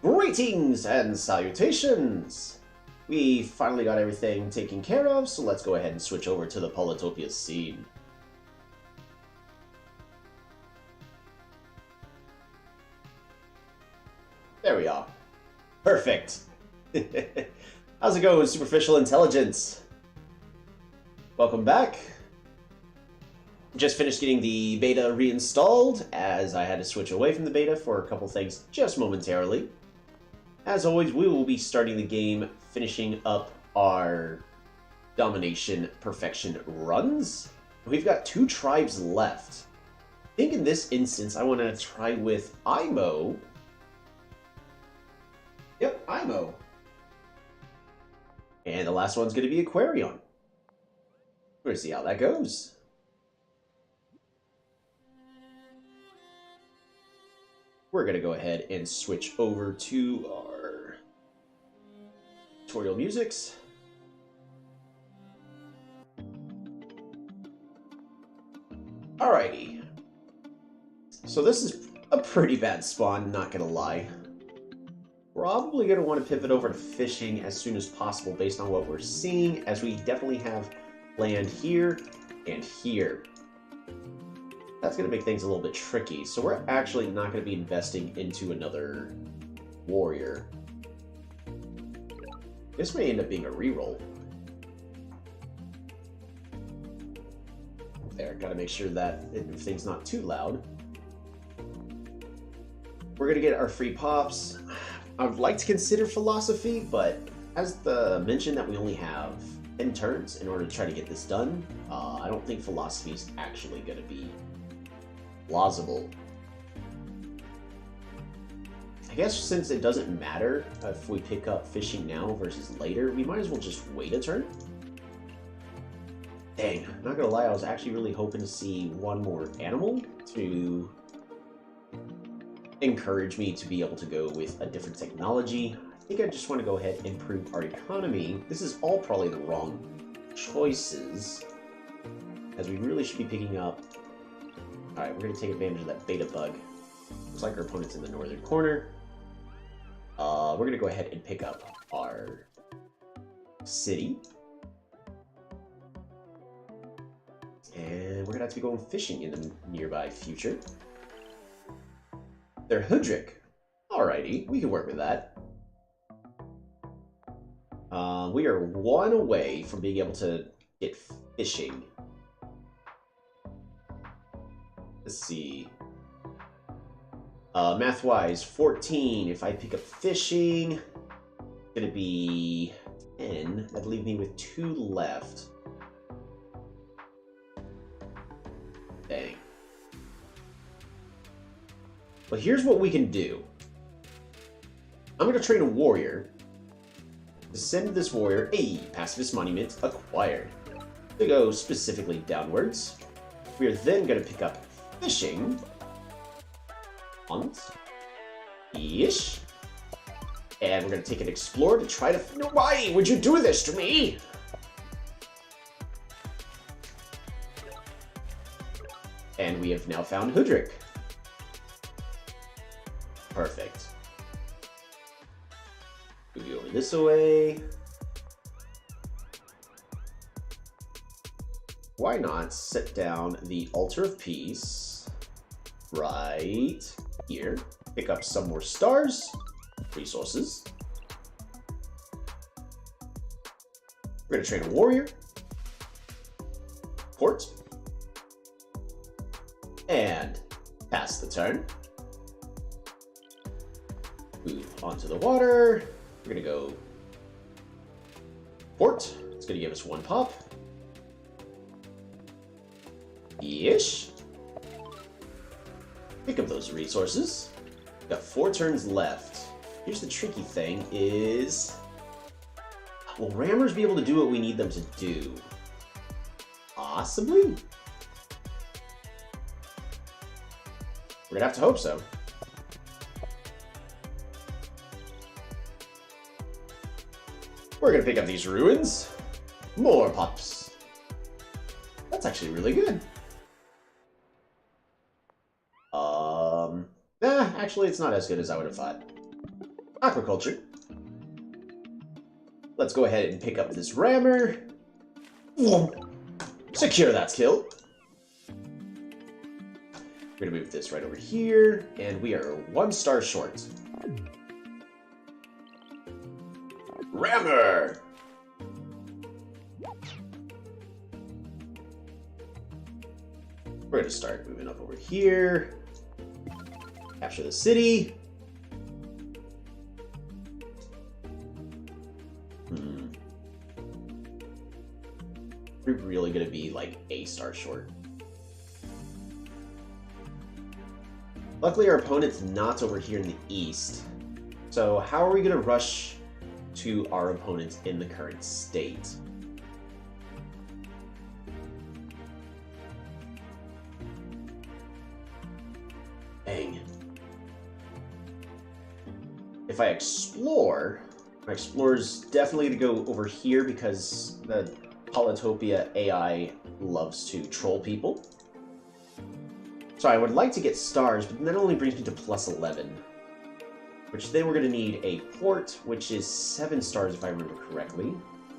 Greetings and salutations! We finally got everything taken care of, so let's go ahead and switch over to the POLYTOPIA scene. There we are. Perfect! How's it going, Superficial Intelligence? Welcome back. Just finished getting the beta reinstalled, as I had to switch away from the beta for a couple things just momentarily. As always, we will be starting the game, finishing up our domination perfection runs. We've got 2 tribes left. I think in this instance, I want to try with IMO. Yep, IMO. And the last one's going to be Aquarion. We're going to see how that goes. We're going to go ahead and switch over to our tutorial musics. Alrighty. So this is a pretty bad spawn, not going to lie. Probably going to want to pivot over to fishing as soon as possible based on what we're seeing, as we definitely have land here and here. That's going to make things a little bit tricky, so we're actually not going to be investing into another warrior. This may end up being a reroll. There, got to make sure that everything's not too loud. We're going to get our free pops. I would like to consider philosophy, but as the mention that we only have 10 turns in order to try to get this done, I don't think philosophy is actually going to be plausible. I guess since it doesn't matter if we pick up fishing now versus later, we might as well just wait a turn. Dang, I'm not gonna lie, I was actually really hoping to see one more animal to encourage me to be able to go with a different technology. I think I just want to go ahead and improve our economy. This is all probably the wrong choices, as we really should be picking up. Alright, we're going to take advantage of that beta bug. Looks like our opponent's in the northern corner. We're going to go ahead and pick up our city. And we're going to have to be going fishing in the nearby future. They're Hudrick. Alrighty, we can work with that. We are 1 away from being able to get fishing. Let's see. Math-wise, 14. If I pick up fishing, it's gonna be 10. That'd leave me with 2 left. Dang. But here's what we can do. I'm gonna train a warrior. Descend this warrior. Hey, pacifist monument acquired. To go specifically downwards. We are then gonna pick up fishing. Ish. And we're gonna take an explorer to try to. No, why would you do this to me? And we have now found Hudrick. Perfect. Move you over this way. Why not set down the Altar of Peace right here? Pick up some more stars, resources. We're going to train a warrior, port, and pass the turn. Move onto the water. We're going to go port. It's going to give us 1 pop. Ish. Pick up those resources. Got 4 turns left. Here's the tricky thing is, will rammers be able to do what we need them to do? Possibly? We're gonna have to hope so. We're gonna pick up these ruins. More pops. That's actually really good. Actually, it's not as good as I would have thought. Aquaculture. Let's go ahead and pick up this rammer. Secure that skill. We're gonna move this right over here, and we are 1 star short. Rammer! We're gonna start moving up over here. Capture the city. We're really gonna be like a star short. Luckily, our opponent's not over here in the east. So how are we gonna rush to our opponent in the current state? Dang. If I explore, my explorer's definitely gonna go over here because the POLYTOPIA AI loves to troll people. So I would like to get stars, but that only brings me to +11. Which then we're going to need a port, which is 7 stars if I remember correctly.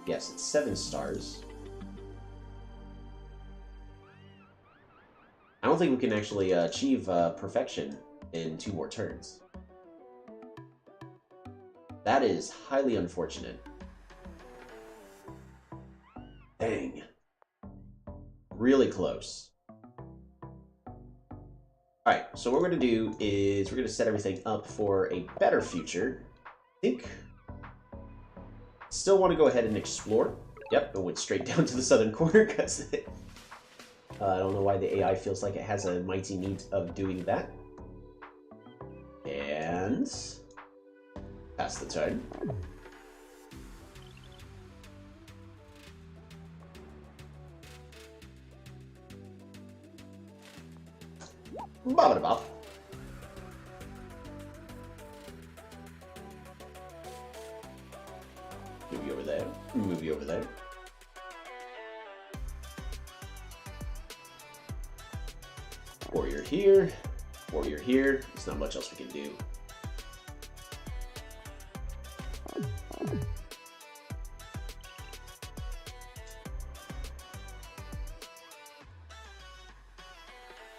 Yes, it's 7 stars. I don't think we can actually achieve perfection in 2 more turns. That is highly unfortunate. Dang. Really close. Alright, so what we're going to do is we're going to set everything up for a better future. I think... Still want to go ahead and explore. Yep, it went straight down to the southern corner because I don't know why the AI feels like it has a mighty need of doing that. And... pass the turn. Bop-a-da-bop. Move you over there. Move you over there. Warrior here. Warrior here. There's not much else we can do.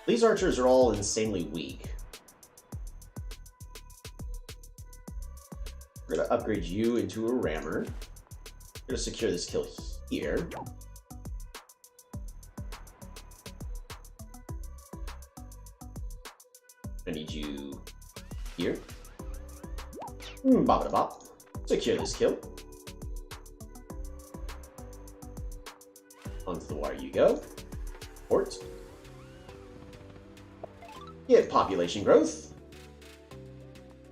These archers are all insanely weak. We're going to upgrade you into a rammer. We're going to secure this kill here. I need you here. Bop-a-da-bop. Secure this kill. Onto the water you go. Port. Get population growth.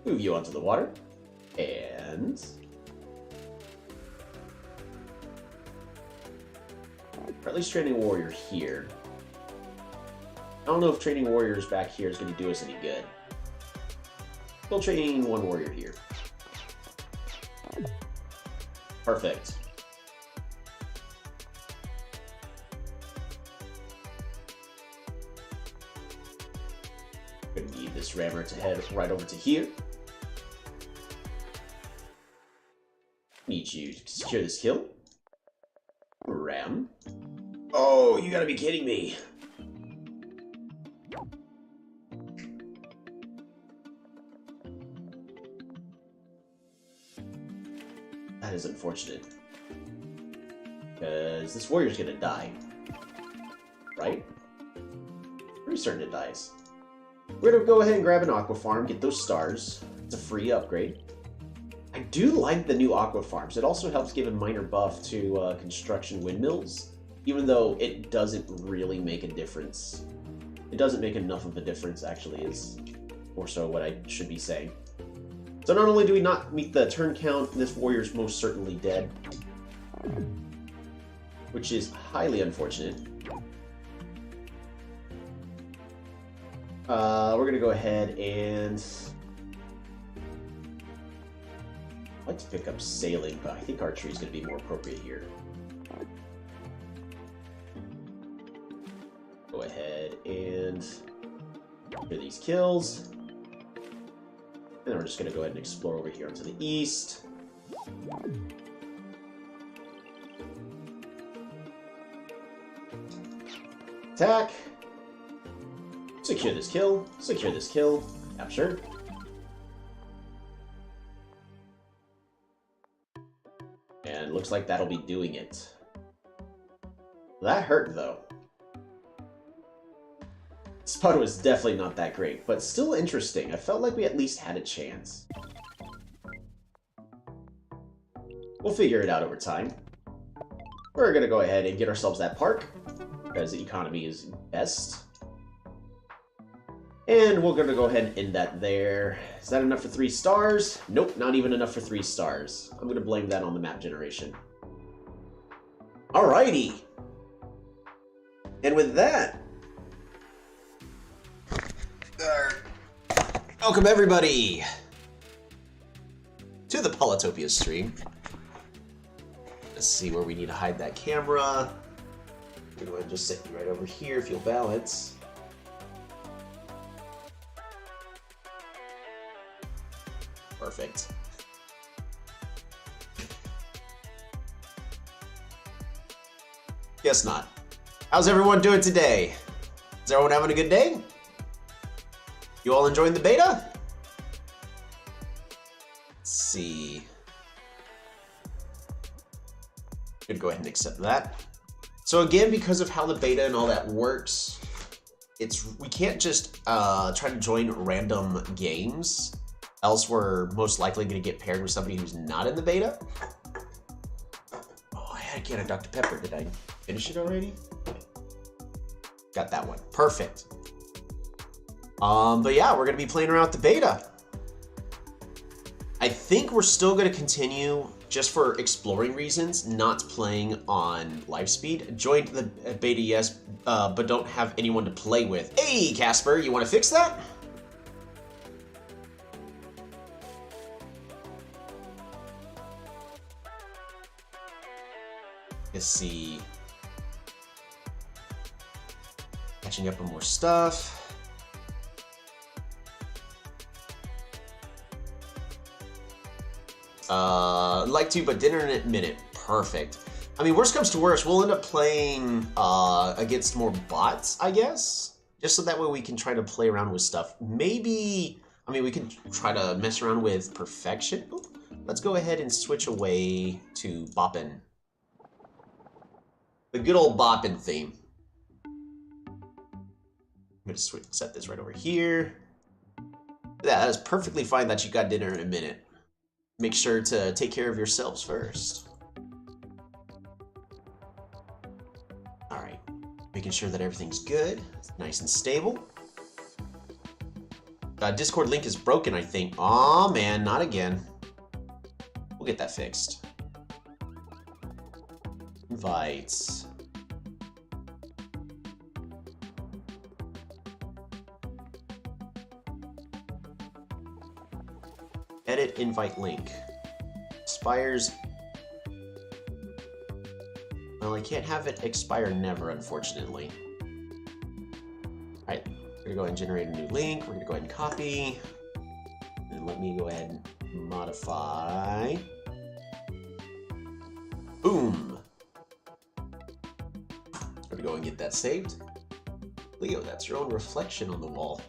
Move you onto the water. And... or at least training a warrior here. I don't know if training warriors back here is going to do us any good. We'll train 1 warrior here. Perfect. Gonna need this rammer to head right over to here. Need you to secure this kill. Ram. Oh, you gotta be kidding me. That is unfortunate. Because this warrior's gonna die. Right? Pretty certain it dies. We're gonna go ahead and grab an aqua farm, get those stars. It's a free upgrade. I do like the new aqua farms. It also helps give a minor buff to construction windmills, even though it doesn't really make a difference. It doesn't make enough of a difference, actually, is more so what I should be saying. So not only do we not meet the turn count, this warrior's most certainly dead, which is highly unfortunate. We're gonna go ahead and... I'd like to pick up sailing, but I think archery is gonna be more appropriate here. Go ahead and do these kills. And then we're we're just going to go ahead and explore over here onto the east. Attack. Secure this kill. Secure this kill. Capture. And looks like that'll be doing it. That hurt, though. Spot was definitely not that great, but still interesting. I felt like we at least had a chance. We'll figure it out over time. We're gonna go ahead and get ourselves that park, because the economy is best. And we're gonna go ahead and end that there. Is that enough for 3 stars? Nope, not even enough for 3 stars. I'm gonna blame that on the map generation. Alrighty! And with that, welcome everybody to the POLYTOPIA stream. Let's see where we need to hide that camera. We're going to just sit right over here if you'll balance. Perfect. Guess not. How's everyone doing today? Is everyone having a good day? You all enjoying the beta? Let's see. Gonna go ahead and accept that. So again, because of how the beta and all that works, we can't just try to join random games, else we're most likely gonna get paired with somebody who's not in the beta. Oh, I had a can of Dr. Pepper. Did I finish it already? Got that one. Perfect. But yeah, we're gonna be playing around with the beta. I think we're still gonna continue, just for exploring reasons, not playing on live speed. Joined the beta, yes, but don't have anyone to play with. Hey, Casper, you wanna fix that? Let's see. Catching up on more stuff. Like to, but dinner in a minute. Perfect. I mean, worst comes to worst, we'll end up playing against more bots, I guess. Just so that way we can try to play around with stuff. Maybe, I mean, we can try to mess around with perfection. Ooh, let's go ahead and switch away to boppin'. The good old boppin' theme. I'm gonna set this right over here. Yeah, that is perfectly fine that you got dinner in a minute. Make sure to take care of yourselves first. All right, making sure that everything's good, nice and stable. Discord link is broken, I think. Aw, man, not again. We'll get that fixed. Invites. Edit invite link. Expires. Well, I can't have it expire never, unfortunately. Alright, we're gonna go ahead and generate a new link. We're gonna go ahead and copy. And let me go ahead and modify. Boom! We're gonna go and get that saved. Leo, that's your own reflection on the wall.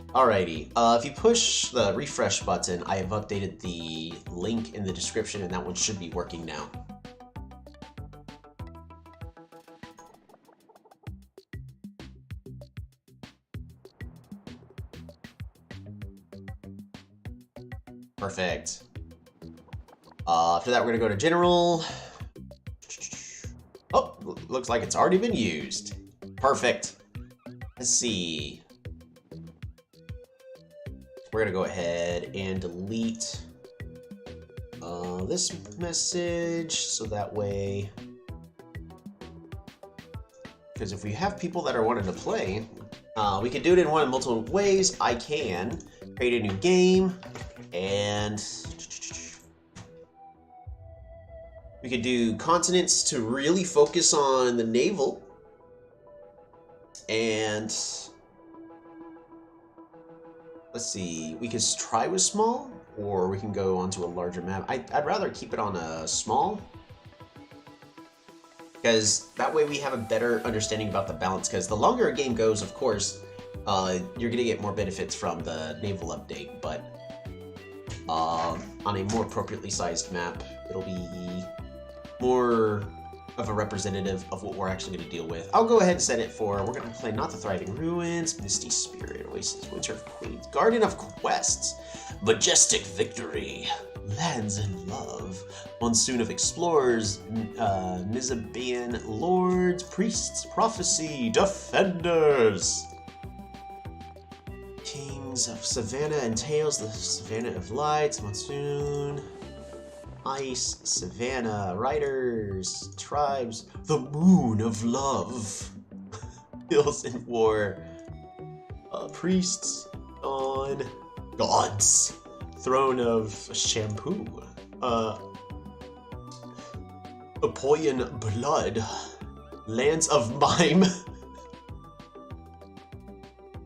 Alrighty, if you push the refresh button, I have updated the link in the description and that one should be working now. Perfect. After that, we're gonna go to general. Oh, looks like it's already been used. Perfect. Let's see. We're gonna go ahead and delete this message so that way, because if we have people that are wanting to play, we can do it in one of multiple ways. I can create a new game and we could do continents to really focus on the naval, and let's see. We could try with small, or we can go onto a larger map. I'd rather keep it on a small, because that way we have a better understanding about the balance. Because the longer a game goes, of course, you're gonna get more benefits from the naval update, but on a more appropriately sized map, it'll be more of a representative of what we're actually going to deal with. I'll go ahead and set it for, we're going to play Not the Thriving Ruins, Misty Spirit, Oasis, Winter of Queens, Garden of Quests, Majestic Victory, Lands in Love, Monsoon of Explorers, Nizabean Lords, Priests, Prophecy, Defenders, Kings of Savannah and Tales, the Savannah of Lights, Monsoon, Ice, Savannah, Riders, Tribes, the Moon of Love, Hills in War, Priests on Gods, Throne of Shampoo, Apoyan Blood, Lands of Mime,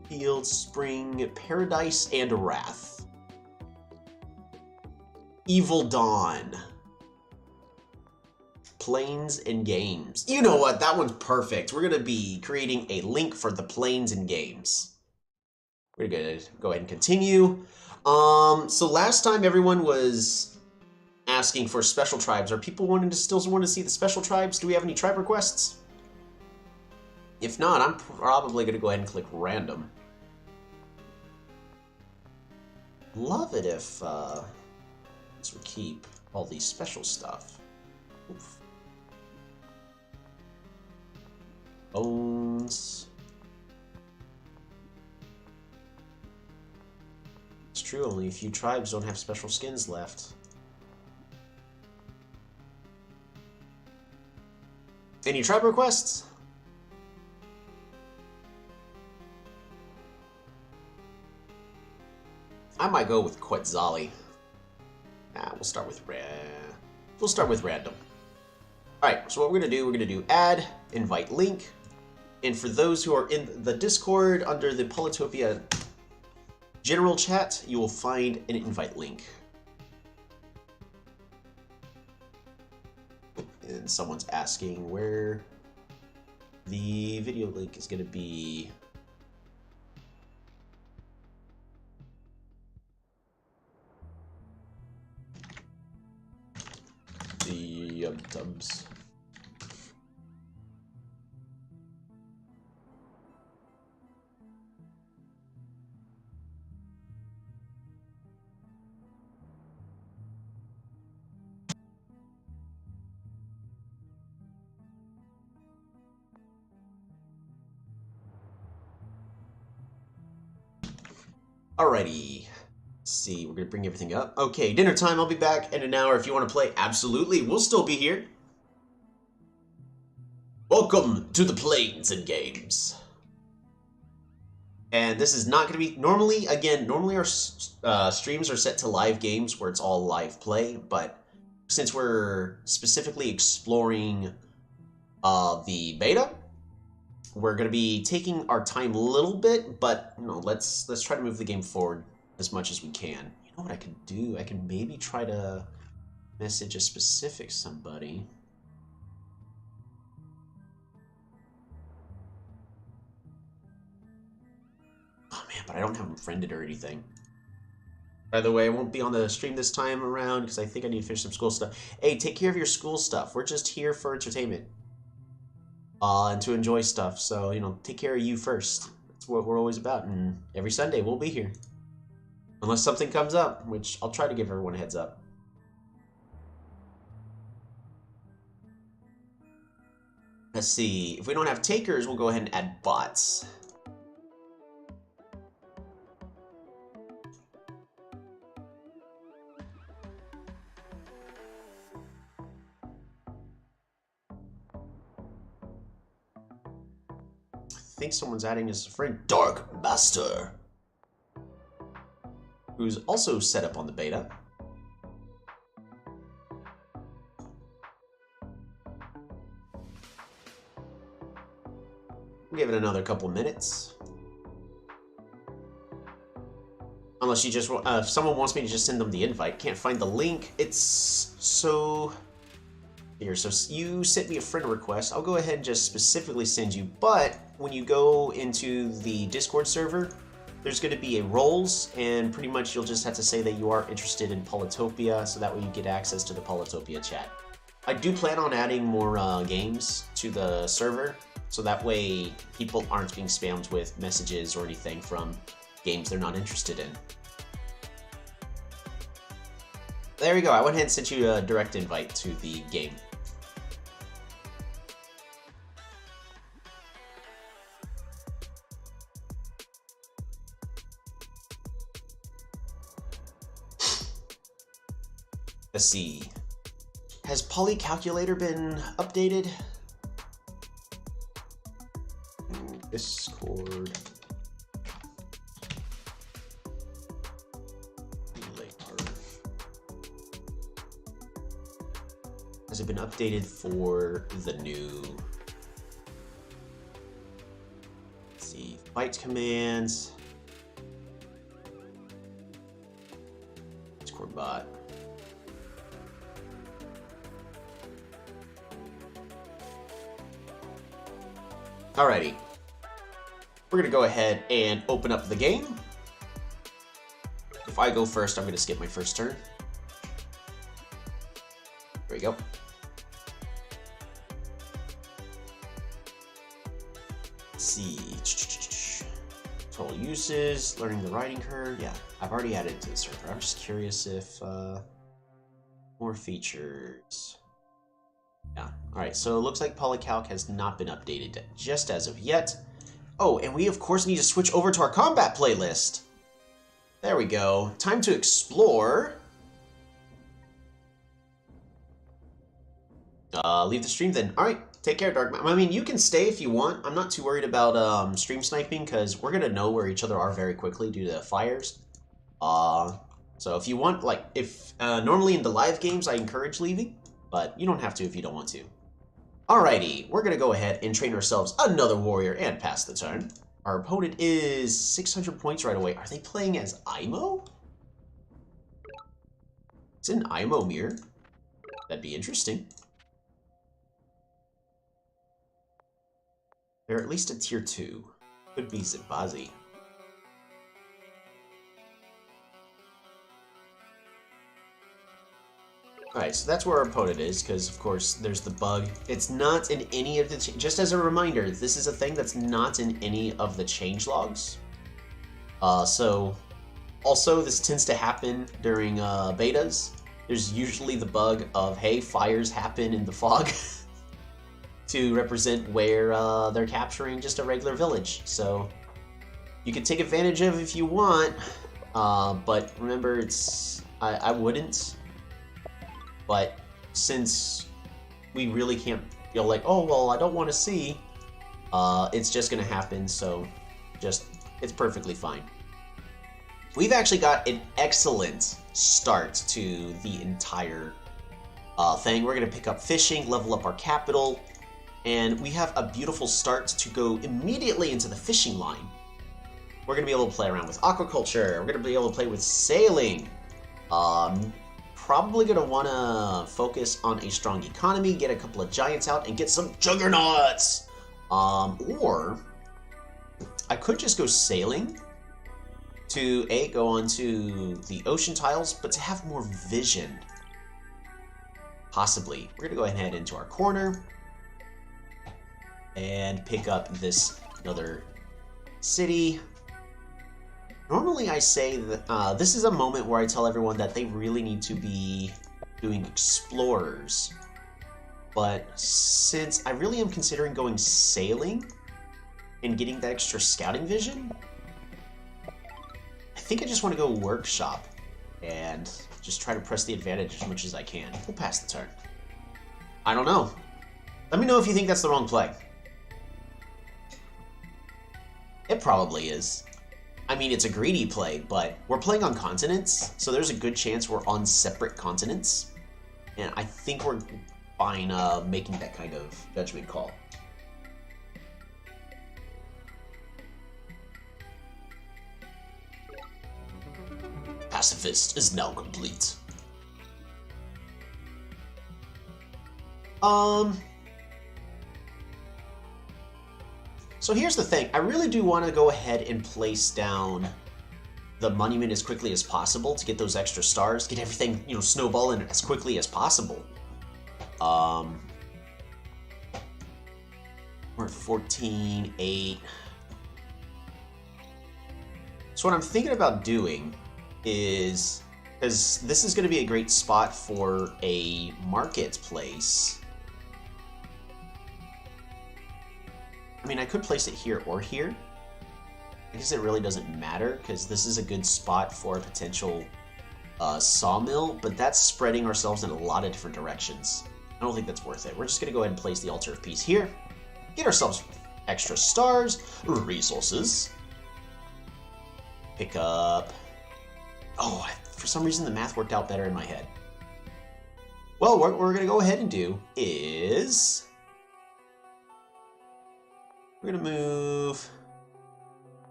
Field, Spring, Paradise, and Wrath. Evil Dawn. Planes and Games. You know what? That one's perfect. We're going to be creating a link for the Planes and Games. We're going to go ahead and continue. So last time everyone was asking for special tribes. Are people still want to see the special tribes? Do we have any tribe requests? If not, I'm probably going to go ahead and click random. Love it if... we keep all these special stuff. Oof. Bones. It's true, only a few tribes don't have special skins left. Any tribe requests? I might go with Quetzali. We'll start with random. Alright, so what we're gonna do add, invite link, and for those who are in the Discord under the POLYTOPIA general chat, you will find an invite link. And someone's asking where the video link is gonna be. The tubs. Alrighty. Let's see, we're gonna bring everything up. Okay, dinner time, I'll be back in an hour. If you want to play, absolutely, we'll still be here. Welcome to the Planes and Games. And this is not gonna be, normally our streams are set to live games where it's all live play, but since we're specifically exploring the beta, we're gonna be taking our time a little bit, but you know, let's try to move the game forward as much as we can. You know what I could do? I can maybe try to message a specific somebody. Oh man, but I don't have them friended or anything. By the way, I won't be on the stream this time around because I think I need to finish some school stuff. Hey, take care of your school stuff. We're just here for entertainment. And to enjoy stuff. So, you know, take care of you first. That's what we're always about. And every Sunday we'll be here. Unless something comes up, which I'll try to give everyone a heads up. Let's see. If we don't have takers, we'll go ahead and add bots. I think someone's adding as a friend. Dark Master, who's also set up on the beta. We'll give it another couple minutes. Unless you just if someone wants me to just send them the invite. Can't find the link. It's so here. So you sent me a friend request. I'll go ahead and just specifically send you. But when you go into the Discord server, there's going to be a roles, and pretty much you'll just have to say that you are interested in POLYTOPIA, so that way you get access to the POLYTOPIA chat. I do plan on adding more games to the server, so that way people aren't being spammed with messages or anything from games they're not interested in. There we go. I went ahead and sent you a direct invite to the game. Let's see. Has Poly Calculator been updated? Discord. Has it been updated for the new? Let's see. Fight commands. Discord bot. Alrighty, we're gonna go ahead and open up the game. If I go first, I'm gonna skip my first turn. There we go. Let's see. Total uses, learning the writing curve. Yeah, I've already added it to the server. I'm just curious if more features. Yeah, alright, so it looks like PolyCalc has not been updated just as of yet. Oh, and we of course need to switch over to our combat playlist. There we go. Time to explore. Leave the stream then. Alright, take care, Dark. I mean, you can stay if you want. I'm not too worried about stream sniping because we're gonna know where each other are very quickly due to fires. So if you want, like, if normally in the live games I encourage leaving, but you don't have to if you don't want to. Alrighty, we're gonna go ahead and train ourselves another warrior and pass the turn. Our opponent is 600 points right away. Are they playing as IMO? It's an IMO mirror. That'd be interesting. They're at least a tier 2. Could be Zibazi. Alright, so that's where our opponent is, because of course there's the bug. It's not in any of the... Just as a reminder, this is a thing that's not in any of the changelogs. So, also this tends to happen during betas. There's usually the bug of, hey, fires happen in the fog to represent where they're capturing just a regular village. So, you can take advantage of if you want, but remember, it's... I wouldn't. But since we really can't feel like, oh, well, I don't want to see, it's just going to happen, so it's perfectly fine. We've actually got an excellent start to the entire thing. We're going to pick up fishing, level up our capital, and we have a beautiful start to go immediately into the fishing line. We're going to be able to play around with aquaculture. We're going to be able to play with sailing. Probably going to want to focus on a strong economy, get a couple of giants out, and get some juggernauts! Or I could just go sailing to, go onto the ocean tiles, but to have more vision. Possibly. We're going to go ahead and head into our corner and pick up this another city. Normally I say that this is a moment where I tell everyone that they really need to be doing explorers. But since I really am considering going sailing and getting that extra scouting vision, I think I just want to go workshop and just try to press the advantage as much as I can. We'll pass the turn. I don't know. Let me know if you think that's the wrong play. It probably is. I mean, it's a greedy play, but we're playing on continents, so there's a good chance we're on separate continents. And I think we're fine making that kind of judgment call. pacifist is now complete. So here's the thing. I really do want to go ahead and place down the monument as quickly as possible to get those extra stars, get everything, you know, snowballing as quickly as possible. We're at 14, 8. So what I'm thinking about doing is, because this is going to be a great spot for a marketplace. I mean, I could place it here or here. I guess it really doesn't matter, because this is a good spot for a potential sawmill, but that's spreading ourselves in a lot of different directions. I don't think that's worth it. We're just going to go ahead and place the altar of peace here. Get ourselves extra stars, resources. Pick up... Oh, for some reason the math worked out better in my head. Well, what we're going to go ahead and do is... We're going to move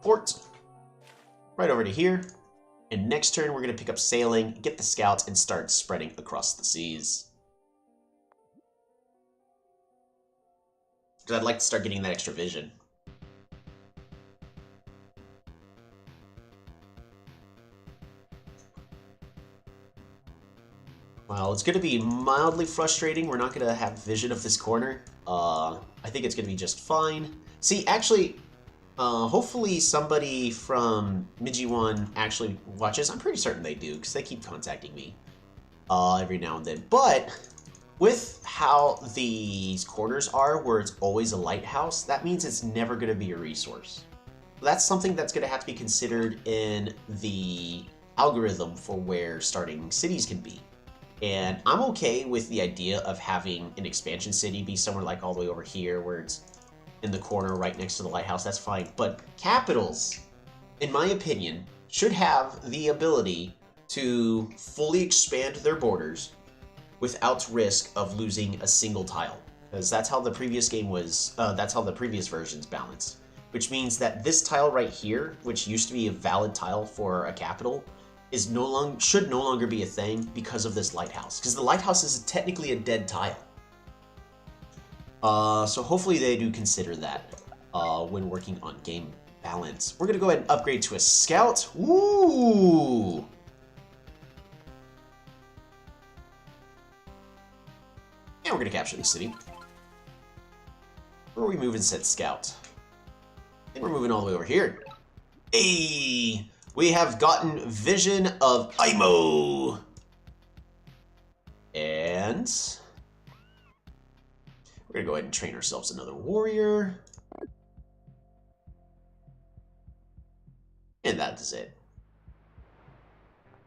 port right over to here. And next turn, we're going to pick up sailing, get the scouts, and start spreading across the seas. Because I'd like to start getting that extra vision. Well, it's going to be mildly frustrating. We're not going to have vision of this corner. I think it's going to be just fine. See, actually, hopefully somebody from Miji1 actually watches. I'm pretty certain they do, because they keep contacting me every now and then. But with how these corners are, where it's always a lighthouse, that means it's never going to be a resource. That's something that's going to have to be considered in the algorithm for where starting cities can be. And I'm okay with the idea of having an expansion city be somewhere like all the way over here, where it's in the corner right next to the lighthouse. That's fine. But capitals, in my opinion, should have the ability to fully expand their borders without risk of losing a single tile, because that's how the previous game was. That's how the previous versions balanced. Which means that this tile right here, which used to be a valid tile for a capital, is should no longer be a thing because of this lighthouse. Because the lighthouse is technically a dead tile. So hopefully they do consider that when working on game balance. We're gonna go ahead and upgrade to a scout. Woo! And we're gonna capture the city. Where are we moving said scout? I think we're moving all the way over here. Hey! We have gotten vision of Imo! And we're gonna go ahead and train ourselves another warrior. And that is it.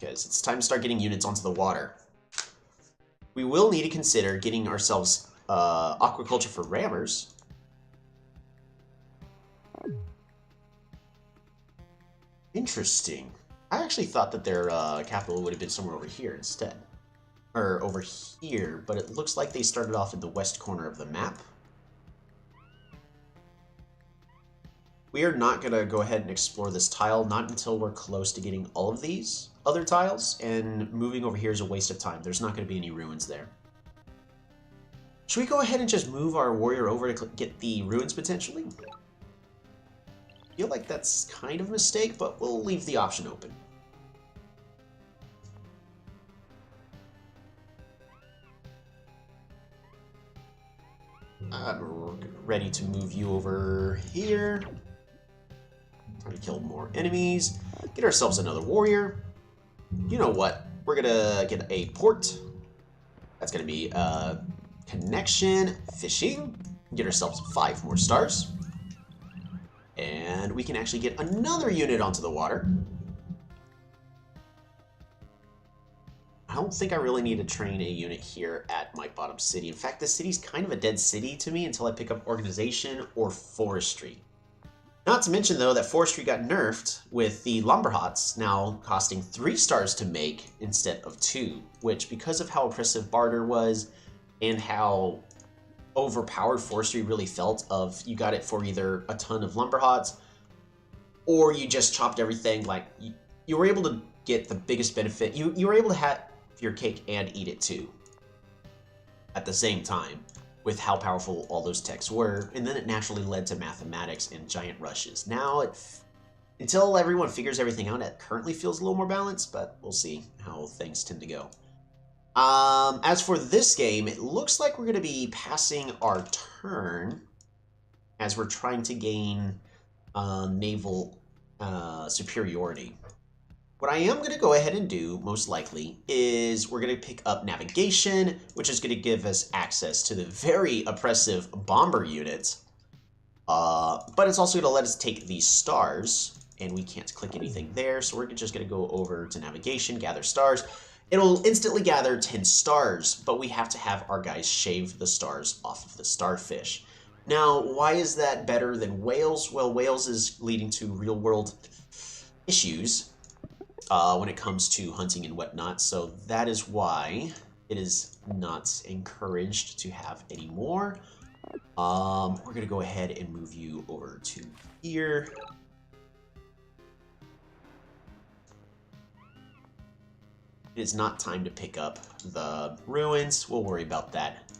Because it's time to start getting units onto the water. We will need to consider getting ourselves aquaculture for rammers. Interesting. I actually thought that their capital would have been somewhere over here instead. Or over here, but it looks like they started off in the west corner of the map. We are not going to go ahead and explore this tile, not until we're close to getting all of these other tiles, and moving over here is a waste of time. There's not going to be any ruins there. Should we go ahead and just move our warrior over to get the ruins potentially? I feel like that's kind of a mistake, but we'll leave the option open. I'm ready to move you over here. Try to kill more enemies. Get ourselves another warrior. You know what? We're gonna get a port. That's gonna be connection, fishing. Get ourselves 5 more stars. And we can actually get another unit onto the water. I don't think I really need to train a unit here at my bottom city. In fact, this city's kind of a dead city to me until I pick up organization or forestry. Not to mention, though, that forestry got nerfed with the lumber huts now costing 3 stars to make instead of 2, which, because of how oppressive barter was and how overpowered forestry really felt, of you got it for either a ton of lumber huts or you just chopped everything. Like, you were able to get the biggest benefit. You were able to have your cake and eat it too at the same time with how powerful all those techs were, and then it naturally led to mathematics and giant rushes. Now, until everyone figures everything out, it currently feels a little more balanced, but we'll see how things tend to go. As for this game, it looks like we're going to be passing our turn as we're trying to gain naval superiority. What I am going to go ahead and do, most likely, is we're going to pick up navigation, which is going to give us access to the very oppressive bomber units. But it's also going to let us take these stars, and we can't click anything there, so we're just going to go over to navigation, gather stars. It'll instantly gather 10 stars, but we have to have our guys shave the stars off of the starfish. Now, why is that better than whales? Well, whales is leading to real-world issues when it comes to hunting and whatnot, so that is why it is not encouraged to have any more. We're going to go ahead and move you over to here. It is not time to pick up the ruins. We'll worry about that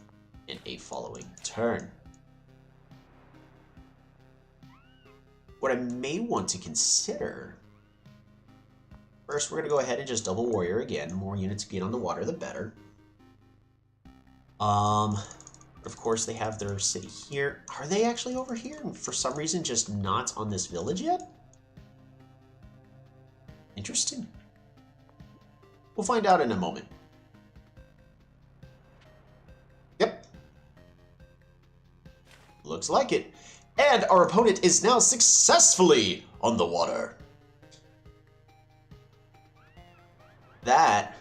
in a following turn. What I may want to consider... First, we're going to go ahead and just double warrior again. The more units get on the water, the better. Of course, they have their city here. Are they actually over here? And for some reason, just not on this village yet? Interesting. We'll find out in a moment. Yep. Looks like it. And our opponent is now successfully on the water. That...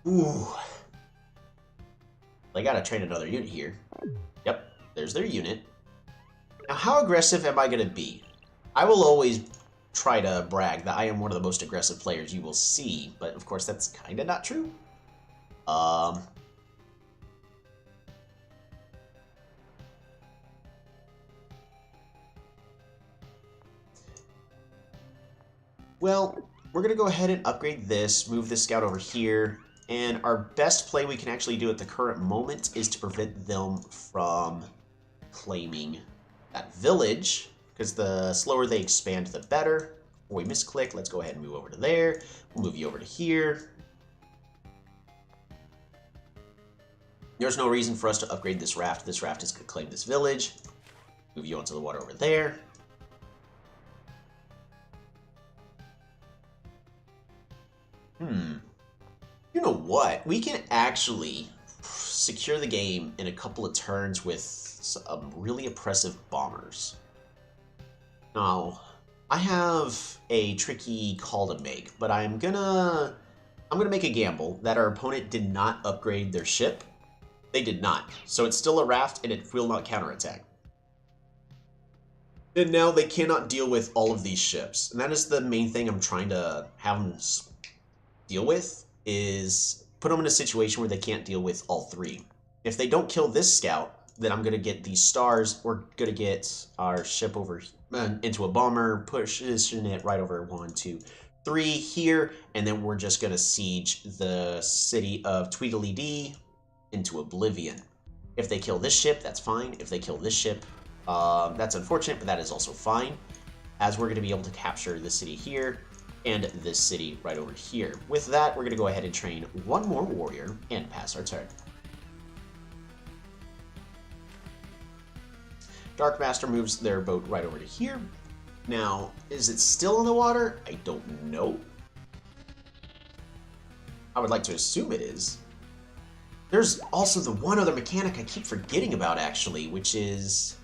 Ooh. They gotta train another unit here. Yep, there's their unit. Now, how aggressive am I gonna be? I will always try to brag that I am one of the most aggressive players you will see, but of course that's kind of not true. Well, we're going to go ahead and upgrade this, move this scout over here, and our best play we can actually do at the current moment is to prevent them from claiming that village, because the slower they expand, the better. Before we misclick, let's go ahead and move over to there. We'll move you over to here. There's no reason for us to upgrade this raft. This raft is going to claim this village. Move you onto the water over there. You know what? We can actually secure the game in a couple of turns with some really oppressive bombers. Now, I have a tricky call to make, but I'm gonna make a gamble that our opponent did not upgrade their ship. They did not. So it's still a raft and it will not counterattack. And now they cannot deal with all of these ships. And that is the main thing I'm trying to have them deal with, is put them in a situation where they can't deal with all three. If they don't kill this scout, then I'm going to get these stars. We're going to get our ship over into a bomber, position it right over 1, 2, 3 here, and then we're just going to siege the city of Tweedledee into oblivion. If they kill this ship, that's fine. If they kill this ship, that's unfortunate, but that is also fine, as we're going to be able to capture the city here and this city right over here. With that, we're going to go ahead and train one more warrior and pass our turn. Darkmaster moves their boat right over to here. Now, is it still in the water? I don't know. I would like to assume it is. There's also the one other mechanic I keep forgetting about, actually, which is...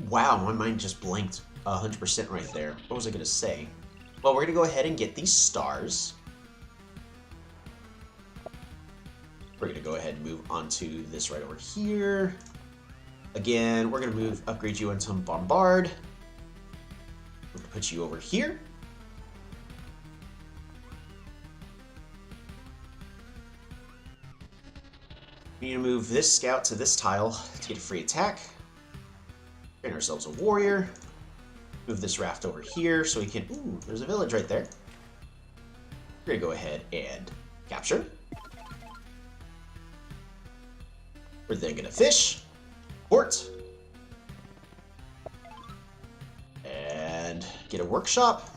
Wow, my mind just blanked 100% right there. What was I going to say? Well, we're going to go ahead and get these stars. We're going to go ahead and move on to this right over here. Again, we're going to upgrade you into Bombard. We're going to put you over here. We need to move this scout to this tile to get a free attack. Train ourselves a warrior. Move this raft over here so we can... Ooh, there's a village right there. We're going to go ahead and capture. We're then going to fish. Port. And get a workshop.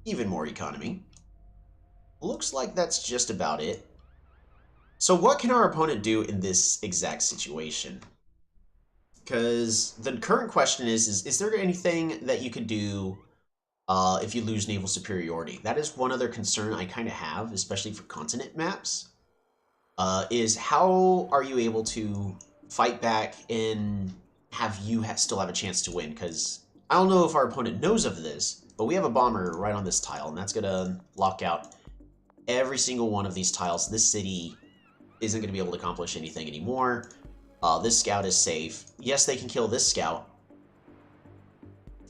Even more economy. Looks like that's just about it. So what can our opponent do in this exact situation? Because the current question is there anything that you could do if you lose naval superiority? That is one other concern I kind of have, especially for continent maps, is how are you able to fight back and have you still have a chance to win? Because I don't know if our opponent knows of this, but we have a bomber right on this tile, and that's going to lock out every single one of these tiles. This city isn't going to be able to accomplish anything anymore. This scout is safe. Yes, they can kill this scout.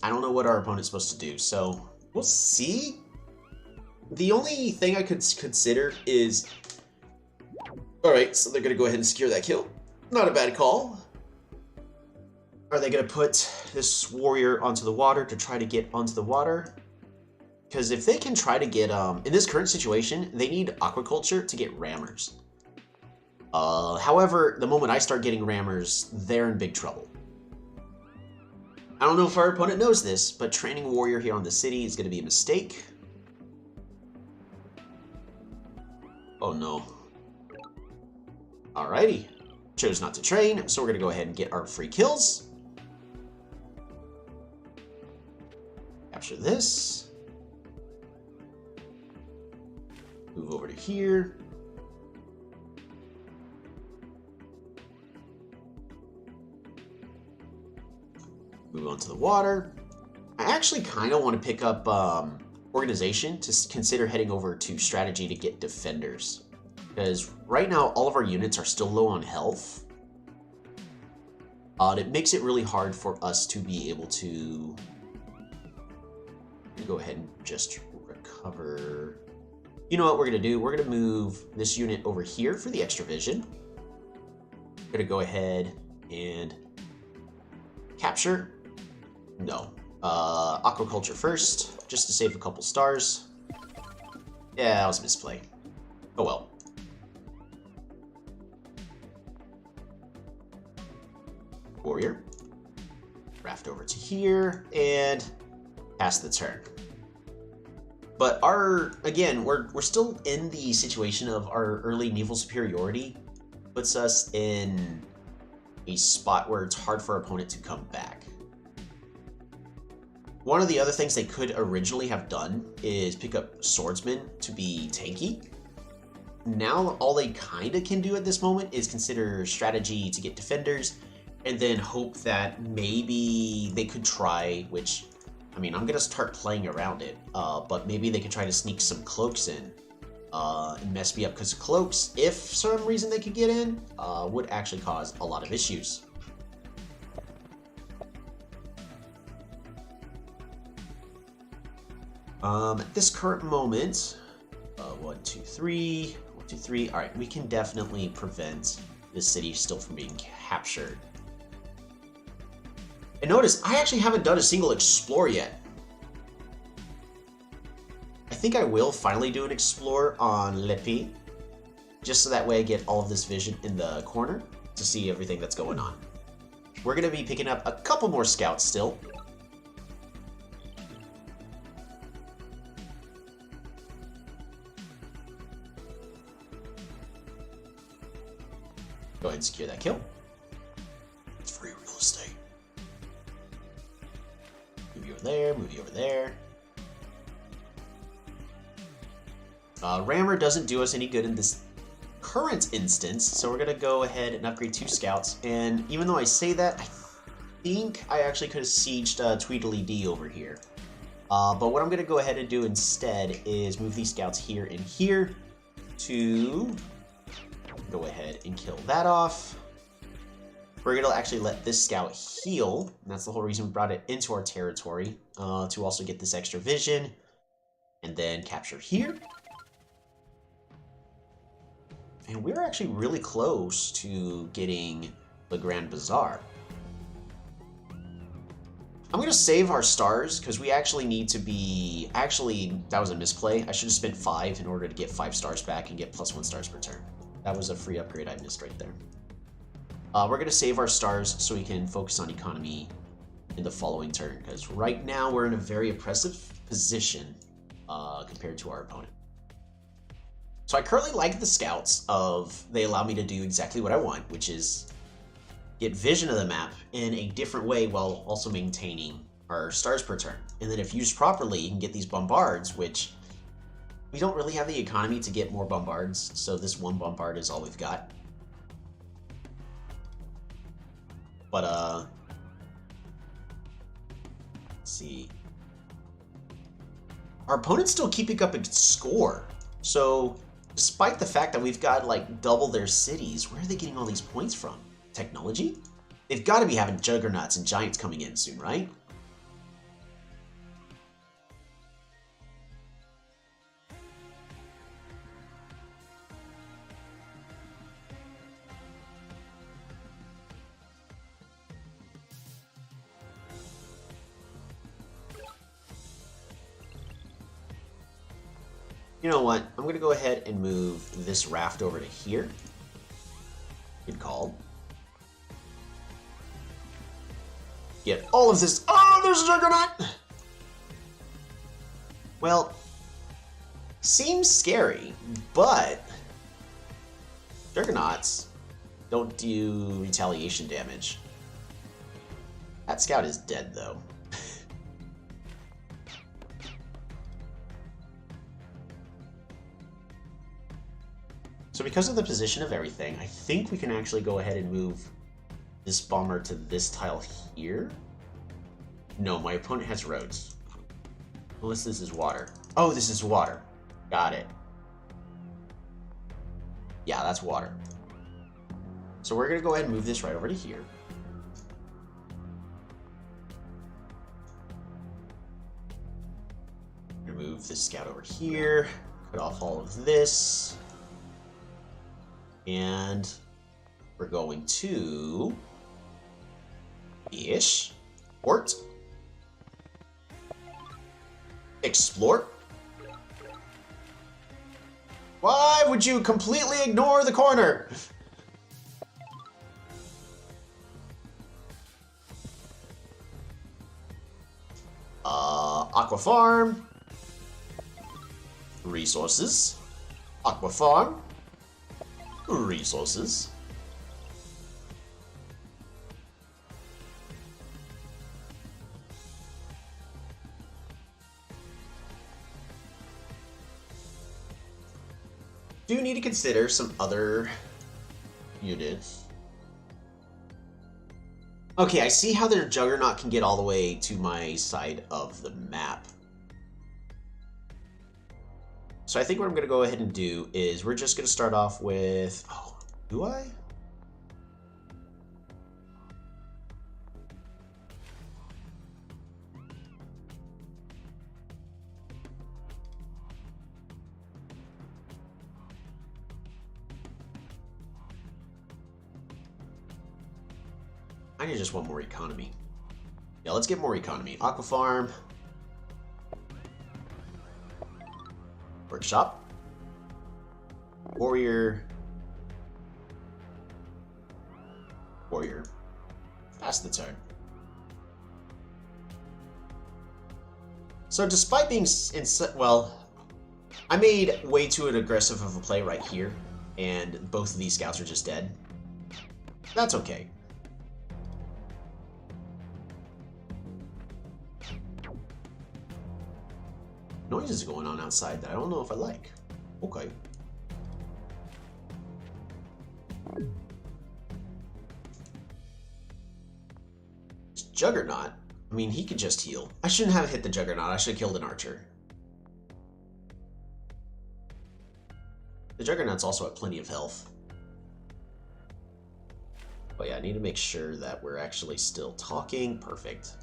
I don't know what our opponent's supposed to do, so we'll see. The only thing I could consider is... Alright, so they're going to go ahead and secure that kill. Not a bad call. Are they going to put this warrior onto the water to try to get onto the water? Because if they can try to get... in this current situation, they need aquaculture to get rammers. However, the moment I start getting rammers, they're in big trouble. I don't know if our opponent knows this, but training warrior here on the city is going to be a mistake. Oh no. Alrighty. Chose not to train, so we're going to go ahead and get our free kills. Capture this. Move over to here. Move on to the water. I actually kind of want to pick up organization to consider heading over to strategy to get defenders. Because right now all of our units are still low on health. It makes it really hard for us to be able to go ahead and just recover. You know what we're going to do? We're going to move this unit over here for the extra vision. We're going to go ahead and capture. No. Aquaculture first, just to save a couple stars. Yeah, that was a misplay. Oh well. Warrior. Raft over to here, and pass the turn. But again, we're still in the situation of our early naval superiority. Puts us in a spot where it's hard for our opponent to come back. One of the other things they could originally have done is pick up swordsmen to be tanky. Now all they kind of can do at this moment is consider strategy to get defenders, and then hope that maybe they could try, which, I mean, I'm going to start playing around it, but maybe they could try to sneak some cloaks in and mess me up, because cloaks, if for some reason they could get in, would actually cause a lot of issues. At this current moment, 1, 2, 3, 1, 2, 3. All right, we can definitely prevent this city still from being captured. And notice, I actually haven't done a single explore yet. I think I will finally do an explore on Lepi, just so that way I get all of this vision in the corner to see everything that's going on. We're going to be picking up a couple more scouts still. Go ahead and secure that kill. It's free real estate. Move you over there, move you over there. Rammer doesn't do us any good in this current instance, so we're going to go ahead and upgrade 2 scouts. And even though I say that, I think I actually could have sieged Tweedledee over here. But what I'm going to go ahead and do instead is move these scouts here and here to go ahead and kill that off. We're going to actually let this scout heal, and that's the whole reason we brought it into our territory, to also get this extra vision, and then capture here. And we're actually really close to getting the Grand Bazaar. I'm going to save our stars because we actually need to be... Actually, that was a misplay. I should have spent 5 in order to get 5 stars back and get +1 stars per turn. That was a free upgrade I missed right there. We're going to save our stars so we can focus on economy in the following turn, because right now we're in a very oppressive position compared to our opponent. So I currently like the scouts of they allow me to do exactly what I want, which is get vision of the map in a different way while also maintaining our stars per turn. And then if used properly, you can get these bombards, which we don't really have the economy to get more bombards, so this one bombard is all we've got. But, let's see. Our opponent's still keeping up a score, so despite the fact that we've got, like, double their cities, where are they getting all these points from? Technology? They've got to be having juggernauts and giants coming in soon, right? You know what? I'm going to go ahead and move this raft over to here. Good call. Get all of this. Oh, there's a juggernaut! Well, seems scary, but juggernauts don't do retaliation damage. That scout is dead, though. So because of the position of everything, I think we can actually go ahead and move this bomber to this tile here. No, my opponent has roads. Unless this is water. Oh, this is water. Got it. Yeah, that's water. So we're going to go ahead and move this right over to here. Move this scout over here. Cut off all of this. And we're going to port, explore. Why would you completely ignore the corner? Aqua farm, resources, aqua farm, resources. Do need to consider some other units. Okay, I see how their Juggernaut can get all the way to my side of the map. So I think what I'm going to go ahead and do is we're just going to start off with... Oh, do I? I just want more economy. Yeah, let's get more economy. Aqua farm. Workshop. Warrior. Warrior. Pass the turn. So despite being well, I made way too aggressive of a play right here, and both of these scouts are just dead. That's okay. Noises going on outside that I don't know if I like. Okay. This Juggernaut, I mean, he could just heal. I shouldn't have hit the Juggernaut. I should have killed an archer. The Juggernaut's also at plenty of health. But yeah, I need to make sure that we're actually still talking. Perfect.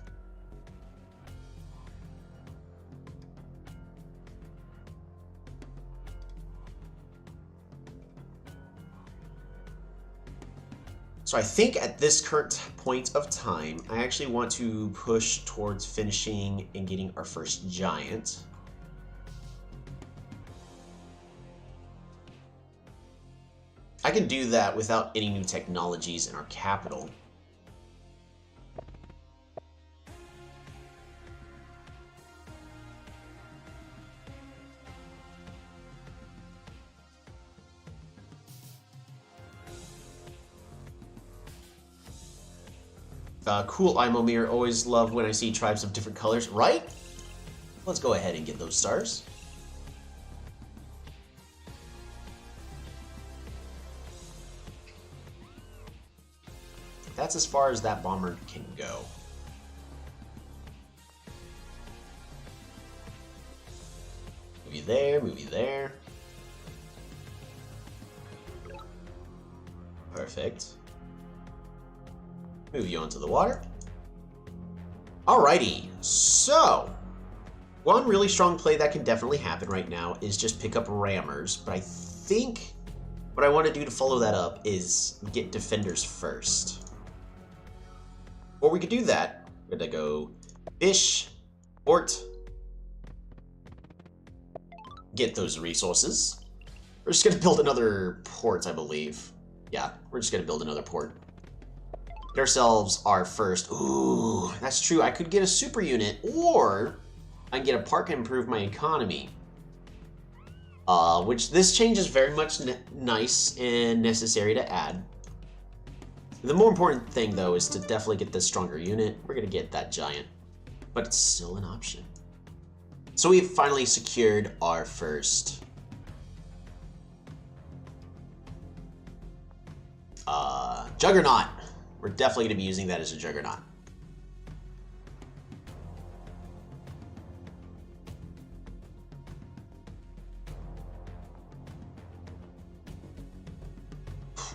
So I think at this current point of time, I actually want to push towards finishing and getting our first giant. I can do that without any new technologies in our capital. Cool, Imomir. Always love when I see tribes of different colors, right? Let's go ahead and get those stars. That's as far as that bomber can go. Movie there, movie there. Perfect. Move you onto the water. Alrighty, so one really strong play that can definitely happen right now is just pick up rammers, but I think what I want to do to follow that up is get defenders first. Or we could do that. We're gonna go fish, port, get those resources. We're just gonna build another port, I believe. Yeah, we're just gonna build another port. Get ourselves our first. Ooh, that's true. I could get a super unit, or I can get a park and improve my economy. Which this change is very much nice and necessary to add. The more important thing, though, is to definitely get this stronger unit. We're gonna get that giant, but it's still an option. So we've finally secured our first Juggernaut. We're definitely going to be using that as a Juggernaut.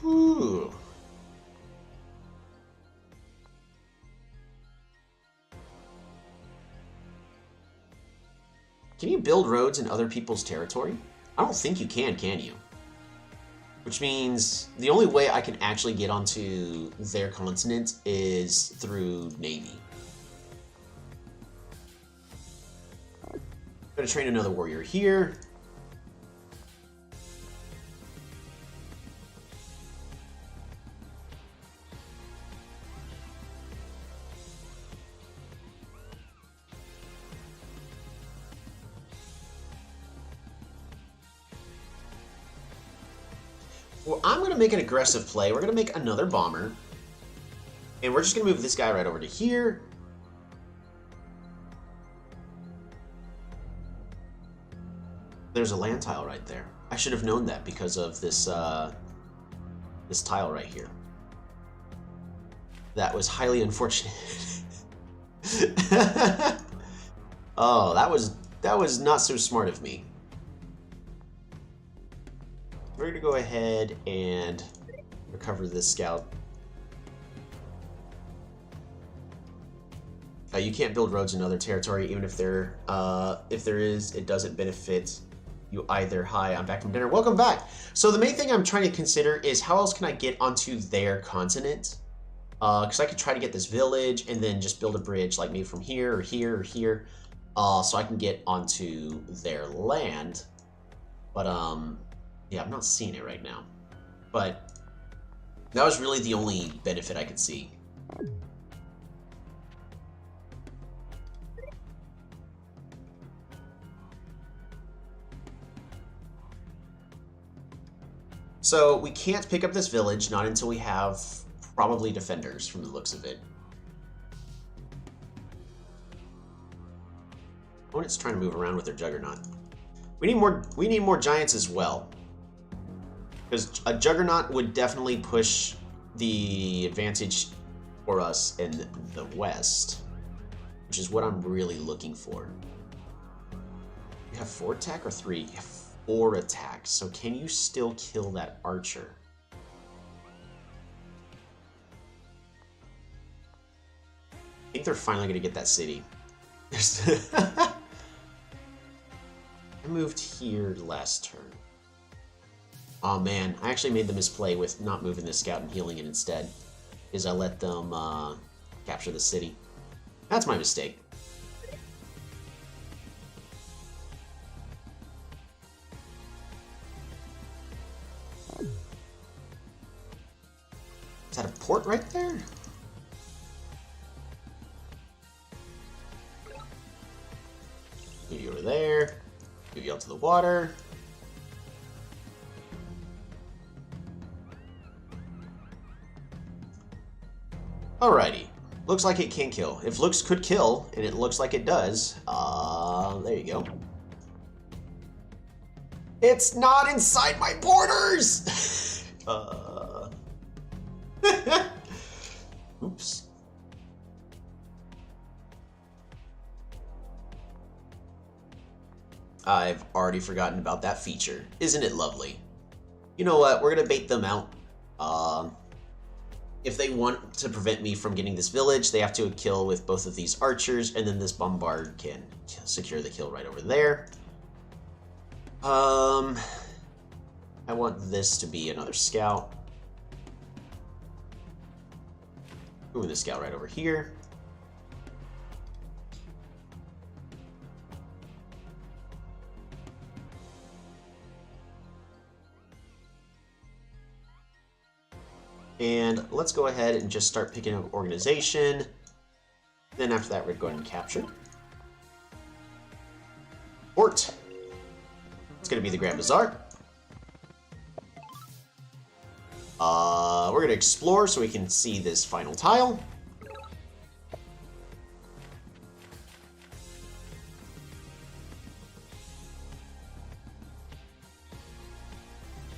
Whew. Can you build roads in other people's territory? I don't think you can you? Which means the only way I can actually get onto their continent is through Navy. I'm gonna train another warrior here. Well, I'm going to make an aggressive play. We're going to make another bomber. And we're just going to move this guy right over to here. There's a land tile right there. I should have known that because of this, this tile right here. That was highly unfortunate. Oh, that was not so smart of me. We're going to go ahead and recover this scout. You can't build roads in other territory, even if there is, it doesn't benefit you either. Hi, I'm back from dinner. Welcome back. So the main thing I'm trying to consider is how else can I get onto their continent? Because I could try to get this village and then just build a bridge, like maybe from here or here or here, so I can get onto their land. But yeah, I'm not seeing it right now. But that was really the only benefit I could see. So we can't pick up this village, not until we have probably defenders from the looks of it. Opponent's trying to move around with their Juggernaut. We need more giants as well. Because a Juggernaut would definitely push the advantage for us in the west, which is what I'm really looking for. You have 4 attack or 3? You have 4 attacks, so can you still kill that archer? I think they're finally going to get that city. I moved here last turn. Oh man, I actually made the misplay with not moving the scout and healing it instead. Is I let them capture the city. That's my mistake. Is that a port right there? Move you over there. Move you out to the water. Alrighty. Looks like it can kill. If looks could kill, and it looks like it does, there you go. It's not inside my borders! Oops. I've already forgotten about that feature. Isn't it lovely? You know what? We're gonna bait them out. If they want to prevent me from getting this village, they have to kill with both of these archers, and then this bombard can secure the kill right over there. I want this to be another scout. Moving the scout right over here. And let's go ahead and just start picking up organization. Then after that, we're going to capture. Port. It's going to be the Grand Bazaar. We're going to explore so we can see this final tile.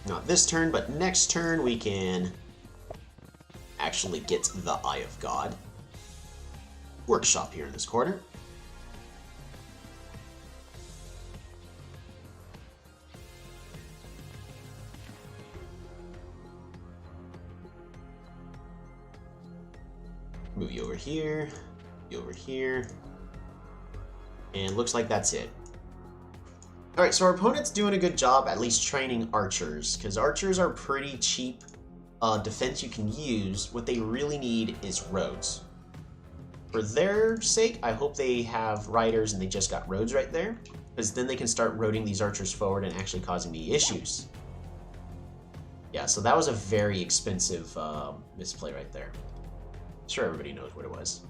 Not this turn, but next turn we can actually get the Eye of God. Workshop here in this corner. Move you over here, you over here, and looks like that's it. Alright, so our opponent's doing a good job at least training archers, because archers are pretty cheap defense you can use. What they really need is roads. For their sake, I hope they have riders and they just got roads right there, because then they can start roading these archers forward and actually causing me issues. Yeah, so that was a very expensive misplay right there. Sure, everybody knows what it was.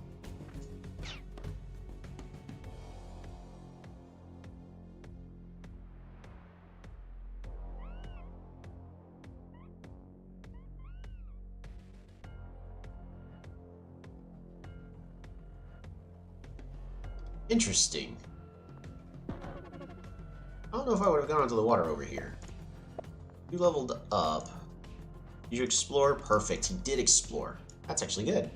Interesting. I don't know if I would have gone onto the water over here. You leveled up. Did you explore? Perfect. He did explore. That's actually good.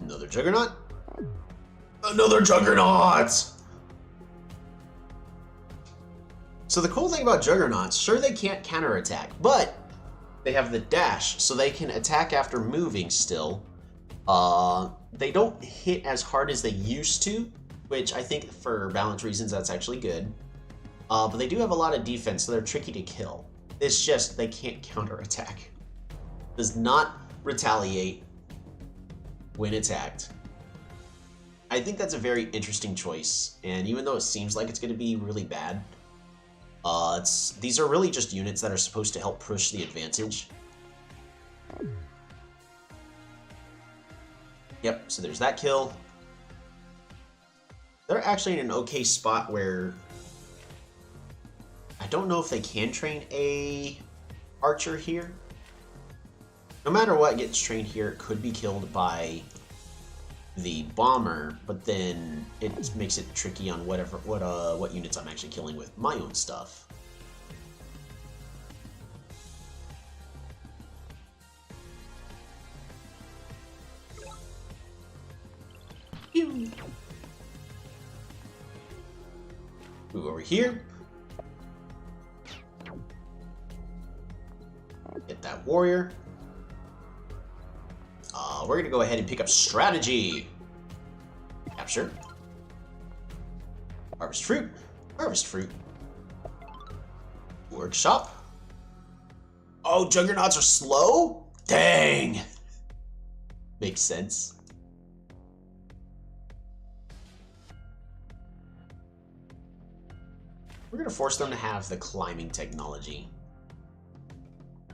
Another Juggernaut? Another Juggernaut! So the cool thing about Juggernauts, sure they can't counterattack, but they have the dash, so they can attack after moving still. They don't hit as hard as they used to, which I think for balance reasons that's actually good. But they do have a lot of defense, so they're tricky to kill. It's just they can't counterattack. Does not retaliate when attacked. I think that's a very interesting choice, and even though it seems like it's going to be really bad, these are really just units that are supposed to help push the advantage. Yep, so there's that kill. They're actually in an okay spot where I don't know if they can train a archer here. No matter what gets trained here, it could be killed by the bomber, but then it makes it tricky on what units I'm actually killing with my own stuff. Move over here. Get that warrior. We're gonna go ahead and pick up strategy. Capture. Harvest fruit. Harvest fruit. Workshop. Oh, juggernauts are slow? Dang. Makes sense. We're gonna force them to have the climbing technology.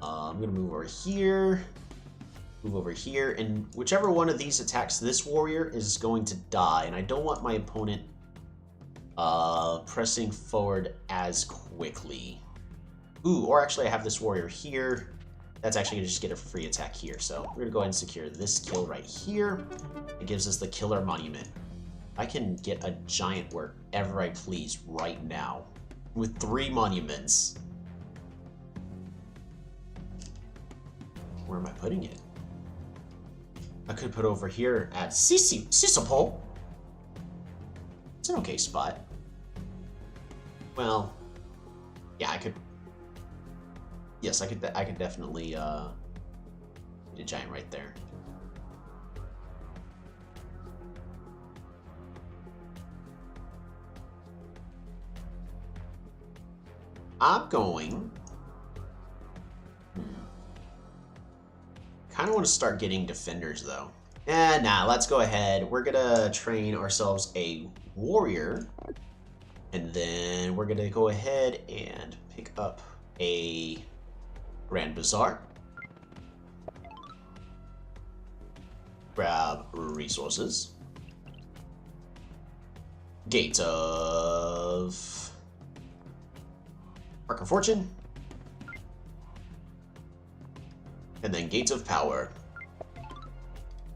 I'm gonna move over here. Move over here, and whichever one of these attacks this warrior is going to die, and I don't want my opponent pressing forward as quickly. Ooh, or actually I have this warrior here. That's actually gonna just get a free attack here, so we're gonna go ahead and secure this kill right here. It gives us the killer monument. I can get a giant wherever I please right now with 3 monuments. Where am I putting it? I could put over here at Sisopol. It's an okay spot. Well, yeah, I could. Yes, I could definitely get a giant right there. I'm going. Kind of want to start getting defenders though. Nah, let's go ahead. We're gonna train ourselves a warrior, and then we're gonna go ahead and pick up a Grand Bazaar. Grab resources. Gate of Arc of Fortune. And then Gates of Power.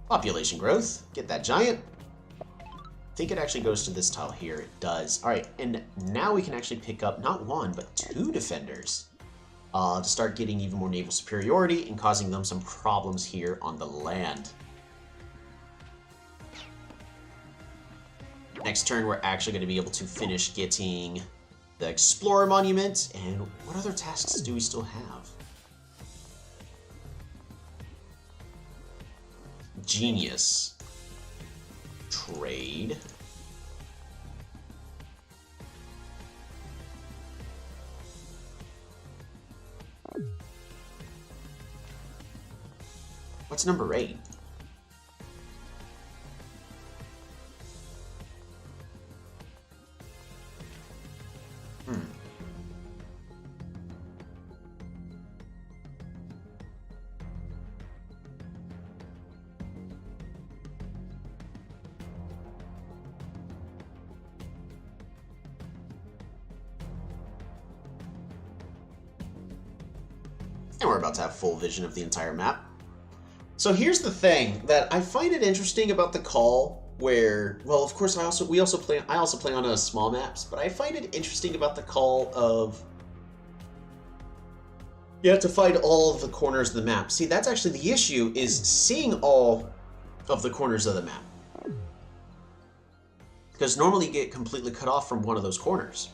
Population growth. Get that giant. I think it actually goes to this tile here. It does. Alright, and now we can actually pick up not 1, but 2 defenders. To start getting even more naval superiority and causing them some problems here on the land. Next turn, we're actually going to be able to finish getting the Explorer Monument. And what other tasks do we still have? Genius. Trade. What's number 8? And we're about to have full vision of the entire map. So here's the thing that I find it interesting about the call where, well, of course I also play on small maps, but I find it interesting about the call of you have to find all of the corners of the map. See, that's actually the issue, is seeing all of the corners of the map. Because normally you get completely cut off from one of those corners.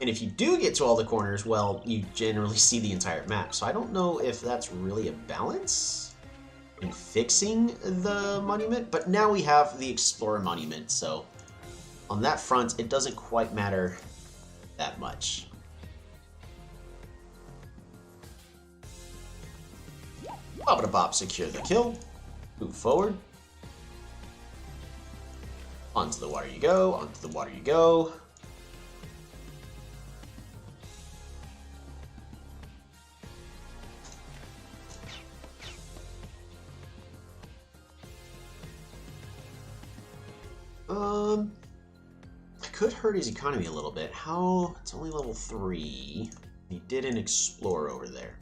And if you do get to all the corners, well, you generally see the entire map. So I don't know if that's really a balance in fixing the monument, but now we have the Explorer Monument, so on that front, it doesn't quite matter that much. Bop-a-da-bop, secure the kill. Move forward. Onto the water you go, onto the water you go. I could hurt his economy a little bit. How? It's only level 3. He did an Explorer over there.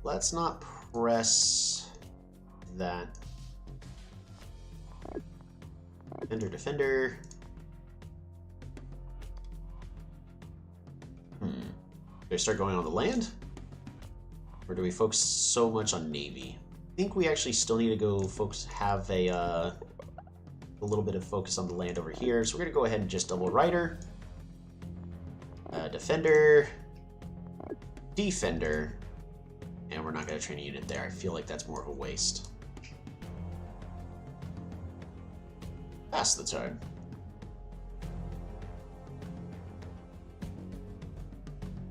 Let's not press that. Defender. Do I start going on the land? Or do we focus so much on Navy? I think we actually still need to go have a little bit of focus on the land over here. So we're going to go ahead and just double Rider, Defender, Defender, and we're not going to train a unit there. I feel like that's more of a waste. Pass the turn.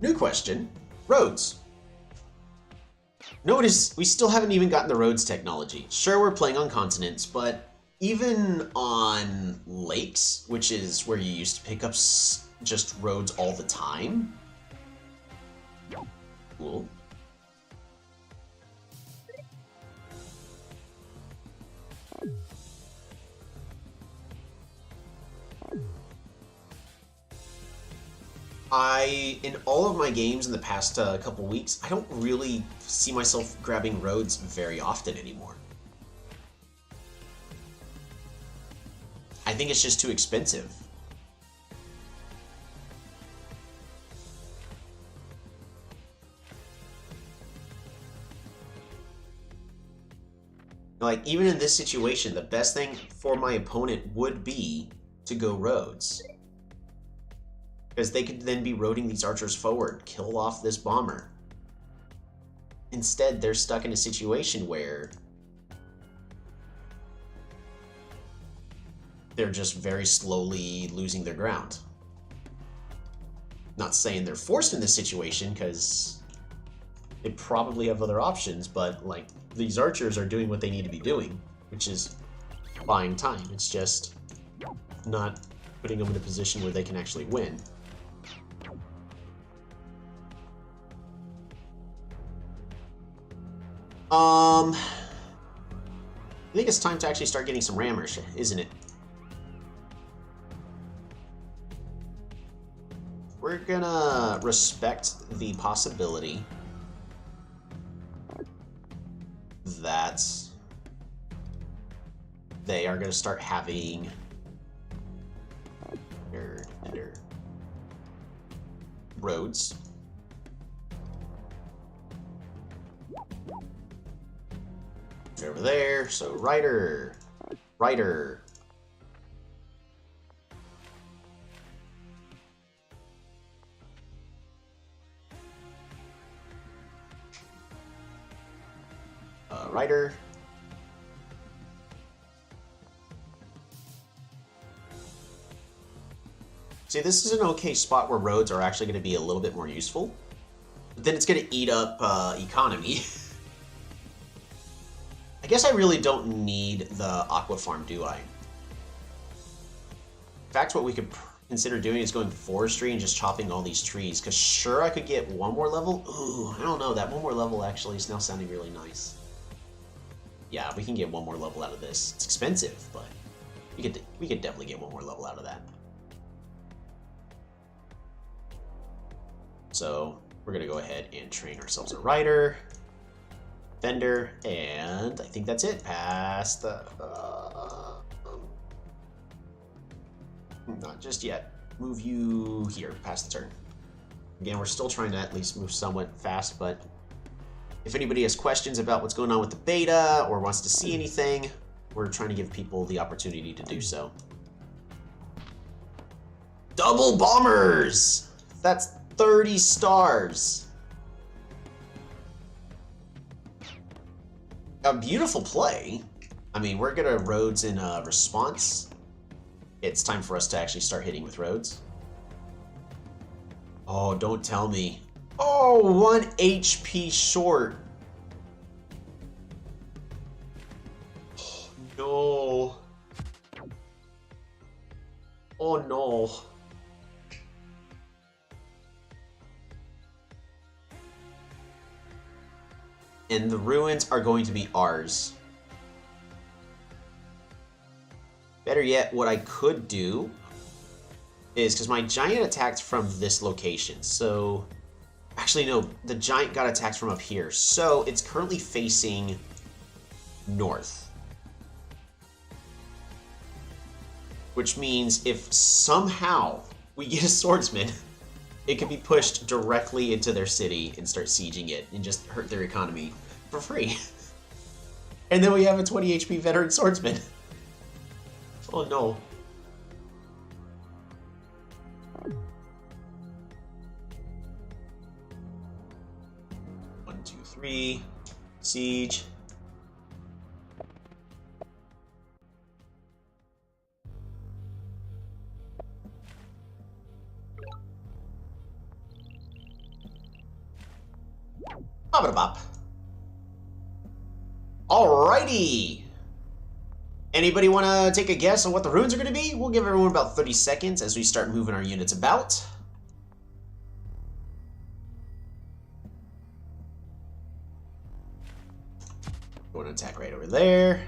New question. Roads. Notice we still haven't even gotten the roads technology. Sure, we're playing on continents, but even on lakes, which is where you used to pick up just roads all the time. Cool. In all of my games in the past couple weeks, I don't really see myself grabbing roads very often anymore. I think it's just too expensive. Like, even in this situation, the best thing for my opponent would be to go roads. Because they could then be roading these archers forward, kill off this bomber. Instead, they're stuck in a situation where they're just very slowly losing their ground. Not saying they're forced in this situation, because they probably have other options, but like, these archers are doing what they need to be doing, which is buying time. It's just not putting them in a position where they can actually win. I think it's time to actually start getting some rammers, isn't it? We're gonna respect the possibility that they are gonna start having their roads. Over there, so Rider. Rider. Rider. See, this is an okay spot where roads are actually going to be a little bit more useful. But then it's going to eat up economy. I guess I really don't need the aqua farm, do I? In fact, what we could consider doing is going forestry and just chopping all these trees. Because sure, I could get one more level. Ooh, I don't know. That one more level actually is now sounding really nice. Yeah, we can get one more level out of this. It's expensive, but we could definitely get one more level out of that. So we're going to go ahead and train ourselves a rider. Fender, and I think that's it. Pass the... not just yet. Move you here. Pass the turn. Again, we're still trying to at least move somewhat fast, but if anybody has questions about what's going on with the beta or wants to see anything, we're trying to give people the opportunity to do so. Double bombers! That's 30 stars. A beautiful play. I mean, we're gonna roads in response. It's time for us to actually start hitting with roads. Oh, don't tell me. Oh, 1 HP short. Oh, no. Oh, no. And the ruins are going to be ours. Better yet, what I could do is, because my giant attacked from this location, so... Actually, no, the giant got attacked from up here, so it's currently facing north. Which means if somehow we get a swordsman, it can be pushed directly into their city and start sieging it and just hurt their economy for free. And then we have a 20 HP veteran swordsman. Oh no. One, two, three. Siege. Bop-a-bop. Alrighty. Anybody want to take a guess on what the runes are going to be? We'll give everyone about 30 seconds as we start moving our units about. Going to attack right over there.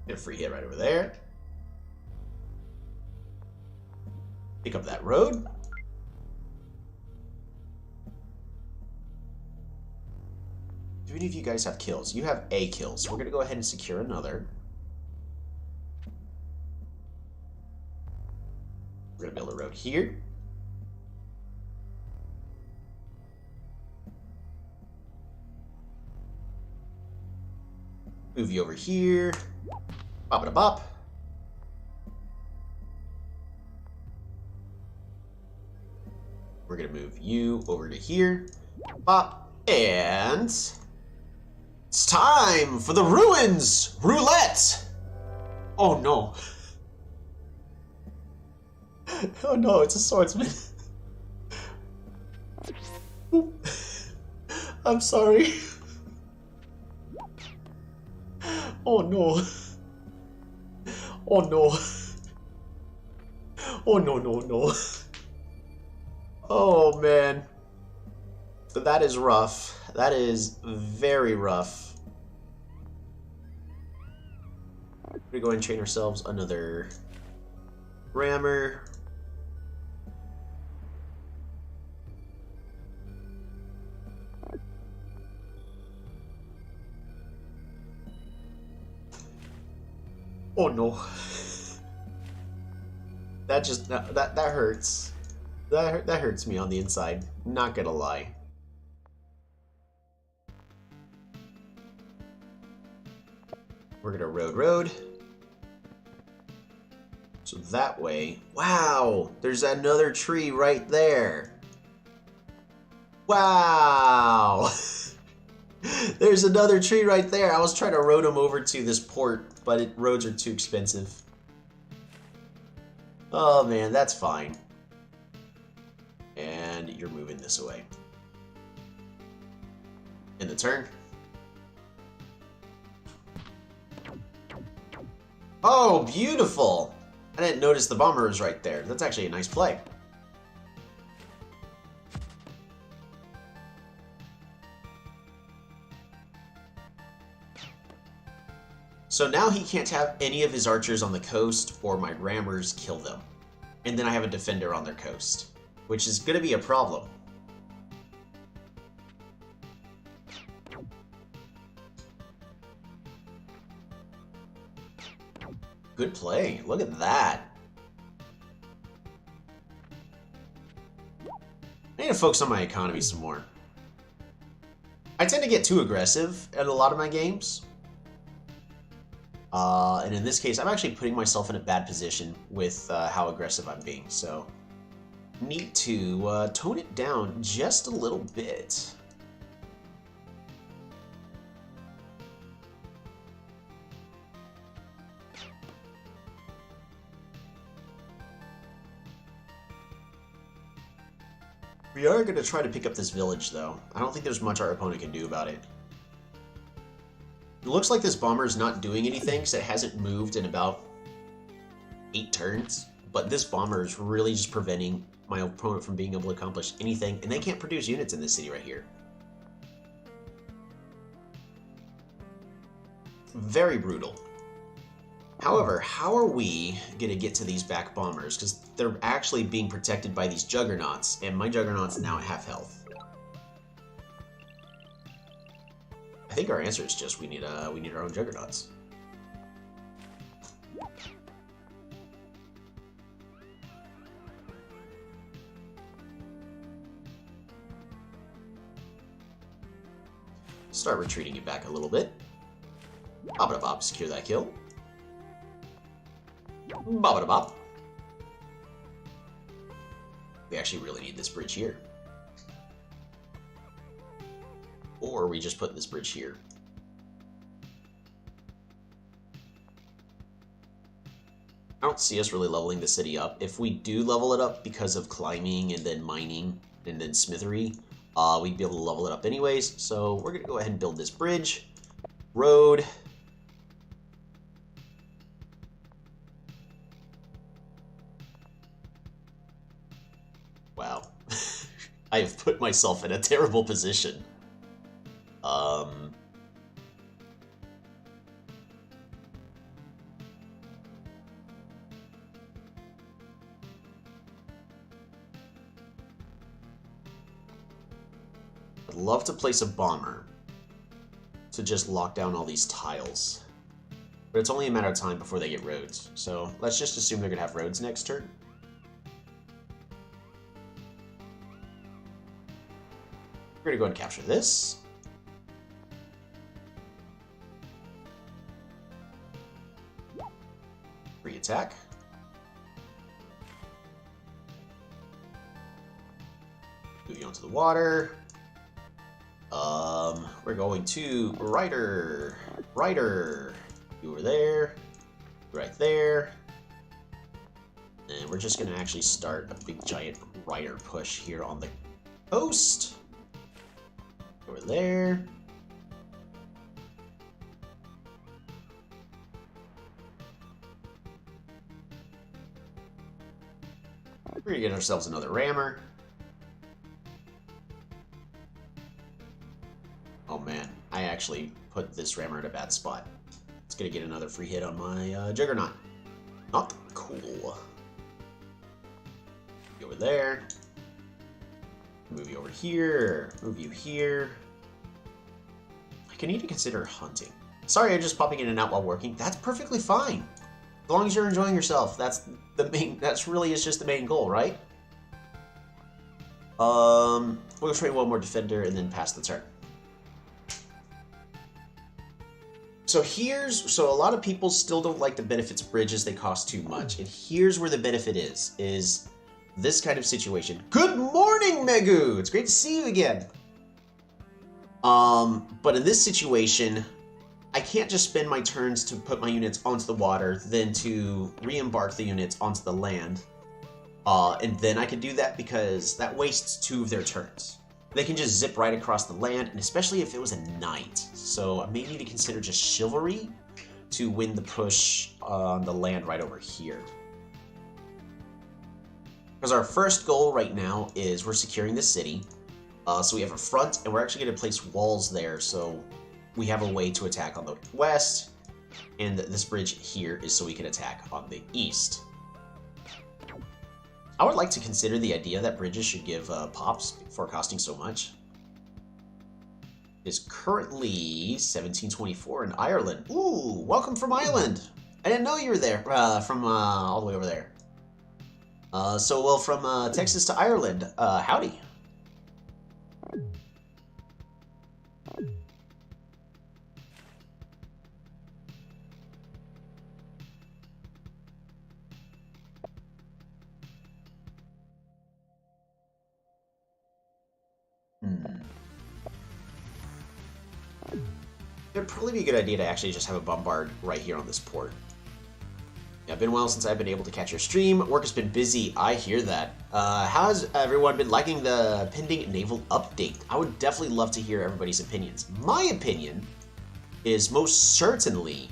Get a free hit right over there. Pick up that road. Do any of you guys have kills? You have a kill, so we're going to go ahead and secure another. We're going to build a road here. Move you over here. Bop-a-da-bop. We're going to move you over to here. Bop. And it's time for the ruins roulette. Oh no. Oh no, it's a swordsman. I'm sorry. Oh no. Oh no. Oh no, no, no. Oh man. That is rough. That is very rough. We're gonna go ahead and train ourselves another rammer. Oh no. That just that hurts. That hurts me on the inside. Not gonna lie. We're gonna road. So that way, wow, there's another tree right there. Wow. There's another tree right there. I was trying to road them over to this port, but roads are too expensive. Oh man, that's fine. And you're moving this away. In the turn. Oh, beautiful! I didn't notice the bomber was right there. That's actually a nice play. So now he can't have any of his archers on the coast or my rammers kill them. And then I have a defender on their coast, which is going to be a problem. Good play. Look at that. I need to focus on my economy some more. I tend to get too aggressive at a lot of my games. And in this case, I'm actually putting myself in a bad position with how aggressive I'm being. So, need to tone it down just a little bit. We are going to try to pick up this village, though. I don't think there's much our opponent can do about it. It looks like this bomber is not doing anything because it hasn't moved in about 8 turns. But this bomber is really just preventing my opponent from being able to accomplish anything. And they can't produce units in this city right here. Very brutal. However, how are we going to get to these back bombers? Because they're actually being protected by these juggernauts, and my juggernauts now at half health. I think our answer is just we need our own juggernauts. Start retreating it back a little bit. Bop-a-da-bop, secure that kill. Bop-a-da-bop. We actually really need this bridge here. Or we just put this bridge here. I don't see us really leveling the city up. If we do level it up because of climbing and then mining and then smithery, we'd be able to level it up anyways. So we're going to go ahead and build this bridge. Road. Wow. I have put myself in a terrible position. I'd love to place a bomber to just lock down all these tiles. But it's only a matter of time before they get roads. So let's just assume they're going to have roads next turn. We're going to go ahead and capture this. Free attack. Move you onto the water. We're going to Rider. You over there. Right there. And we're just going to actually start a big giant Rider push here on the coast. Over there. We're going to get ourselves another rammer. Oh man, I actually put this rammer in a bad spot. It's going to get another free hit on my Juggernaut. Not cool. Go over there. Move you over here. Move you here. I need to consider hunting. Sorry, I'm just popping in and out while working. That's perfectly fine. As long as you're enjoying yourself. That's the main. That's really is just the main goal, right? We'll train one more defender and then pass the turn. So a lot of people still don't like the benefits of bridges. They cost too much. And here's where the benefit is this kind of situation. Good morning, Megu! It's great to see you again. But in this situation, I can't just spend my turns to put my units onto the water, then to re-embark the units onto the land. And then I can do that because that wastes 2 of their turns. They can just zip right across the land, and especially if it was a knight. So I may need to consider just chivalry to win the push on the land right over here. Because our first goal right now is we're securing the city. So we have a front, and we're actually going to place walls there, so we have a way to attack on the west, and this bridge here is so we can attack on the east. I would like to consider the idea that bridges should give pops for costing so much. It is currently 1724 in Ireland. Ooh, welcome from Ireland! I didn't know you were there, from all the way over there. From Texas to Ireland, howdy. It'd probably be a good idea to actually just have a bombard right here on this port. Yeah, been a while since I've been able to catch your stream. Work has been busy, I hear that. How has everyone been liking the pending naval update? I would definitely love to hear everybody's opinions. My opinion is most certainly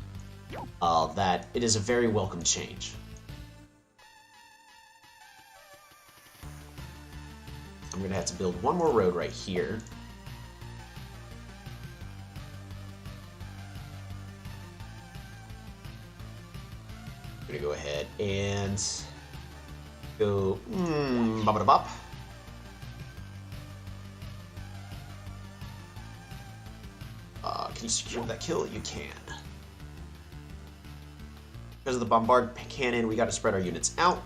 that it is a very welcome change. I'm going to have to build one more road right here. I'm going to go ahead and go bop-a-da-bop. Can you secure that kill? You can. Because of the bombard cannon, we got to spread our units out.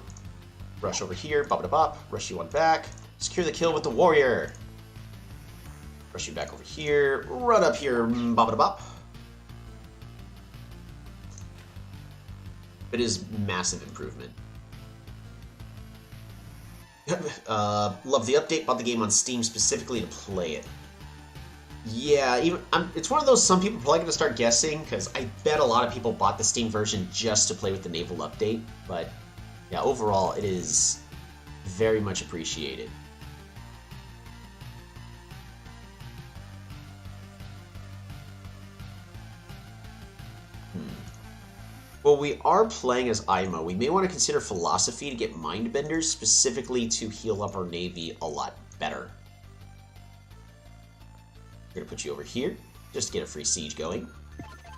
Rush over here, bop-a-da-bop, rush you on back. Secure the kill with the warrior. Push you back over here. Run up here. Bop-a-da-bop. It is massive improvement. Love the update. Bought the game on Steam specifically to play it. Yeah, it's one of those some people are probably going to start guessing, because I bet a lot of people bought the Steam version just to play with the Naval update. But yeah, overall, it is very much appreciated. Well, we are playing as IMO. We may want to consider philosophy to get Mindbenders, specifically to heal up our Navy a lot better. We're going to put you over here, just to get a free siege going.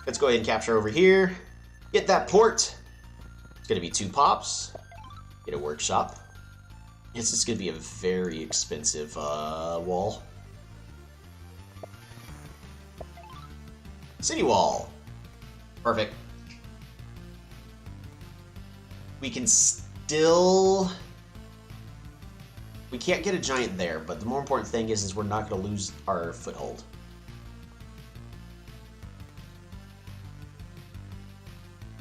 Let's go ahead and capture over here. Get that port. It's going to be 2 pops. Get a workshop. This is going to be a very expensive wall. City wall. Perfect. We can still... We can't get a giant there, but the more important thing is we're not going to lose our foothold.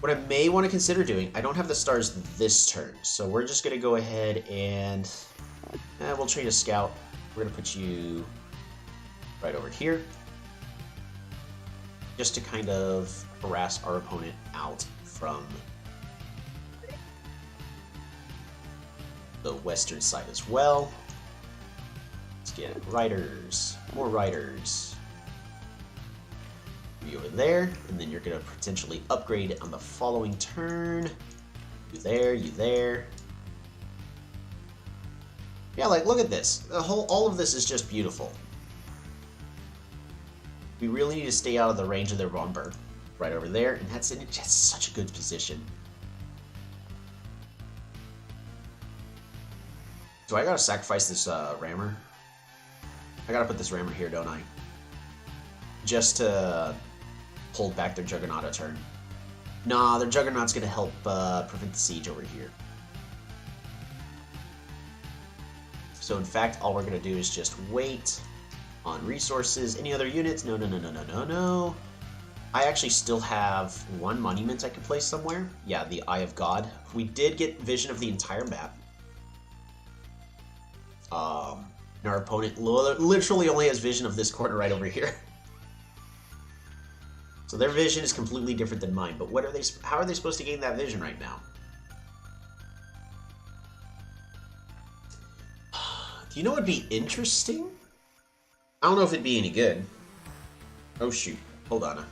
What I may want to consider doing, I don't have the stars this turn, so we're just going to go ahead and... we'll train a scout. We're going to put you right over here, just to kind of harass our opponent out from the western side as well. Let's get riders, more riders. Be over there, and then you're going to potentially upgrade on the following turn. You there, you there. Yeah, like, look at this. All of this is just beautiful. We really need to stay out of the range of their bomber. Right over there, and that's in just such a good position. Do I gotta sacrifice this rammer? I gotta put this rammer here, don't I? Just to hold back their Juggernaut a turn. Nah, their Juggernaut's gonna help prevent the siege over here. So in fact, all we're gonna do is just wait on resources. Any other units? No, no, no, no, no, no, no. I actually still have 1 monument I can place somewhere. Yeah, the Eye of God. We did get vision of the entire map. And our opponent literally only has vision of this corner right over here. So their vision is completely different than mine, but how are they supposed to gain that vision right now? Do you know what would be interesting? I don't know if it'd be any good. Oh shoot, hold on.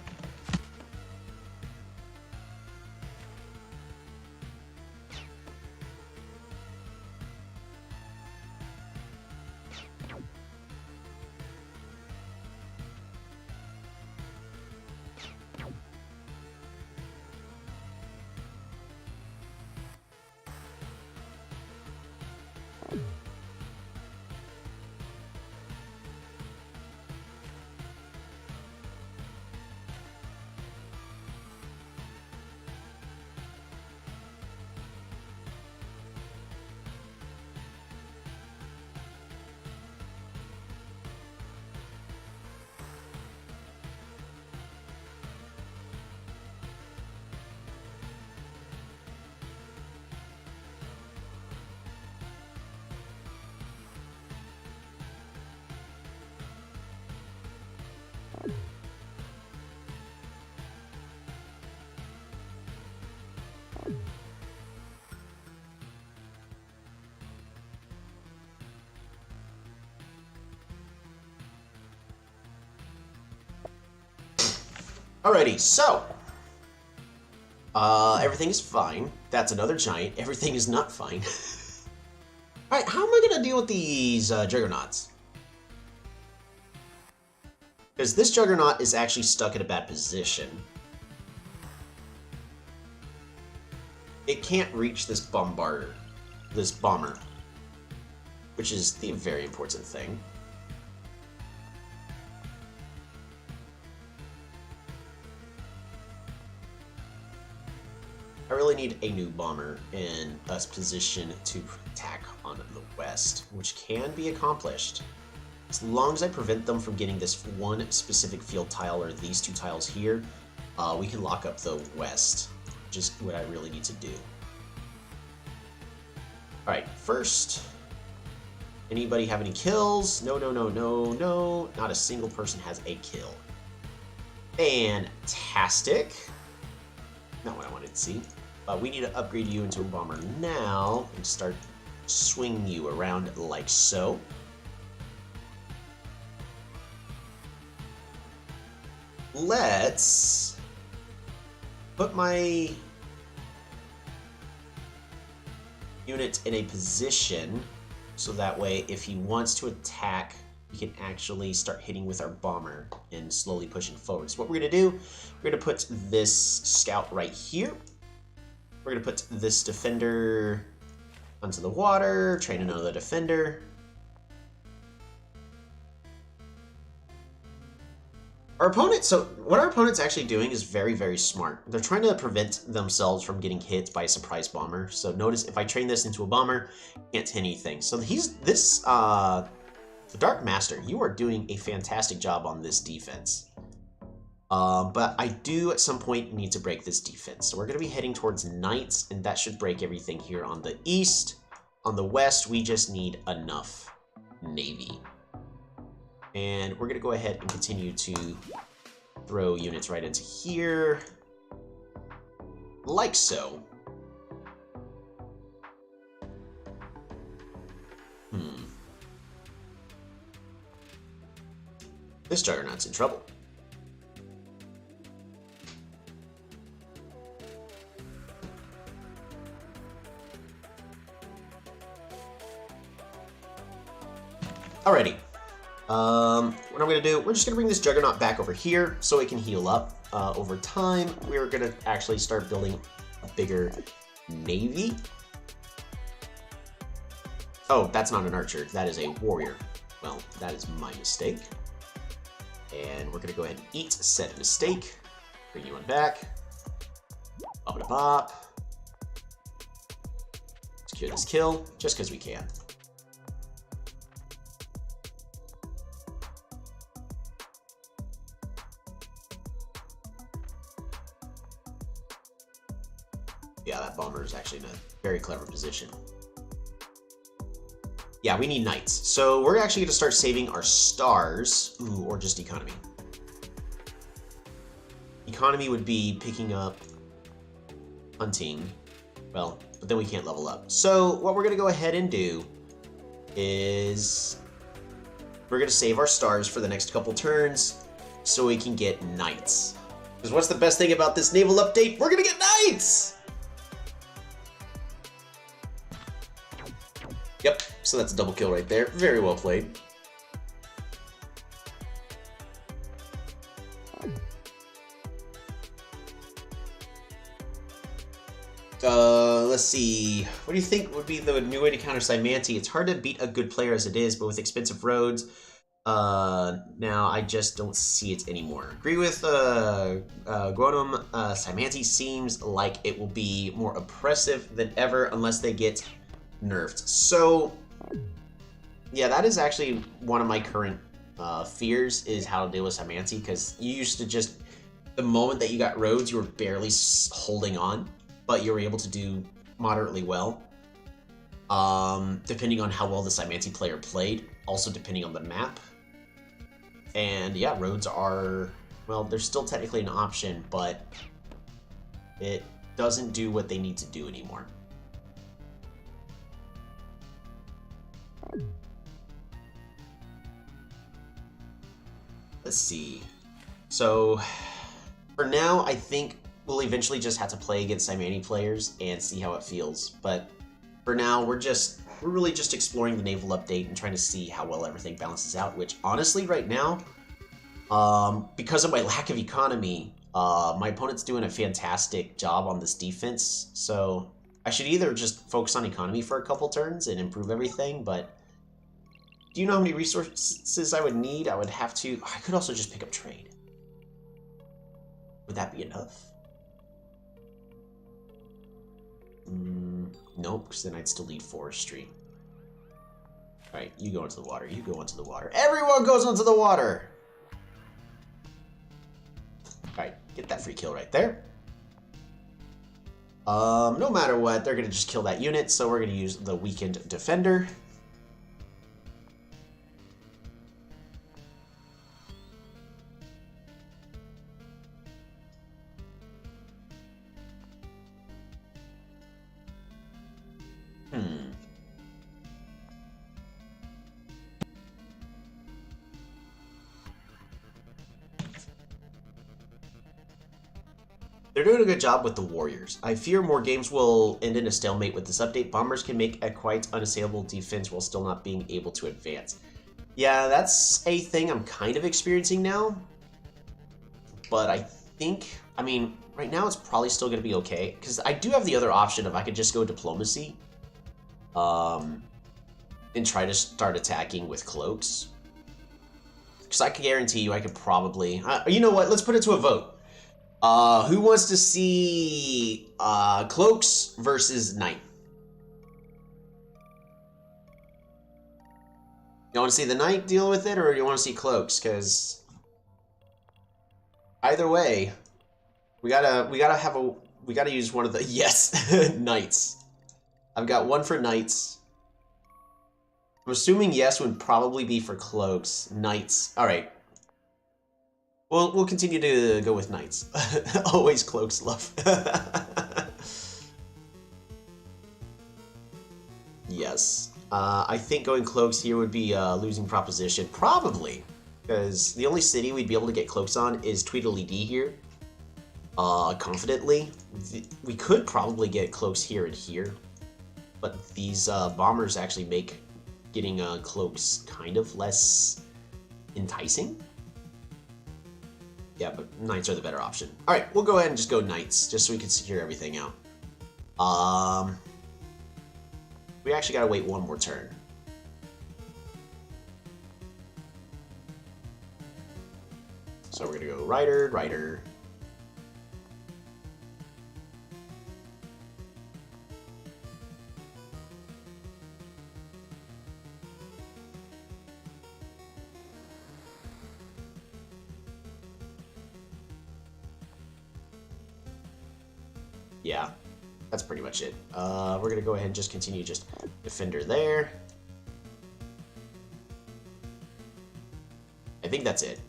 Alrighty, so everything is fine. That's another giant. Everything is not fine. Alright, how am I gonna deal with these Juggernauts? Because this Juggernaut is actually stuck in a bad position. It can't reach this bomber, which is the very important thing. I really need a new bomber in a position to attack on the west, which can be accomplished. As long as I prevent them from getting this one specific field tile or these 2 tiles here, we can lock up the west, which is what I really need to do. Alright, first, anybody have any kills? No, no, no, no, no. Not a single person has a kill. Fantastic. Not what I wanted to see. We need to upgrade you into a bomber now and start swinging you around like so. Let's put my unit in a position so that way if he wants to attack, we can actually start hitting with our bomber and slowly pushing forward. So what we're going to do, we're going to put this scout right here. We're going to put this defender onto the water, train another defender. Our opponent, so what our opponent's actually doing is very, very smart. They're trying to prevent themselves from getting hit by a surprise bomber. So notice if I train this into a bomber, can't hit anything. So the Dark Master, you are doing a fantastic job on this defense. But I do at some point need to break this defense. So we're going to be heading towards Knights, and that should break everything here on the east. On the west, we just need enough Navy. And we're going to go ahead and continue to throw units right into here. Like so. This Juggernaut's in trouble. Alrighty. What I'm going to do, we're just going to bring this Juggernaut back over here so it can heal up. Over time, we're going to actually start building a bigger navy. Oh, that's not an archer. That is a warrior. Well, that is my mistake. And we're going to go ahead and eat said mistake. Bring you on back. Bop-a-da-bop. Secure this kill, just because we can. Yeah, that bomber is actually in a very clever position. Yeah, we need knights. So we're actually going to start saving our stars. Ooh, or just economy. Economy would be picking up hunting. Well, but then we can't level up. So what we're going to go ahead and do is we're going to save our stars for the next couple turns so we can get knights. Because what's the best thing about this naval update? We're going to get knights! Yep, so that's a double kill right there. Very well played. Let's see. What do you think would be the new way to counter Cymanti? It's hard to beat a good player as it is, but with expensive roads, now I just don't see it anymore. Agree with Grodom. Cymanti seems like it will be more oppressive than ever unless they get nerfed. So yeah, that is actually one of my current fears, is how to deal with Cymanti, because you used to just, the moment that you got roads, you were barely holding on, but you were able to do moderately well, depending on how well the Cymanti player played, also depending on the map. And yeah, roads are, well, they're still technically an option, but it doesn't do what they need to do anymore. Let's see. So for now, I think we'll eventually just have to play against Cymanti players and see how it feels. But for now, we're really just exploring the naval update and trying to see how well everything balances out, which honestly right now, because of my lack of economy, my opponent's doing a fantastic job on this defense. So I should either just focus on economy for a couple turns and improve everything, but do you know how many resources I would need? I would have to, I could also just pick up trade. Would that be enough? Nope, because then I'd still need forestry. Alright, you go into the water, you go into the water. Everyone goes into the water! Alright, get that free kill right there. No matter what, they're gonna just kill that unit, so we're gonna use the weakened defender. They're doing a good job with the warriors. I fear more games will end in a stalemate with this update. Bombers can make a quite unassailable defense while still not being able to advance. Yeah, that's a thing I'm kind of experiencing now. But I think, I mean, right now it's probably still going to be okay. Because I do have the other option of I could just go diplomacy. And try to start attacking with cloaks. Because I can guarantee you I could probably... you know what? Let's put it to a vote. Who wants to see cloaks versus knight? You want to see the knight deal with it, or you want to see cloaks? Because either way, we gotta use one of the knights. I've got one for knights. I'm assuming yes would probably be for cloaks. Knights. All right. We'll continue to go with knights. Always cloaks love. Yes. I think going cloaks here would be a losing proposition. Probably. Because the only city we'd be able to get cloaks on is Tweedledee here. Confidently. We could probably get cloaks here and here. But these bombers actually make getting cloaks kind of less enticing. Yeah, but knights are the better option. Alright, we'll go ahead and just go knights, just so we can secure everything out. We actually gotta wait one more turn. So we're gonna go Rider, Rider. Yeah, that's pretty much it. We're going to go ahead and just continue just defender there. I think that's it.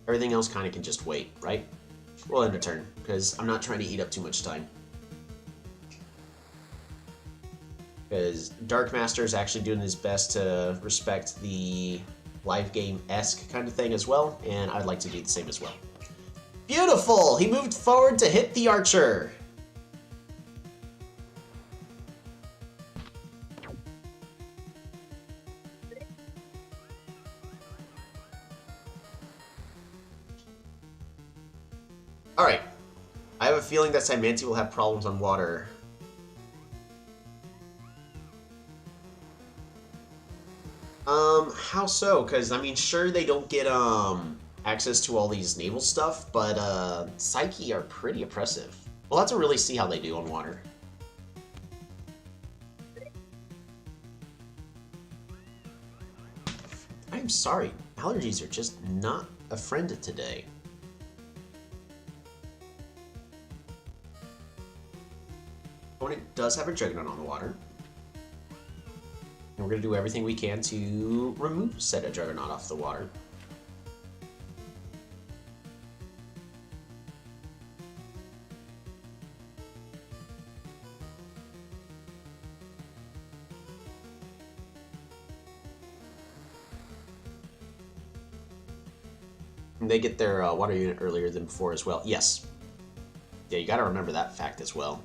Everything else kind of can just wait, right? We'll end a turn, because I'm not trying to eat up too much time. Because Darkmaster is actually doing his best to respect the live game-esque kind of thing as well, and I'd like to do the same as well. Beautiful! He moved forward to hit the archer. Alright. I have a feeling that Simanti will have problems on water. How so? Because, I mean, sure, they don't get, access to all these naval stuff, but, Psyche are pretty oppressive. We'll have to really see how they do on water. I'm sorry. Allergies are just not a friend today. Opponent does have a Juggernaut on the water. And we're going to do everything we can to remove said Juggernaut off the water. And they get their water unit earlier than before as well. Yes. Yeah, you got to remember that fact as well.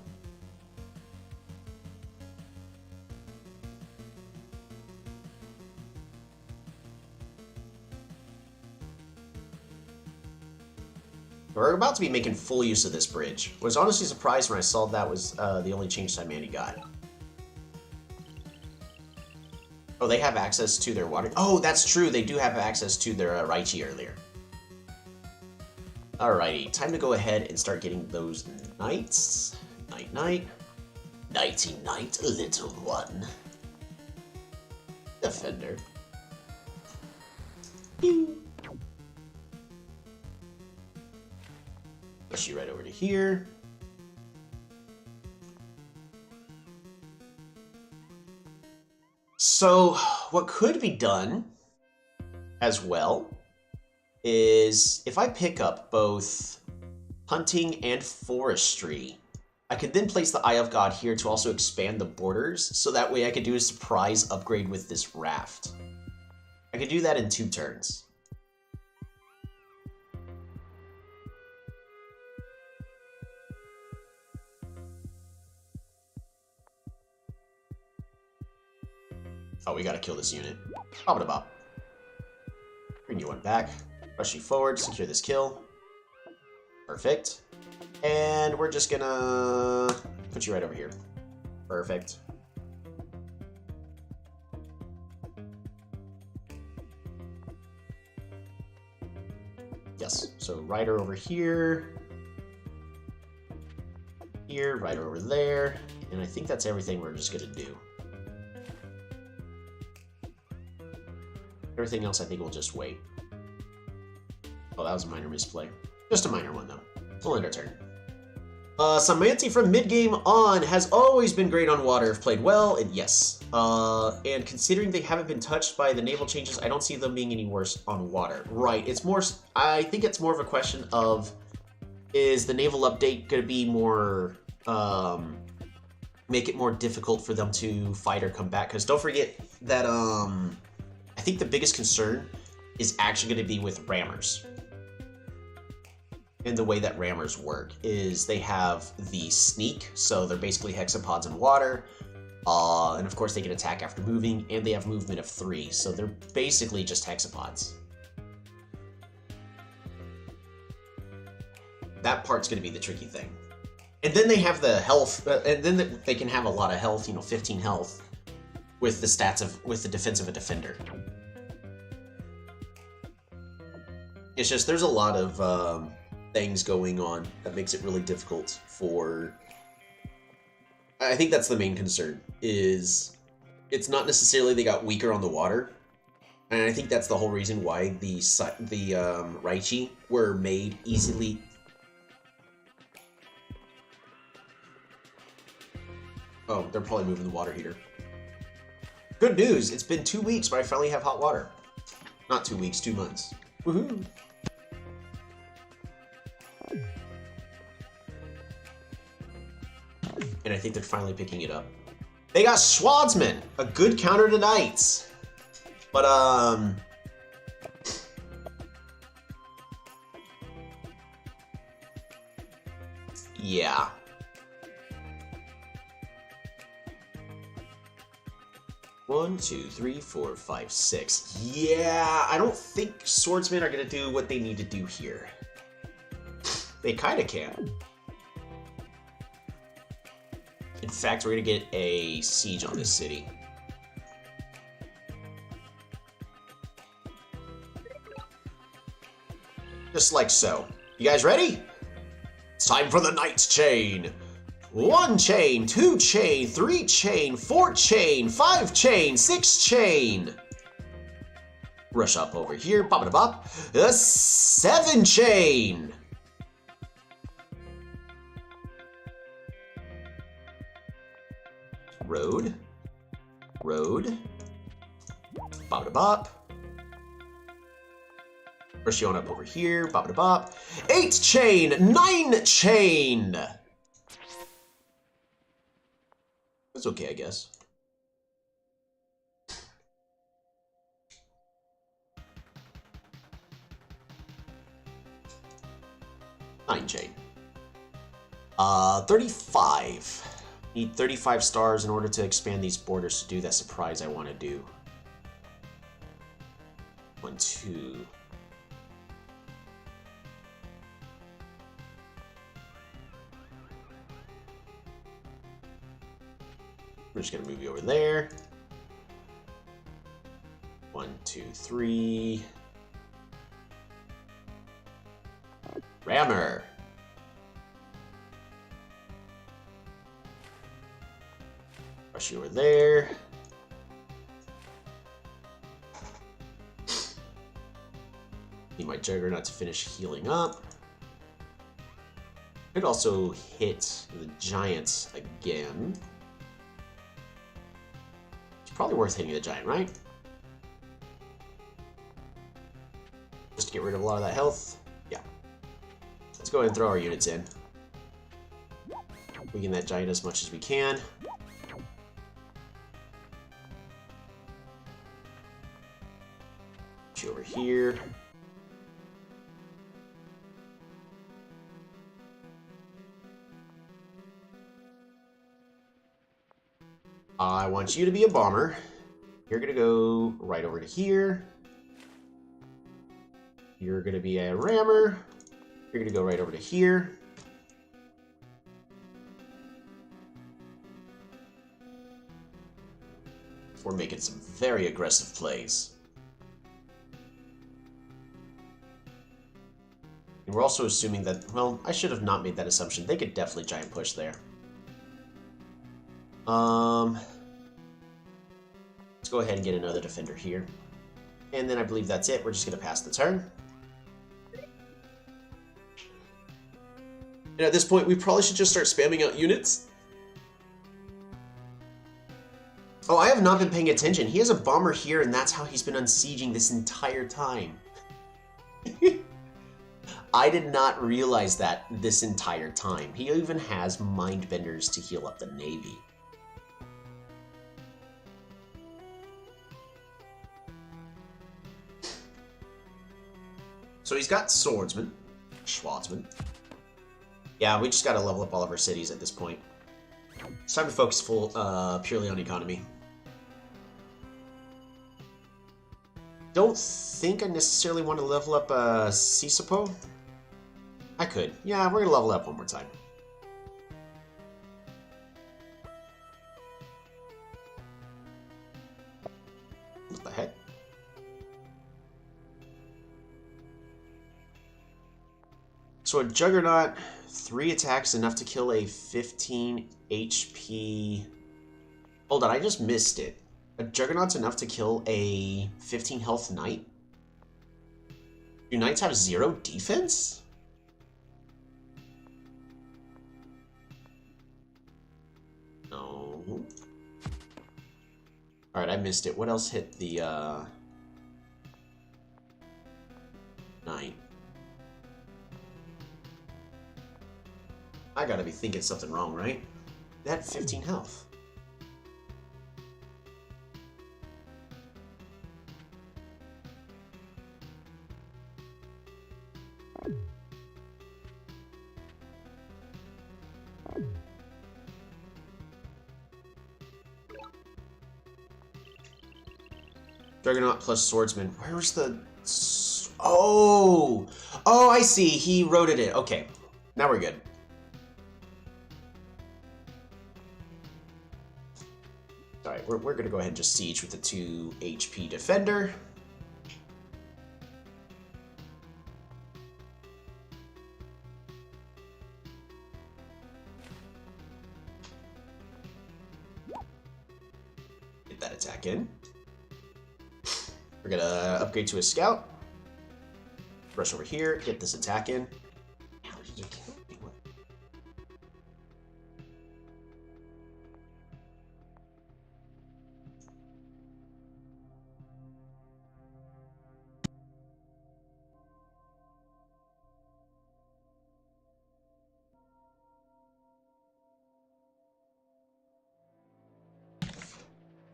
We're about to be making full use of this bridge. I was honestly surprised when I saw that was the only change Simanti got. Oh, they have access to their water... Oh, that's true. They do have access to their Raichi earlier. Alrighty, time to go ahead and start getting those knights. Night, night. Nighty night, little one. Defender. Pew. Push you right over to here. So, what could be done as well is if I pick up both hunting and forestry, I could then place the Eye of God here to also expand the borders, so that way I could do a surprise upgrade with this raft. I could do that in 2 turns. Oh, we gotta kill this unit. Bop it bop. Bring you one back. Rush you forward, secure this kill. Perfect. And we're just gonna put you right over here. Perfect. Yes, so rider over here. Here, rider over there. And I think that's everything we're just gonna do. Everything else I think we'll just wait. Oh, that was a minor misplay. Just a minor one, though. We'll end our turn. Samanti from mid-game on has always been great on water if played well, and yes. And considering they haven't been touched by the naval changes, I don't see them being any worse on water. Right, it's more... I think it's more of a question of, is the naval update going to be more... make it more difficult for them to fight or come back? Because don't forget that, I think the biggest concern is actually going to be with rammers. And the way that rammers work is they have the sneak, so they're basically hexapods in water. And of course they can attack after moving, and they have movement of 3, so they're basically just hexapods. That part's going to be the tricky thing. And then they have the health, and then they can have a lot of health, 15 health, with the stats of, with the defense of a defender. It's just, there's a lot of things going on that makes it really difficult for... I think that's the main concern, is it's not necessarily they got weaker on the water, and I think that's the whole reason why the Raichi were made easily... Oh, they're probably moving the water heater. Good news, it's been 2 weeks, but I finally have hot water. Not 2 weeks, 2 months. Woohoo! And I think they're finally picking it up. They got Swadsman, a good counter to Knights. But, yeah. One, two, three, four, five, six. Yeah, I don't think swordsmen are gonna do what they need to do here. They kinda can. In fact, we're gonna get a siege on this city. Just like so. You guys ready? It's time for the Knight's Chain. 1 chain, 2 chain, 3 chain, 4 chain, 5 chain, 6 chain. Rush up over here, bop it a bop. 7 chain. Road. Road. Bop it a bop. Rush you on up over here, bop it a bop. 8 chain, 9 chain. It's okay, I guess. Nine chain. 35. Need 35 stars in order to expand these borders to do that surprise I want to do. 1, 2. We're just gonna move you over there. 1, 2, 3. Rammer. Rush you over there. Need my Juggernaut to finish healing up. Could also hit the Giants again. It's probably worth hitting the Giant, right? Just to get rid of a lot of that health. Yeah. Let's go ahead and throw our units in. Weaken that Giant as much as we can. Put you over here. I want you to be a bomber. You're gonna go right over to here. You're gonna be a rammer. You're gonna go right over to here. We're making some very aggressive plays. And we're also assuming that, well, I should have not made that assumption. They could definitely giant push there. Let's go ahead and get another defender here. And then I believe that's it. We're just going to pass the turn. And at this point, we probably should just start spamming out units. Oh, I have not been paying attention. He has a bomber here, and that's how he's been unsieging this entire time. I did not realize that this entire time. He even has Mindbenders to heal up the Navy. So he's got Swordsman, Schwarzman. Yeah, we just gotta level up all of our cities at this point. It's time to focus purely on economy. Don't think I necessarily want to level up Sisapo. I could. Yeah, we're gonna level up one more time. What the heck? So a Juggernaut, 3 attacks enough to kill a 15 HP... Hold on, I just missed it. A Juggernaut's enough to kill a 15 health Knight? Do Knights have 0 defense? No. Alright, I missed it. What else hit the, Knight? I gotta be thinking something wrong, right? They had 15 health. Juggernaut plus Swordsman. Where was the... Oh! Oh, I see. He rotated it. Okay. Now we're good. Alright, we're going to go ahead and just siege with the 2 HP defender. Get that attack in. We're going to upgrade to a scout. Rush over here, get this attack in.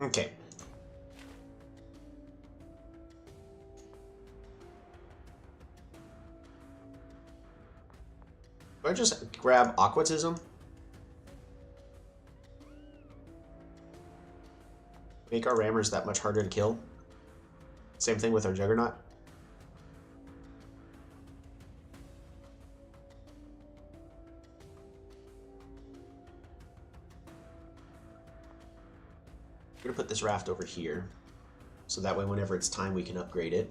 Okay. Do I just grab Aquatism? Make our rammers that much harder to kill? Same thing with our Juggernaut? I'm gonna put this raft over here, so that way whenever it's time we can upgrade it.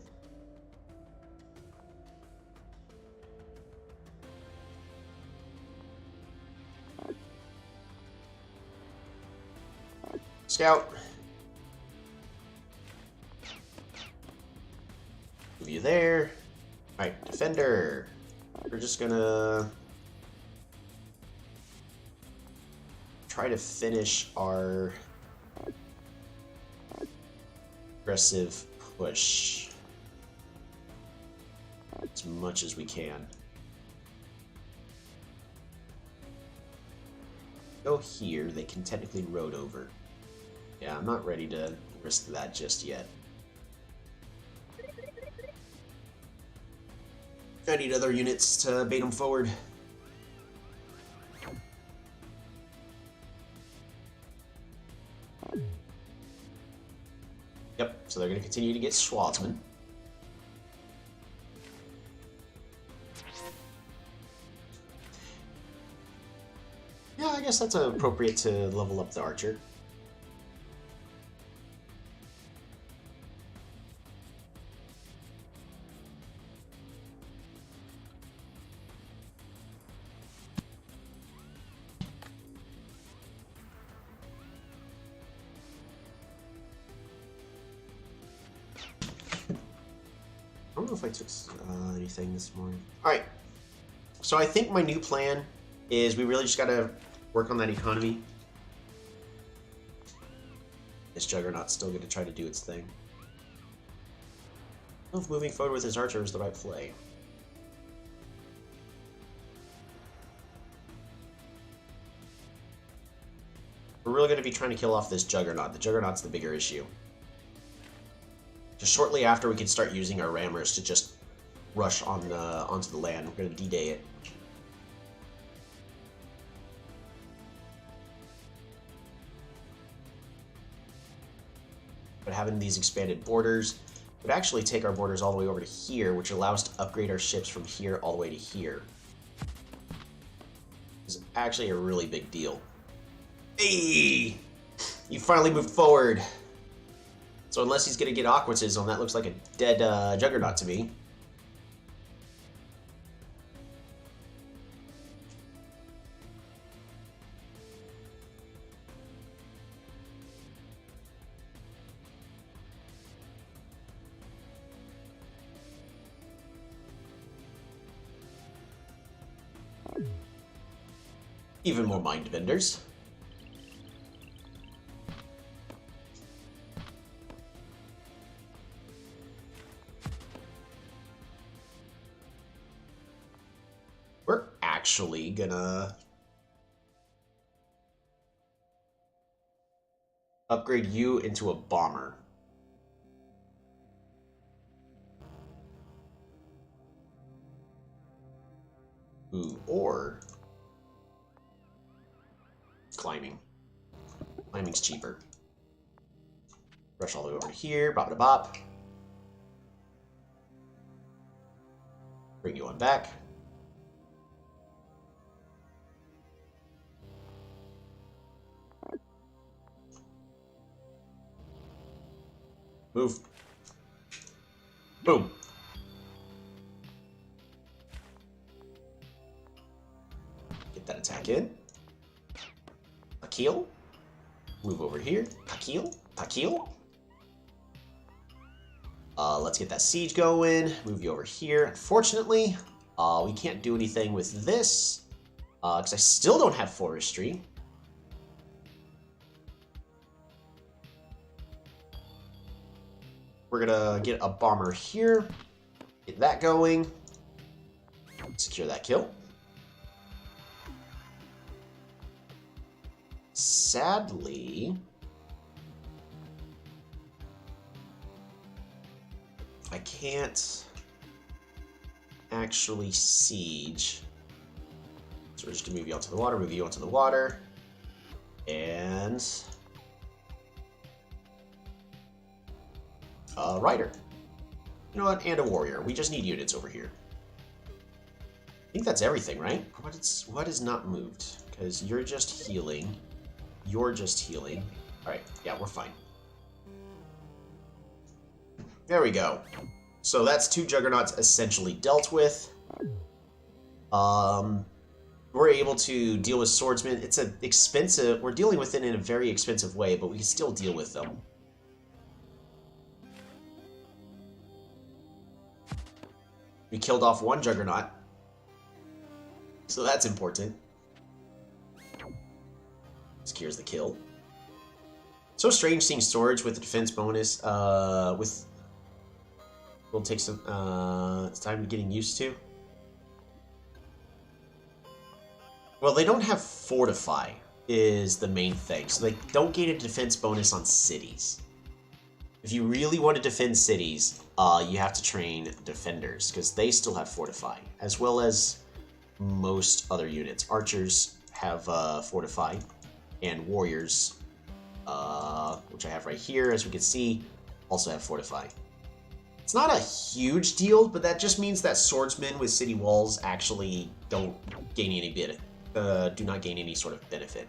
Scout. Move you there. Alright, defender. We're just gonna try to finish our aggressive push as much as we can. Go here, they can technically road over. Yeah, I'm not ready to risk that just yet. I need other units to bait them forward. Yep, so they're going to continue to get Schwartzman. Yeah, I guess that's appropriate to level up the archer. I don't know if I took anything this morning. Alright, so I think my new plan is we really just gotta work on that economy. This Juggernaut's still gonna try to do its thing. I don't know if moving forward with his archer is the right play. We're really gonna be trying to kill off this Juggernaut. The Juggernaut's the bigger issue. Just shortly after, we can start using our rammers to just rush on onto the land. We're going to D-Day it. But having these expanded borders would actually take our borders all the way over to here, which allows us to upgrade our ships from here all the way to here. It's actually a really big deal. Hey! You finally moved forward! So unless he's going to get Aquatism, that looks like a dead Juggernaut to me. Even more mind benders. We're actually gonna upgrade you into a bomber. Ooh, or climbing. Climbing's cheaper. Rush all the way over to here, bop it bop. Bring you on back. Move. Boom. Get that attack in. Pakiel. Move over here. Pakiel. Pakiel. Let's get that siege going. Move you over here. Unfortunately, we can't do anything with this because I still don't have forestry. We're gonna get a bomber here, get that going, secure that kill. Sadly, I can't actually siege. So we're just gonna move you onto the water, move you onto the water, and a rider. You know what? And a warrior. We just need units over here. I think that's everything, right? What is not moved? Because you're just healing. You're just healing. Alright, yeah, we're fine. There we go. So that's two Juggernauts essentially dealt with. We're able to deal with swordsmen. It's an expensive... We're dealing with it in a very expensive way, but we can still deal with them. We killed off one Juggernaut. So that's important. Secures the kill. So strange seeing storage with the defense bonus. Will take some time to getting used to. Well, they don't have Fortify is the main thing. So they don't gain a defense bonus on cities. If you really want to defend cities, you have to train defenders because they still have Fortify, as well as most other units. Archers have Fortify, and warriors, which I have right here, as we can see, also have Fortify. It's not a huge deal, but that just means that swordsmen with city walls actually don't gain any do not gain any sort of benefit.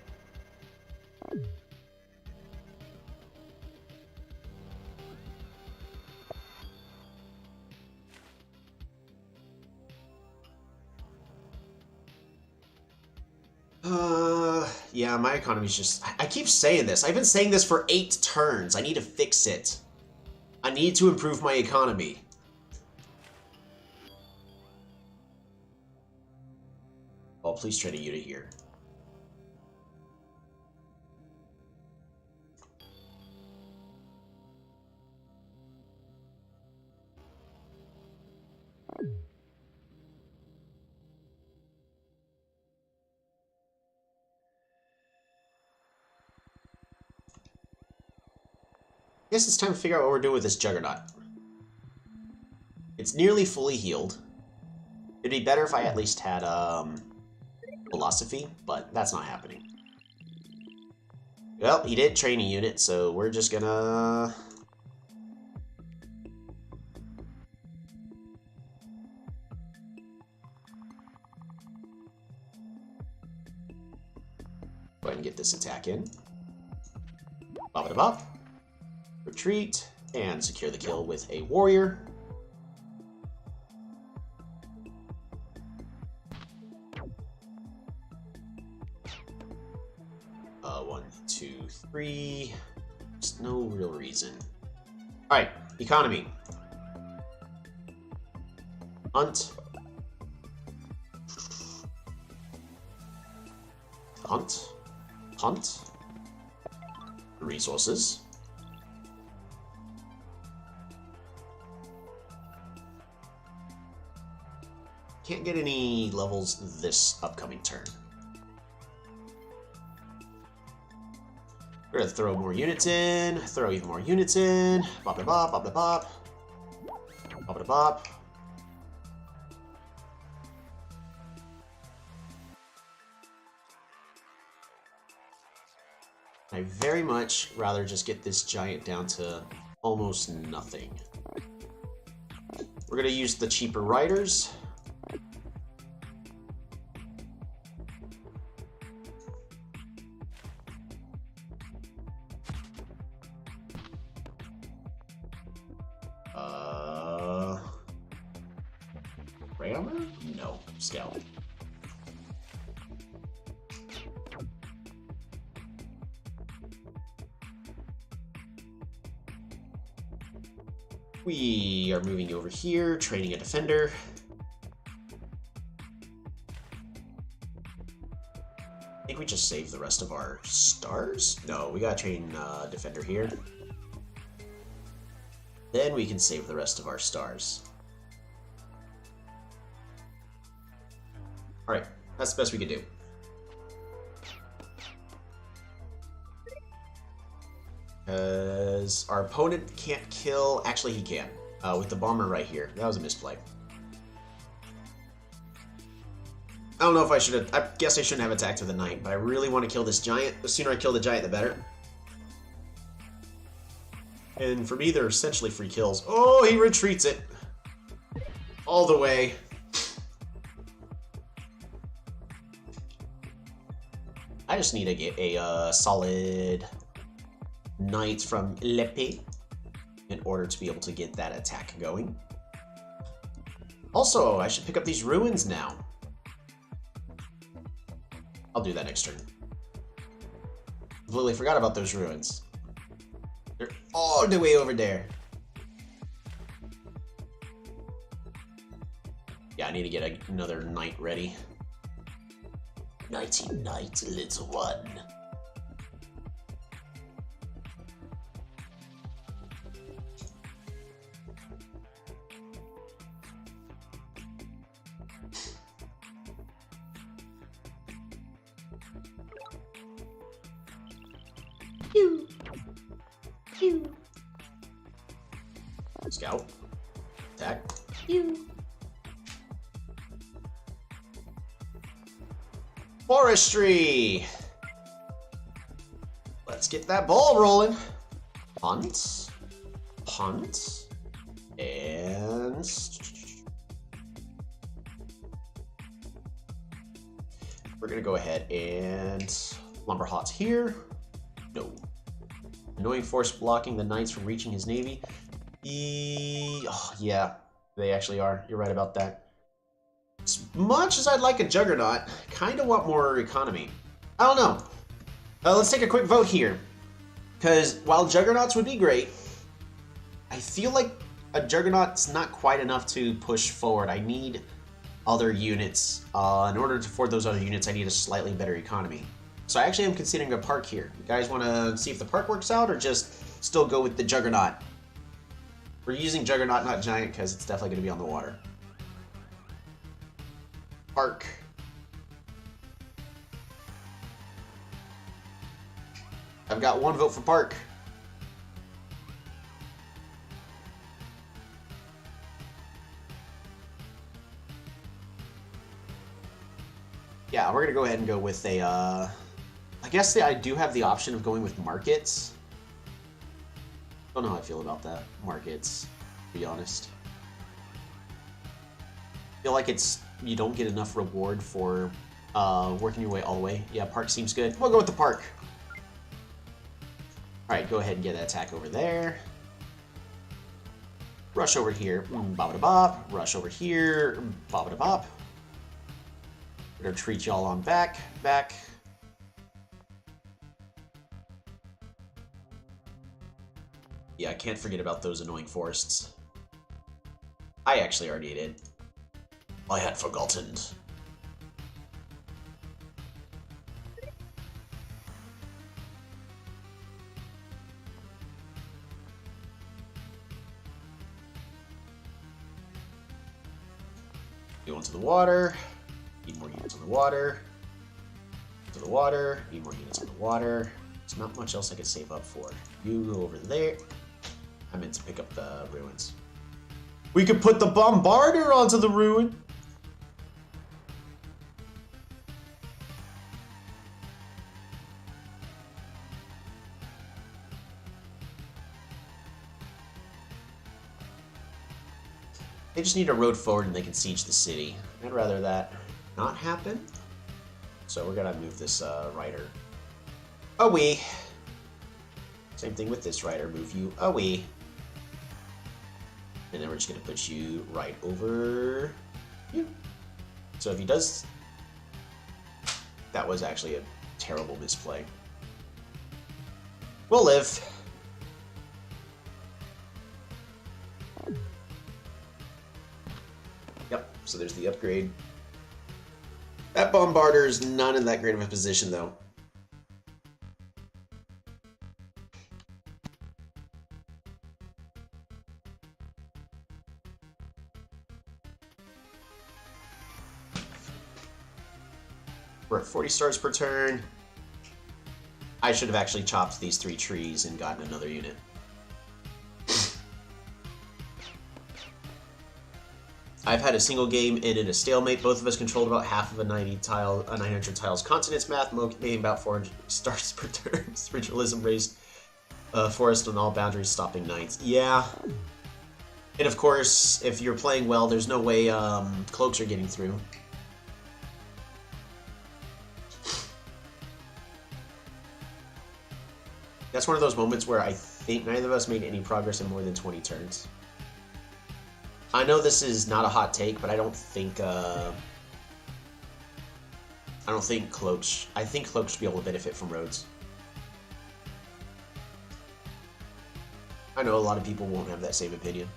Yeah, my economy's just... I keep saying this. I've been saying this for 8 turns. I need to fix it. I need to improve my economy. Oh, please trade a unit here. I guess it's time to figure out what we're doing with this Juggernaut. It's nearly fully healed. It'd be better if I at least had, philosophy, but that's not happening. Well, he did train a unit, so we're just gonna... go ahead and get this attack in. Bop-a-da-bop. Retreat, and secure the kill with a warrior. One, two, three. There's no real reason. Alright, economy. Hunt. Hunt. Hunt. Resources. Can't get any levels this upcoming turn. We're gonna throw more units in, throw even more units in. Bop da bop, bop da bop. Bop da bop. I very much rather just get this giant down to almost nothing. We're gonna use the cheaper riders. Ray armor? No, scout. We are moving over here, training a defender. I think we just save the rest of our stars? No, we gotta train defender here. Then we can save the rest of our stars. Alright, that's the best we can do. Because our opponent can't kill... Actually, he can. With the bomber right here. That was a misplay. I don't know if I should have... I guess I shouldn't have attacked with the knight, but I really want to kill this giant. The sooner I kill the giant, the better. And for me, they're essentially free kills. Oh, he retreats it. All the way. I just need to get a solid knight from Lepe in order to be able to get that attack going. Also, I should pick up these ruins now. I'll do that next turn. Completely forgot about those ruins. They're all the way over there. Yeah, I need to get another knight ready. Nighty night, little one. Pew. Pew. Scout. Attack. Pew. Forestry! Let's get that ball rolling. Punt. Punt. And... we're gonna go ahead and lumber hots here. No. Annoying force blocking the knights from reaching his navy. Oh, yeah, they actually are. You're right about that. As much as I'd like a juggernaut, kind of want more economy. I don't know. Let's take a quick vote here. Because while juggernauts would be great, I feel like a juggernaut's not quite enough to push forward. I need other units. In order to afford those other units, I need a slightly better economy. So I actually am considering a park here. You guys want to see if the park works out, or just still go with the juggernaut? We're using juggernaut, not giant, because it's definitely going to be on the water. Park. I've got one vote for park. Yeah, we're gonna go ahead and go with a, I guess I do have the option of going with markets. Don't know how I feel about that. Markets, to be honest. I feel like you don't get enough reward for working your way all the way. Yeah, park seems good. We'll go with the park. Alright, go ahead and get an attack over there. Rush over here. Bop-a-da-bop. Rush over here. Bop-a-da-bop. We're gonna treat y'all on back. Yeah, I can't forget about those annoying forests. I actually already did. I had forgotten. Go into the water. Need more units on the water. To the water. Need more units on the water. There's not much else I could save up for. You go over there. I meant to pick up the ruins. We could put the bombardier onto the ruin. They just need a road forward and they can siege the city. I'd rather that not happen. So we're gonna move this rider away. Same thing with this rider, move you away. And then we're just gonna put you right over here. So if he does, that was actually a terrible misplay. We'll live. Yep, so there's the upgrade. That bombardier is not in that great of a position, though. We're at 40 stars per turn. I should have actually chopped these 3 trees and gotten another unit. I've had a single game ended a stalemate. Both of us controlled about half of a 900 tiles continents map, making about 400 stars per turn. Spiritualism raised forest on all boundaries, stopping knights. Yeah. And of course, if you're playing well, there's no way cloaks are getting through. That's one of those moments where I think neither of us made any progress in more than 20 turns. I know this is not a hot take, but I don't think cloaks. I think cloaks should be able to benefit from roads. I know a lot of people won't have that same opinion.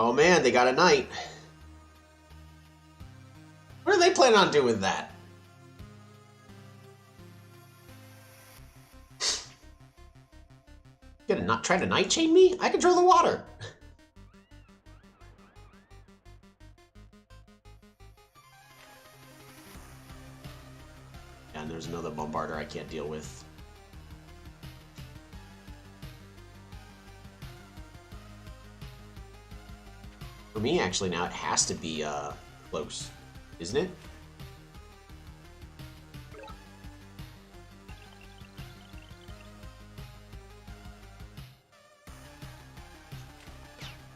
Oh man, they got a knight. What are they planning on doing with that? You gonna not try to night chain me? I control the water. And there's another bombarder I can't deal with. For me, actually, now it has to be close, isn't it?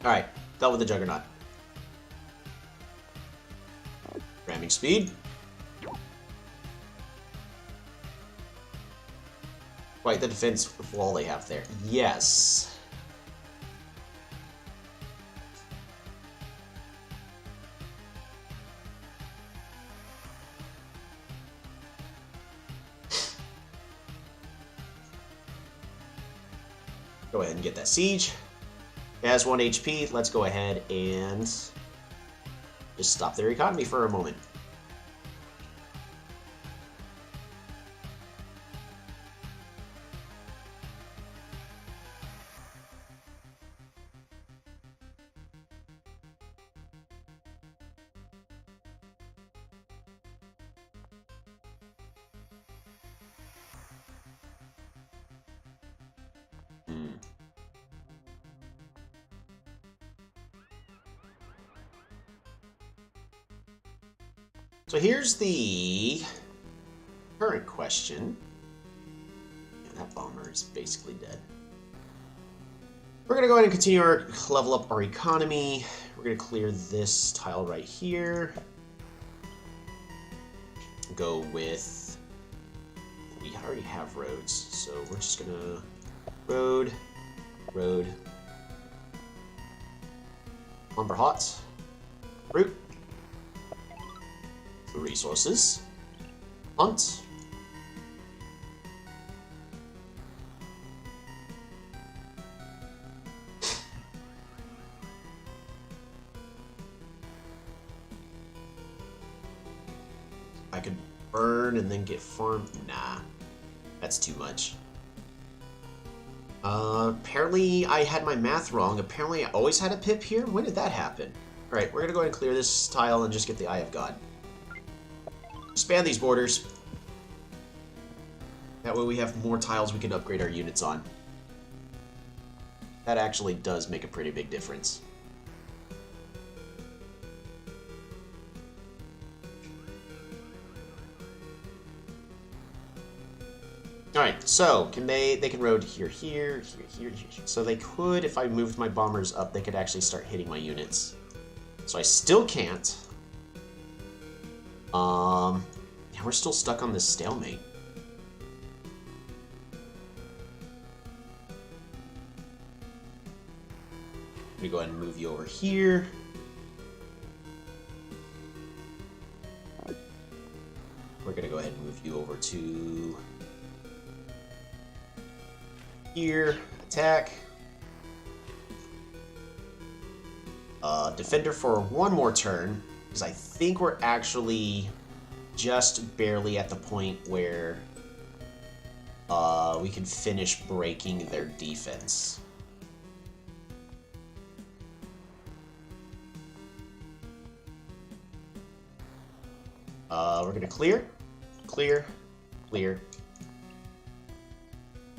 Alright, dealt with the Juggernaut. Ramming speed. Quite the defense wall they have there. Yes. Go ahead and get that siege. It has 1 HP. Let's go ahead and just stop their economy for a moment. So here's the current question. Yeah, that bomber is basically dead. We're going to go ahead and continue our level up our economy. We're going to clear this tile right here. Go with... We already have roads, so we're just going to... Road. Lumber hot. Root. Resources. Hunt. I could burn and then get farmed. Nah, that's too much. Apparently I had my math wrong. Apparently I always had a pip here. When did that happen? Alright, we're gonna go ahead and clear this tile and just get the Eye of God. Expand these borders. That way we have more tiles we can upgrade our units on. That actually does make a pretty big difference. Alright, so they can road here. So they could, if I moved my bombers up, they could actually start hitting my units. So I still can't. Yeah, we're still stuck on this stalemate. Let me go ahead and move you over here. We're gonna go ahead and move you over to here. Attack. Defender for one more turn, because I think we're actually just barely at the point where we can finish breaking their defense. We're gonna clear.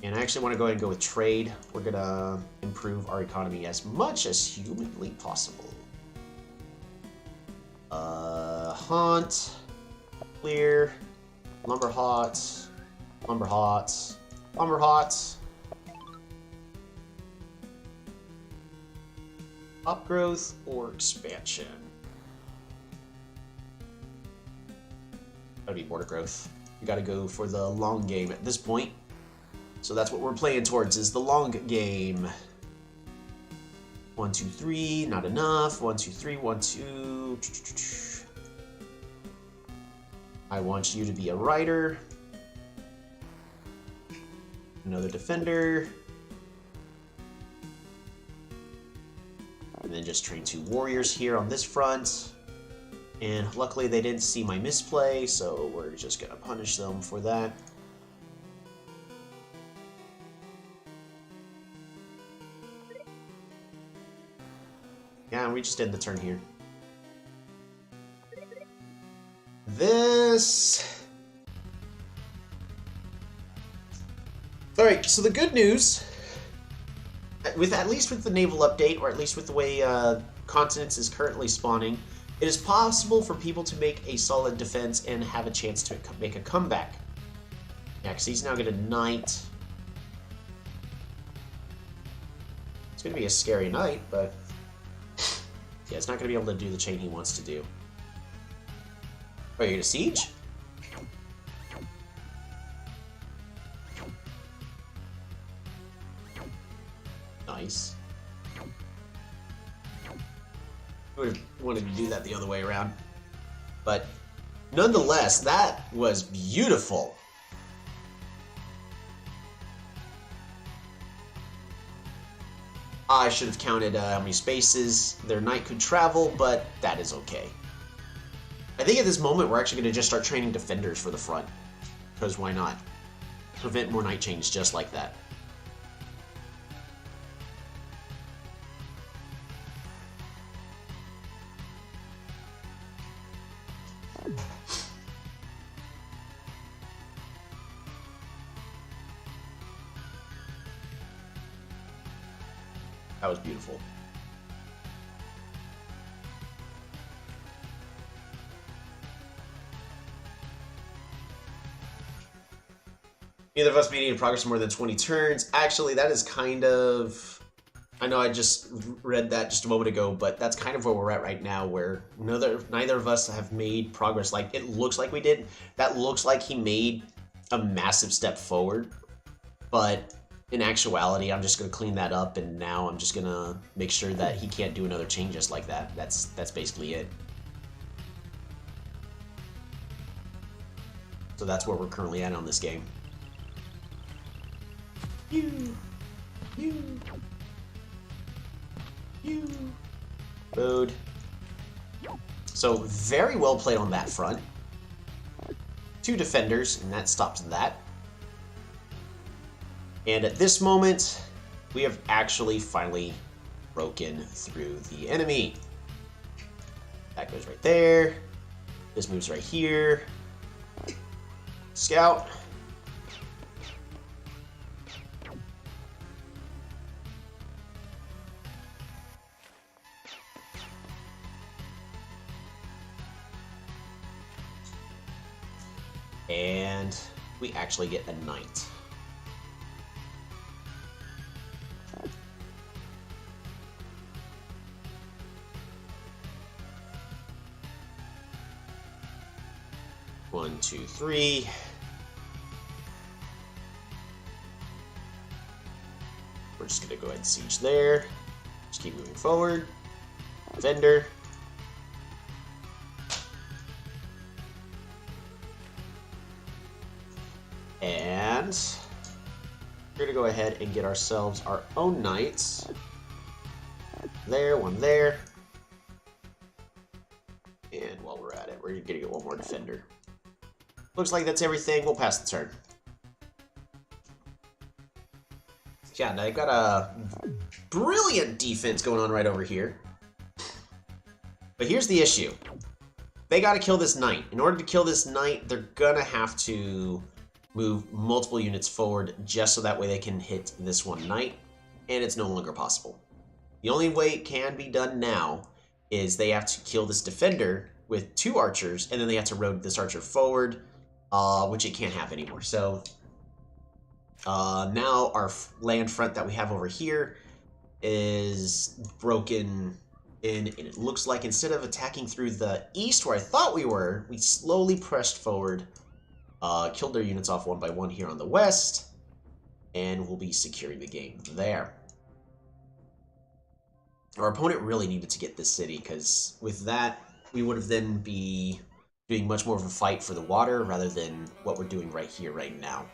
And I actually want to go ahead and go with trade. We're gonna improve our economy as much as humanly possible. Hunt. Clear. Lumber hot. Upgrowth or expansion? Gotta be border growth. We gotta go for the long game at this point. So that's what we're playing towards, is the long game. 1, 2, 3, not enough. 1, 2, 3, 1, 2. I want you to be a rider. Another defender. And then just just train 2 warriors here on this front. And luckily they didn't see my misplay, so we're just gonna punish them for that. Yeah, we just ended the turn here. Alright, so the good news, at least with the naval update, or at least with the way continents is currently spawning, it is possible for people to make a solid defense and have a chance to make a comeback. Yeah, because he's now going to knight. It's going to be a scary knight, but yeah, it's not going to be able to do the chain he wants to do. Oh, you're going to siege? Nice. I would have wanted to do that the other way around. But nonetheless, that was beautiful. I should have counted how many spaces their knight could travel, but that is okay. I think at this moment we're actually going to just start training defenders for the front. Because why not? Prevent more knight chains just like that. That was beautiful. Neither of us made any progress in more than 20 turns. Actually, that is kind of... I know I just read that just a moment ago, but that's kind of where we're at right now, where neither of us have made progress like it looks like we did. That looks like he made a massive step forward, but in actuality, I'm just going to clean that up, and now I'm just going to make sure that he can't do another chain just like that. That's basically it. So that's where we're currently at on this game. Road. So very well played on that front. 2 defenders, and that stops that. And at this moment, we have actually finally broken through the enemy. That goes right there. This moves right here. Scout. And we actually get a knight. One, two, three. We're just gonna go ahead and siege there. Just keep moving forward. Vendor. And we're gonna go ahead and get ourselves our own knights. There, one there. And while we're at it, we're gonna get one more defender. Looks like that's everything. We'll pass the turn. Yeah, now they've got a brilliant defense going on right over here. But here's the issue. They gotta kill this knight. In order to kill this knight, they're gonna have to move multiple units forward just so that way they can hit this one knight, and it's no longer possible. The only way it can be done now is they have to kill this defender with 2 archers, and then they have to road this archer forward, which it can't have anymore. So now our land front that we have over here is broken in, and it looks like instead of attacking through the east where I thought we were, we slowly pressed forward, killed their units off one by one here on the west, and we'll be securing the game there. Our opponent really needed to get this city, because with that, we would have then be doing much more of a fight for the water rather than what we're doing right here, right now.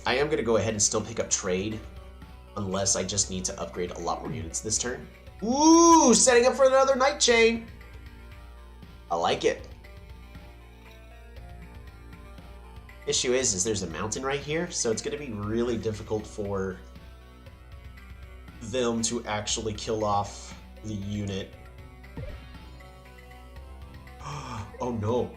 I am going to go ahead and still pick up trade, unless I just need to upgrade a lot more units this turn. Ooh, setting up for another night chain. I like it. Issue is there's a mountain right here, so it's going to be really difficult for them to actually kill off the unit. Oh no.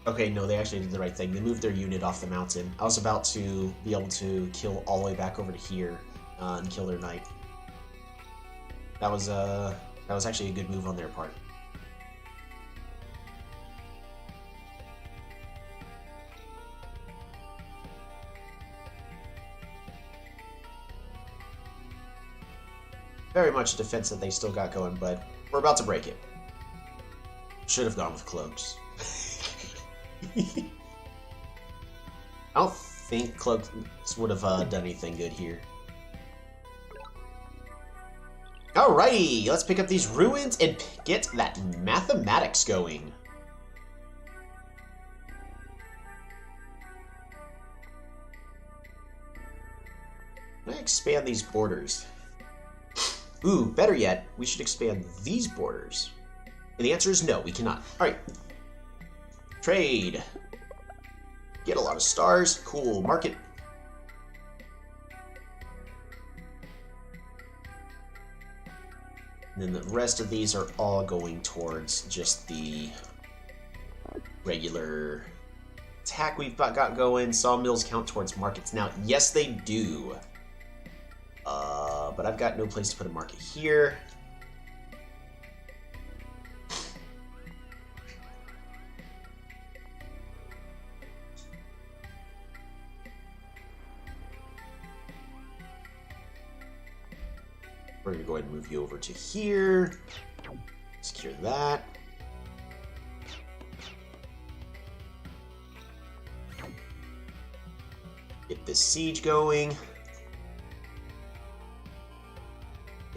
Okay, no, they actually did the right thing. They moved their unit off the mountain. I was about to be able to kill all the way back over to here and kill their knight. That was actually a good move on their part. Very much a defense that they still got going, but we're about to break it. Should have gone with cloaks. I don't think cloaks would have done anything good here. Alrighty, let's pick up these ruins and get that mathematics going. Can I expand these borders? Ooh, better yet, we should expand these borders. And the answer is no, we cannot. Alright. Trade. Get a lot of stars. Cool. Market. And then the rest of these are all going towards just the regular attack we've got going. Sawmills count towards markets now. Yes, they do. But I've got no place to put a market here. We're going to go ahead and move you over to here. Secure that. Get this siege going.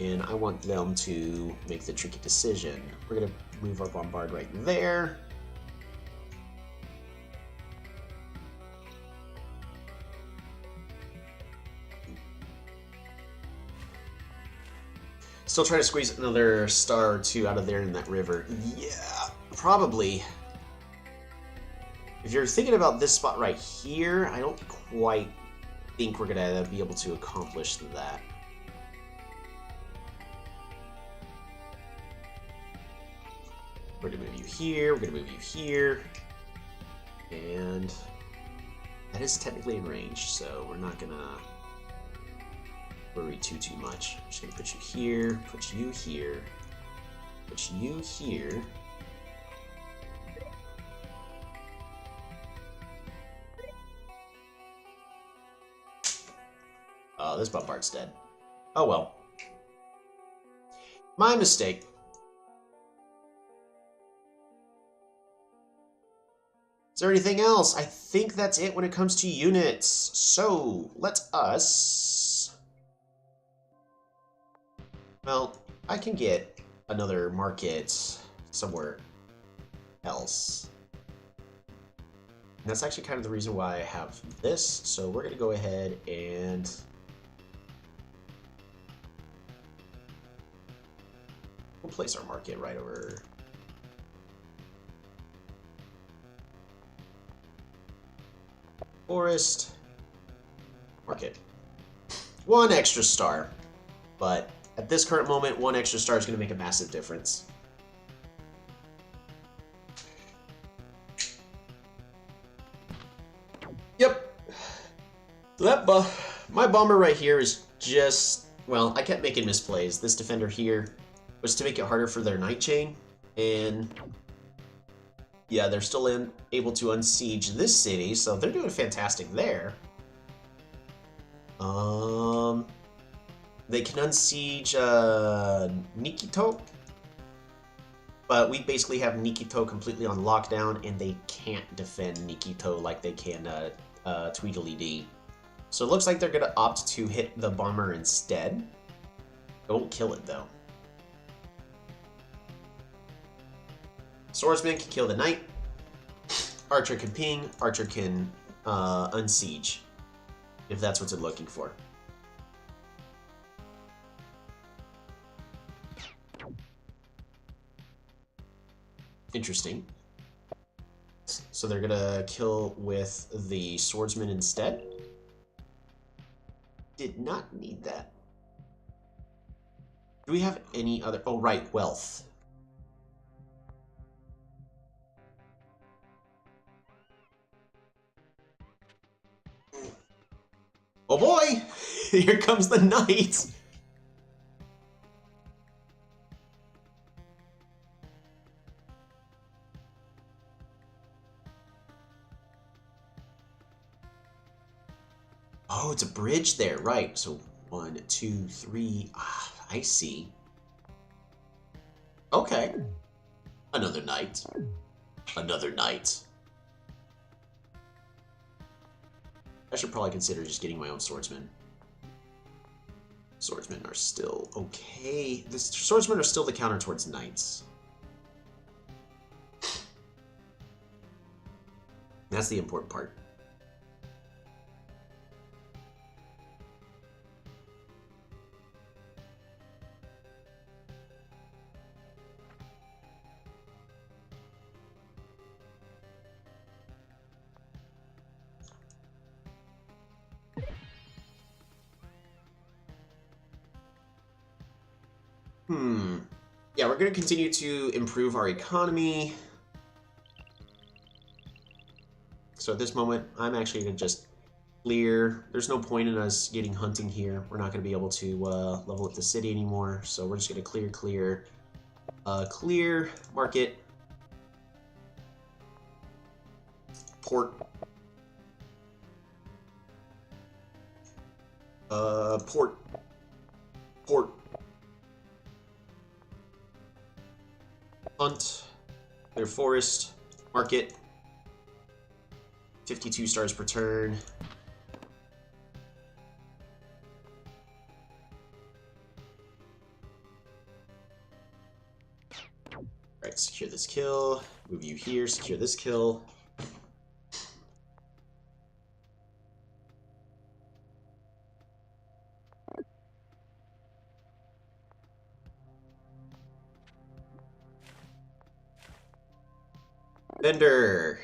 And I want them to make the tricky decision. We're going to move our bombard right there. Still trying to squeeze another star or two out of there in that river. Yeah, probably. If you're thinking about this spot right here, I don't quite think we're going to be able to accomplish that. We're going to move you here, we're going to move you here, and that is technically in range, so we're not going to worry too much. I'm just going to put you here, put you here, put you here. Oh, this bombard's dead. Oh well. My mistake. Is there anything else? I think that's it when it comes to units. So, let us... Well, I can get another market somewhere else. And that's actually kind of the reason why I have this. So we're going to go ahead and... we'll place our market right over... Forest, market. One extra star, but at this current moment, one extra star is going to make a massive difference. Yep. So my bomber right here is just, well, I kept making misplays. This defender here was to make it harder for their night chain, and yeah, they're still able to unsiege this city, so they're doing fantastic there. They can unsiege Nikito, but we basically have Nikito completely on lockdown, and they can't defend Nikito like they can Tweedledee. So it looks like they're going to opt to hit the bomber instead. Don't kill it, though. Swordsman can kill the knight. Archer can ping. Archer can unsiege, if that's what they're looking for. Interesting. So they're gonna kill with the swordsman instead. Did not need that. Do we have any other... Oh, right, wealth. Oh boy! Here comes the knight! Oh, it's a bridge there, right. So 1, 2, 3. Ah, I see. Okay. Another knight. Another knight. I should probably consider just getting my own swordsman. Swordsmen are still okay. The swordsmen are still the counter towards knights. That's the important part. Yeah, we're going to continue to improve our economy. So at this moment, I'm actually going to just clear. There's no point in us getting hunting here. We're not going to be able to level up the city anymore. So we're just going to clear market. Port. Port. Hunt, clear forest, market, 52 stars per turn. Alright, secure this kill, move you here, secure this kill. Vendor.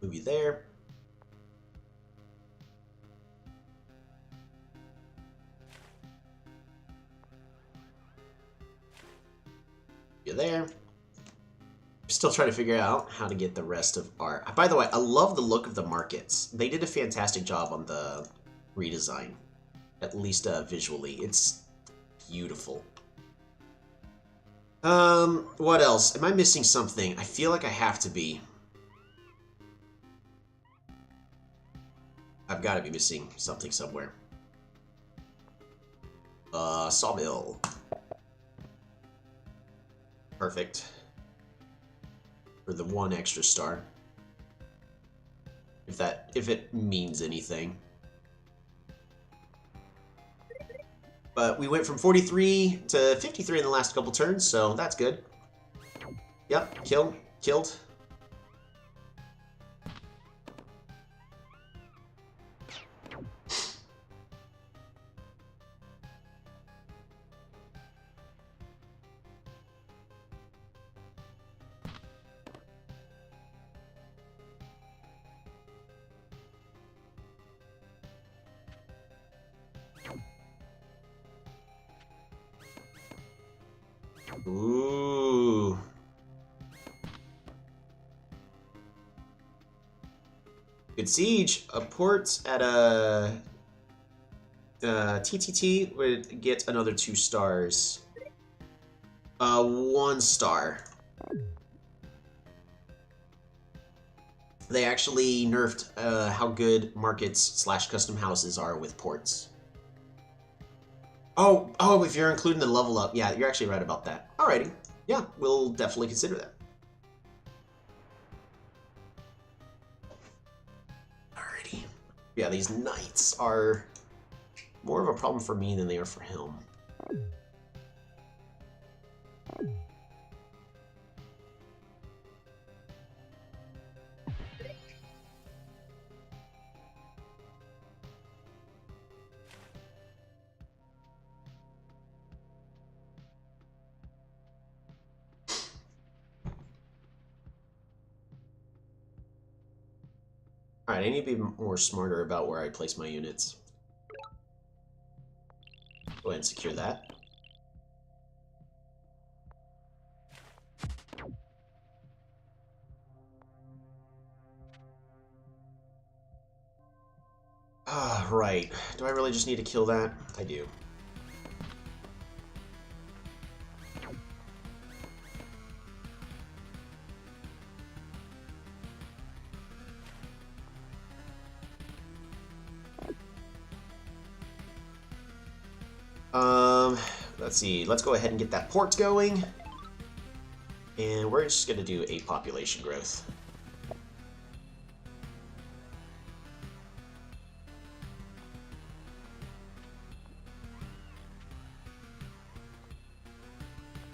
Move you there. You there. I'm still trying to figure out how to get the rest of our... By the way, I love the look of the markets. They did a fantastic job on the redesign. At least visually. It's beautiful. What else? Am I missing something? I feel like I have to be. I've got to be missing something somewhere. Sawmill. Perfect. For the 1 extra star. If it means anything. But we went from 43 to 53 in the last couple turns, so that's good. Yep, killed. Ooh. Good siege. A port at a TTT would get another 2 stars. 1 star. They actually nerfed how good markets / custom houses are with ports. Oh, if you're including the level up, yeah, you're actually right about that. Alrighty, yeah, we'll definitely consider that. Alrighty. Yeah, these knights are more of a problem for me than they are for him. Alright, I need to be more smarter about where I place my units. Go ahead and secure that. Ah, right. Do I really just need to kill that? I do. Let's see. Let's go ahead and get that port going. And we're just going to do a population growth.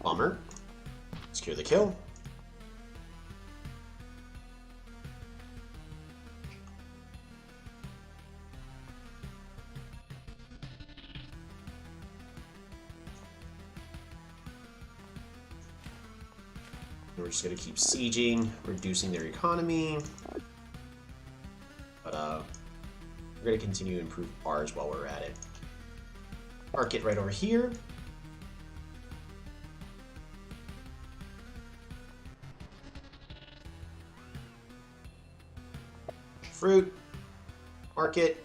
Bomber. Secure the kill. We're just going to keep sieging, reducing their economy. But we're going to continue to improve ours while we're at it. Market right over here. Fruit. Market.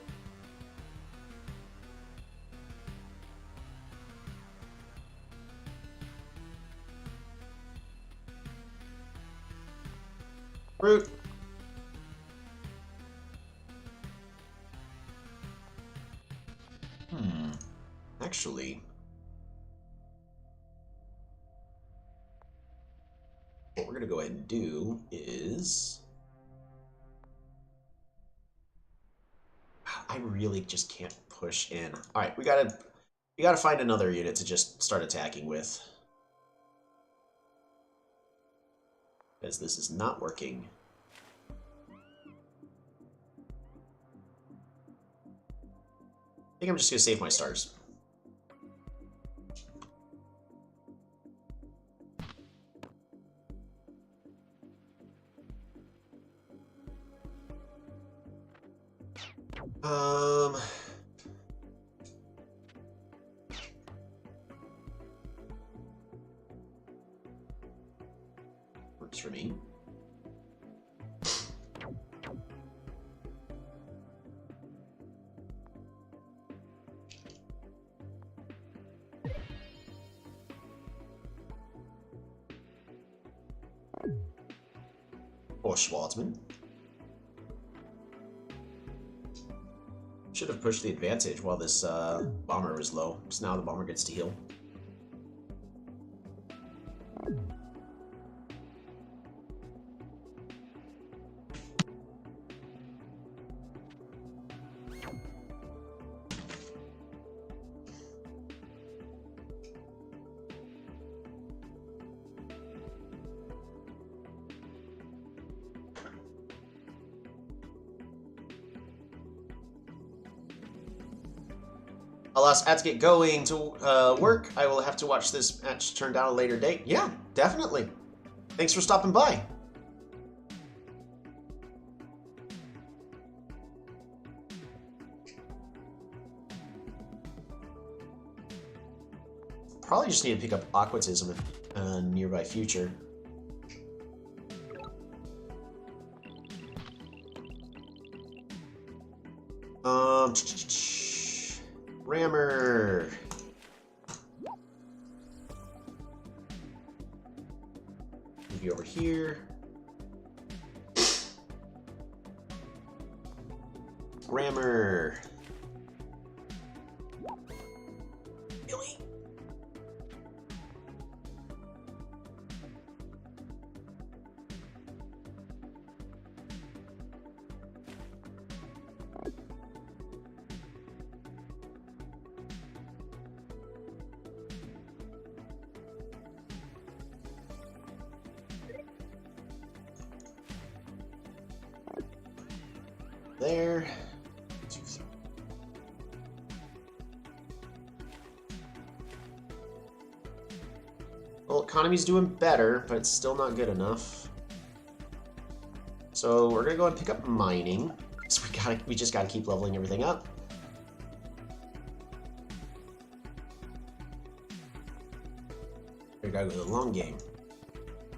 Fruit. Actually, what we're going to go ahead and do is... I really just can't push in. Alright, we gotta find another unit to just start attacking with. Because this is not working. I think I'm just gonna save my stars. Works for me. Or Schwartzman. Should have pushed the advantage while this bomber was low, so now the bomber gets to heal. Alas, I have to get going to work. I will have to watch this match turned down a later date. Yeah, definitely. Thanks for stopping by. Probably just need to pick up Aquatism in a nearby future. Rammer. Move you over here. Grammar. Really? There. 2, 3. Well, economy's doing better, but it's still not good enough. So we're gonna go and pick up mining. So we just gotta keep leveling everything up. We gotta go to the long game.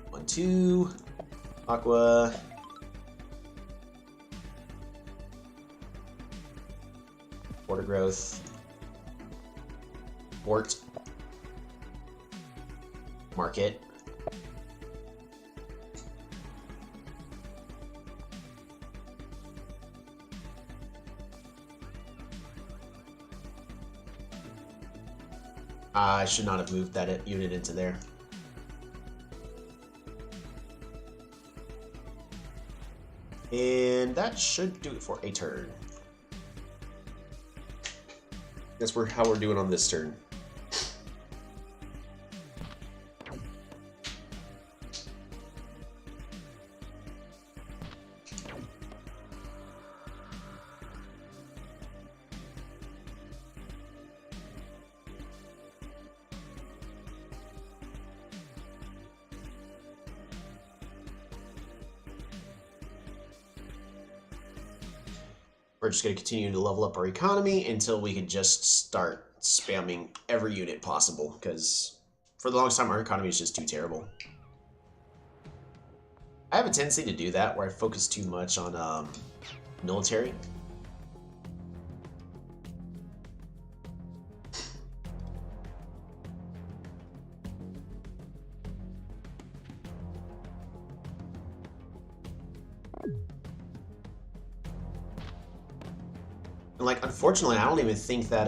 1, 2, aqua. Border growth. Port. Market. I should not have moved that unit into there. And that should do it for a turn. That's how we're doing on this turn. We're just going to continue to level up our economy until we can just start spamming every unit possible, because for the longest time our economy is just too terrible. I have a tendency to do that, where I focus too much on military. And, like, unfortunately, I don't even think that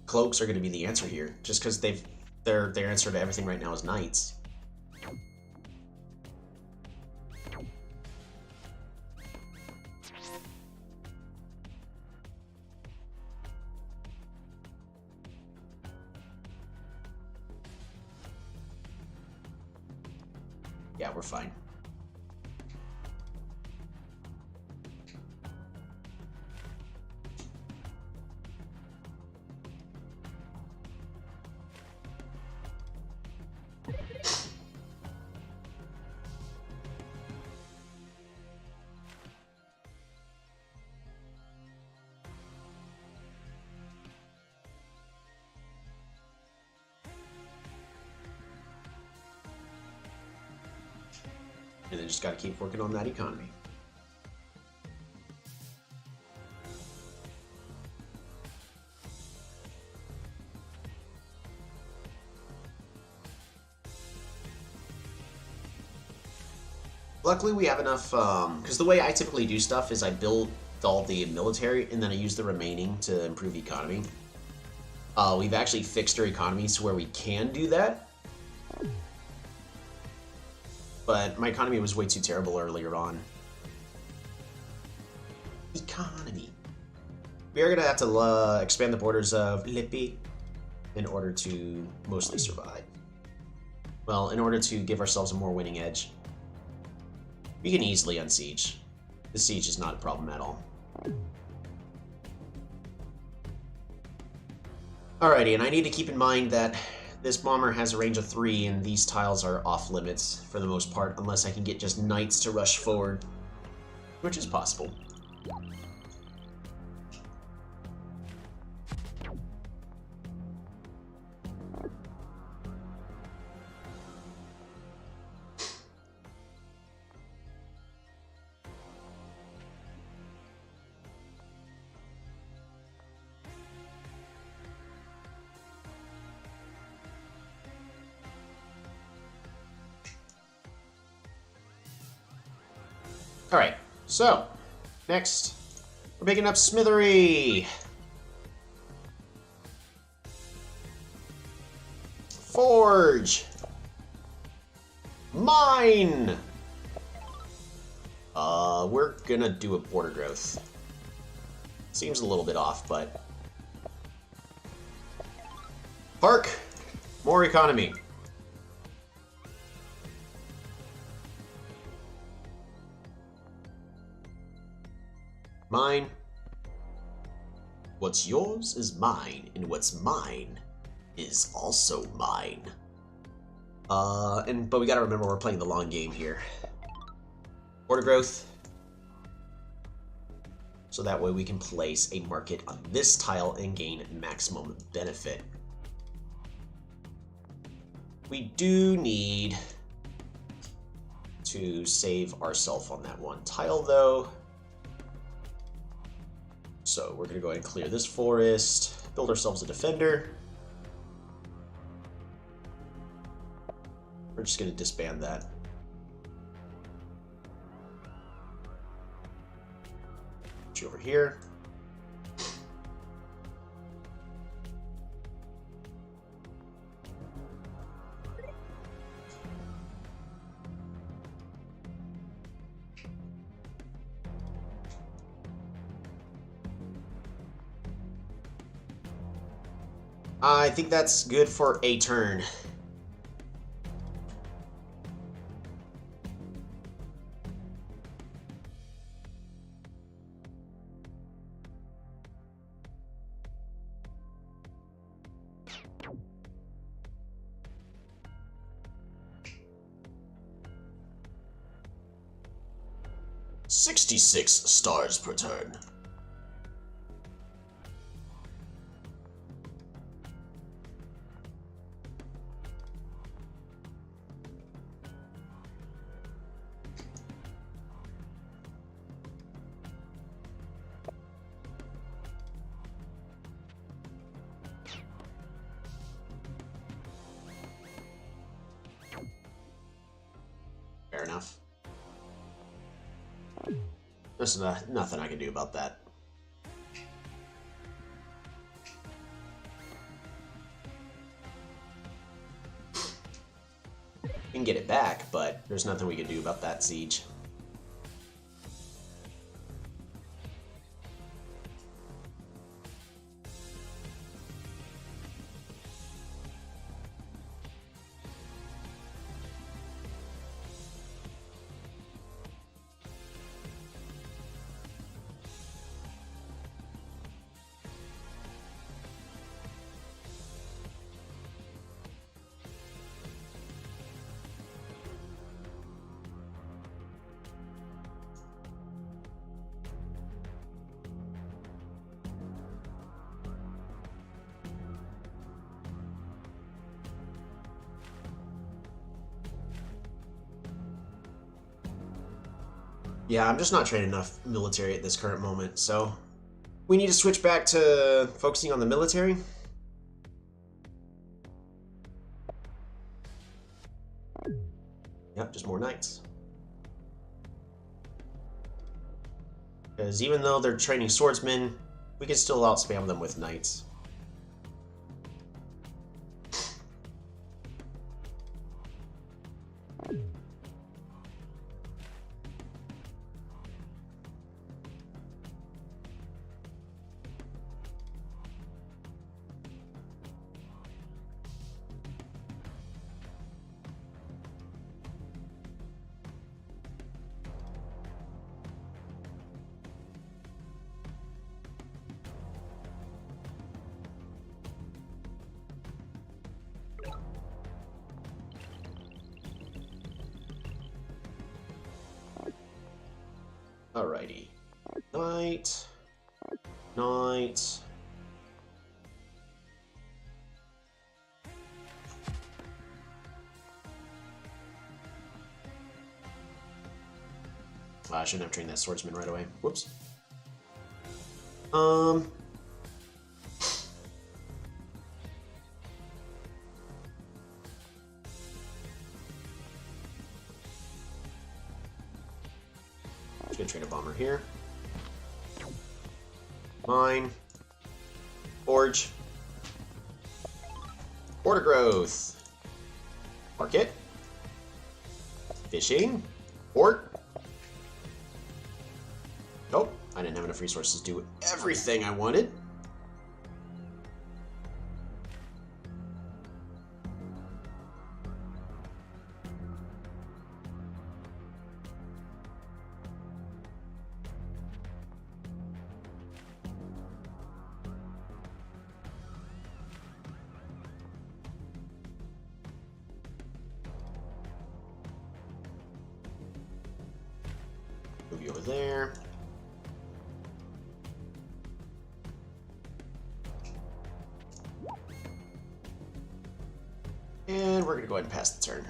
cloaks are going to be the answer here, just because their answer to everything right now is knights. Yeah, we're fine. And then just got to keep working on that economy. Luckily, we have enough, because the way I typically do stuff is I build all the military, and then I use the remaining to improve economy. We've actually fixed our economy to where we can do that. But my economy was way too terrible earlier on. Economy. We are going to have to expand the borders of Lippi in order to mostly survive. Well, in order to give ourselves a more winning edge. We can easily unsiege. The siege is not a problem at all. Alrighty, and I need to keep in mind that this bomber has a range of 3, and these tiles are off limits for the most part, unless I can get just knights to rush forward, which is possible. Alright, so, next, We're picking up Smithery. Forge. Mine. We're gonna do a border growth. Seems a little bit off, but... Park. More economy. Mine. What's yours is mine, and what's mine is also mine. But we gotta remember we're playing the long game here. Border growth. So that way we can place a market on this tile and gain maximum benefit. We do need to save ourselves on that one tile though. So we're gonna go ahead and clear this forest, build ourselves a defender. We're just gonna disband that. Put you over here. I think that's good for a turn. $66 stars per turn. Fair enough. There's nothing I can do about that. We can get it back, but there's nothing we can do about that siege. Yeah, I'm just not training enough military at this current moment, so we need to switch back to focusing on the military. Yep, just more knights. Because even though they're training swordsmen, we can still outspam them with knights. Alrighty. Knight. Knight. I shouldn't have trained that swordsman right away. Whoops. Just gonna train a bomber here. Mine. Forge. Border growth. Market. Fishing. Port. Nope, I didn't have enough resources to do everything I wanted. Move you over there. And we're gonna go ahead and pass the turn.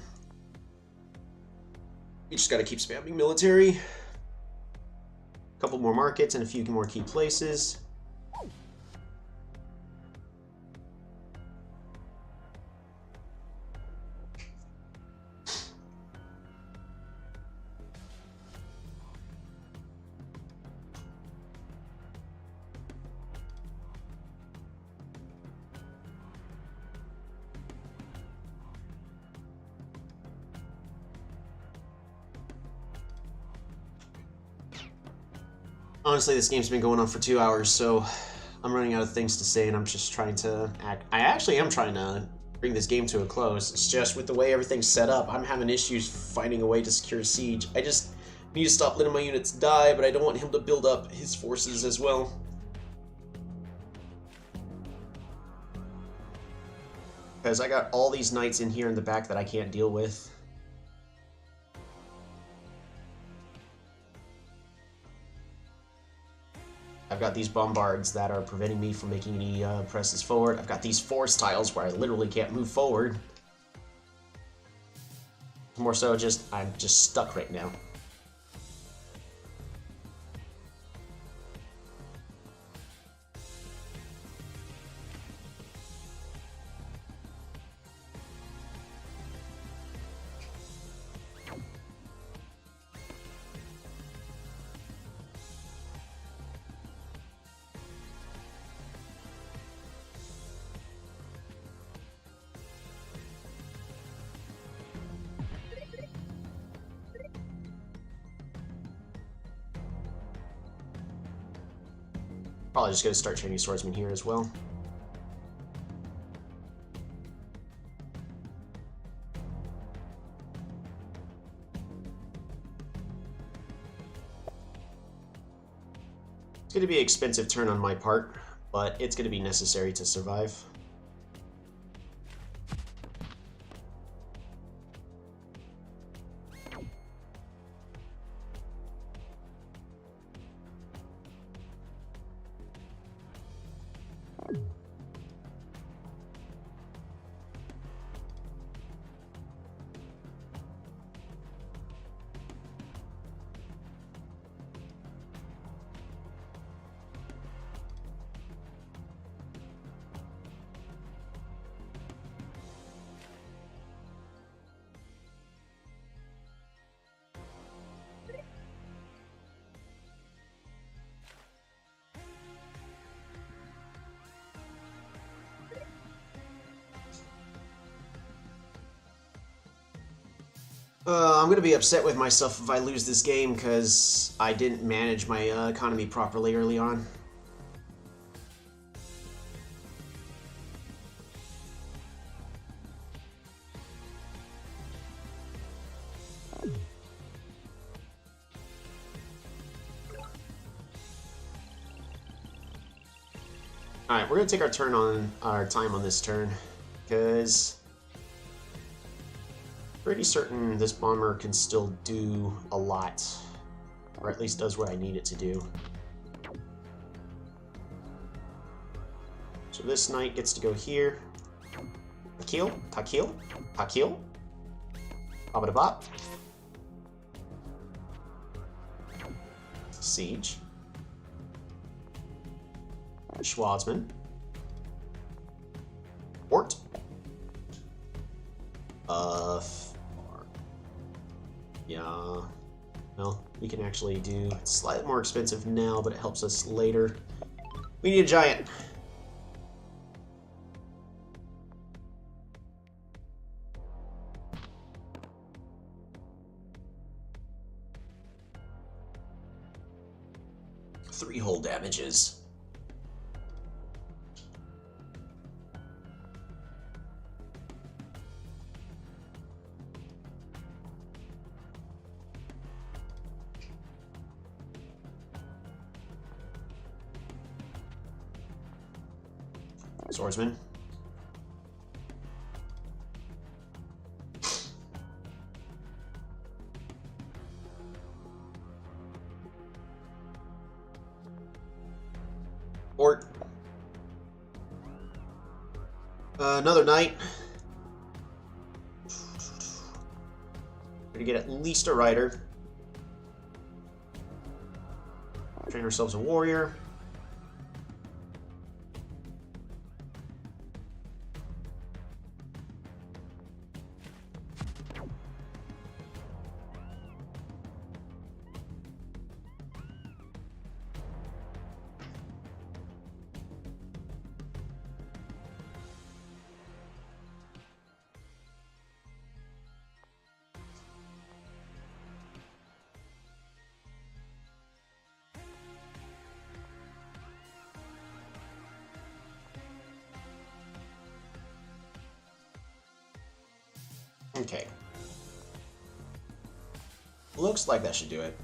We just gotta keep spamming military. A couple more markets and a few more key places. Honestly, this game's been going on for 2 hours, so I'm running out of things to say, and I'm just trying to act. I actually am trying to bring this game to a close. It's just with the way everything's set up, I'm having issues finding a way to secure siege. I just need to stop letting my units die, but I don't want him to build up his forces as well. Because I got all these knights in here in the back that I can't deal with. I've got these bombards that are preventing me from making any presses forward. I've got these force tiles where I literally can't move forward. More so just, I'm just stuck right now. Probably just gonna start training swordsmen here as well. It's gonna be an expensive turn on my part, but it's gonna be necessary to survive. I'm gonna be upset with myself if I lose this game because I didn't manage my economy properly early on. Alright, we're gonna take our time on this turn, because pretty certain this bomber can still do a lot, or at least does what I need it to do. So this knight gets to go here. Takil, Takil, Takil. Bop-a-da-bop. Siege. Schwarzman. Port. Yeah. Well, we can actually do it's slightly more expensive now, but it helps us later. We need a giant. Three hull damages. Swordsman. Fort. Another knight. Gonna get at least a rider. Train ourselves a warrior. Okay. Looks like that should do it.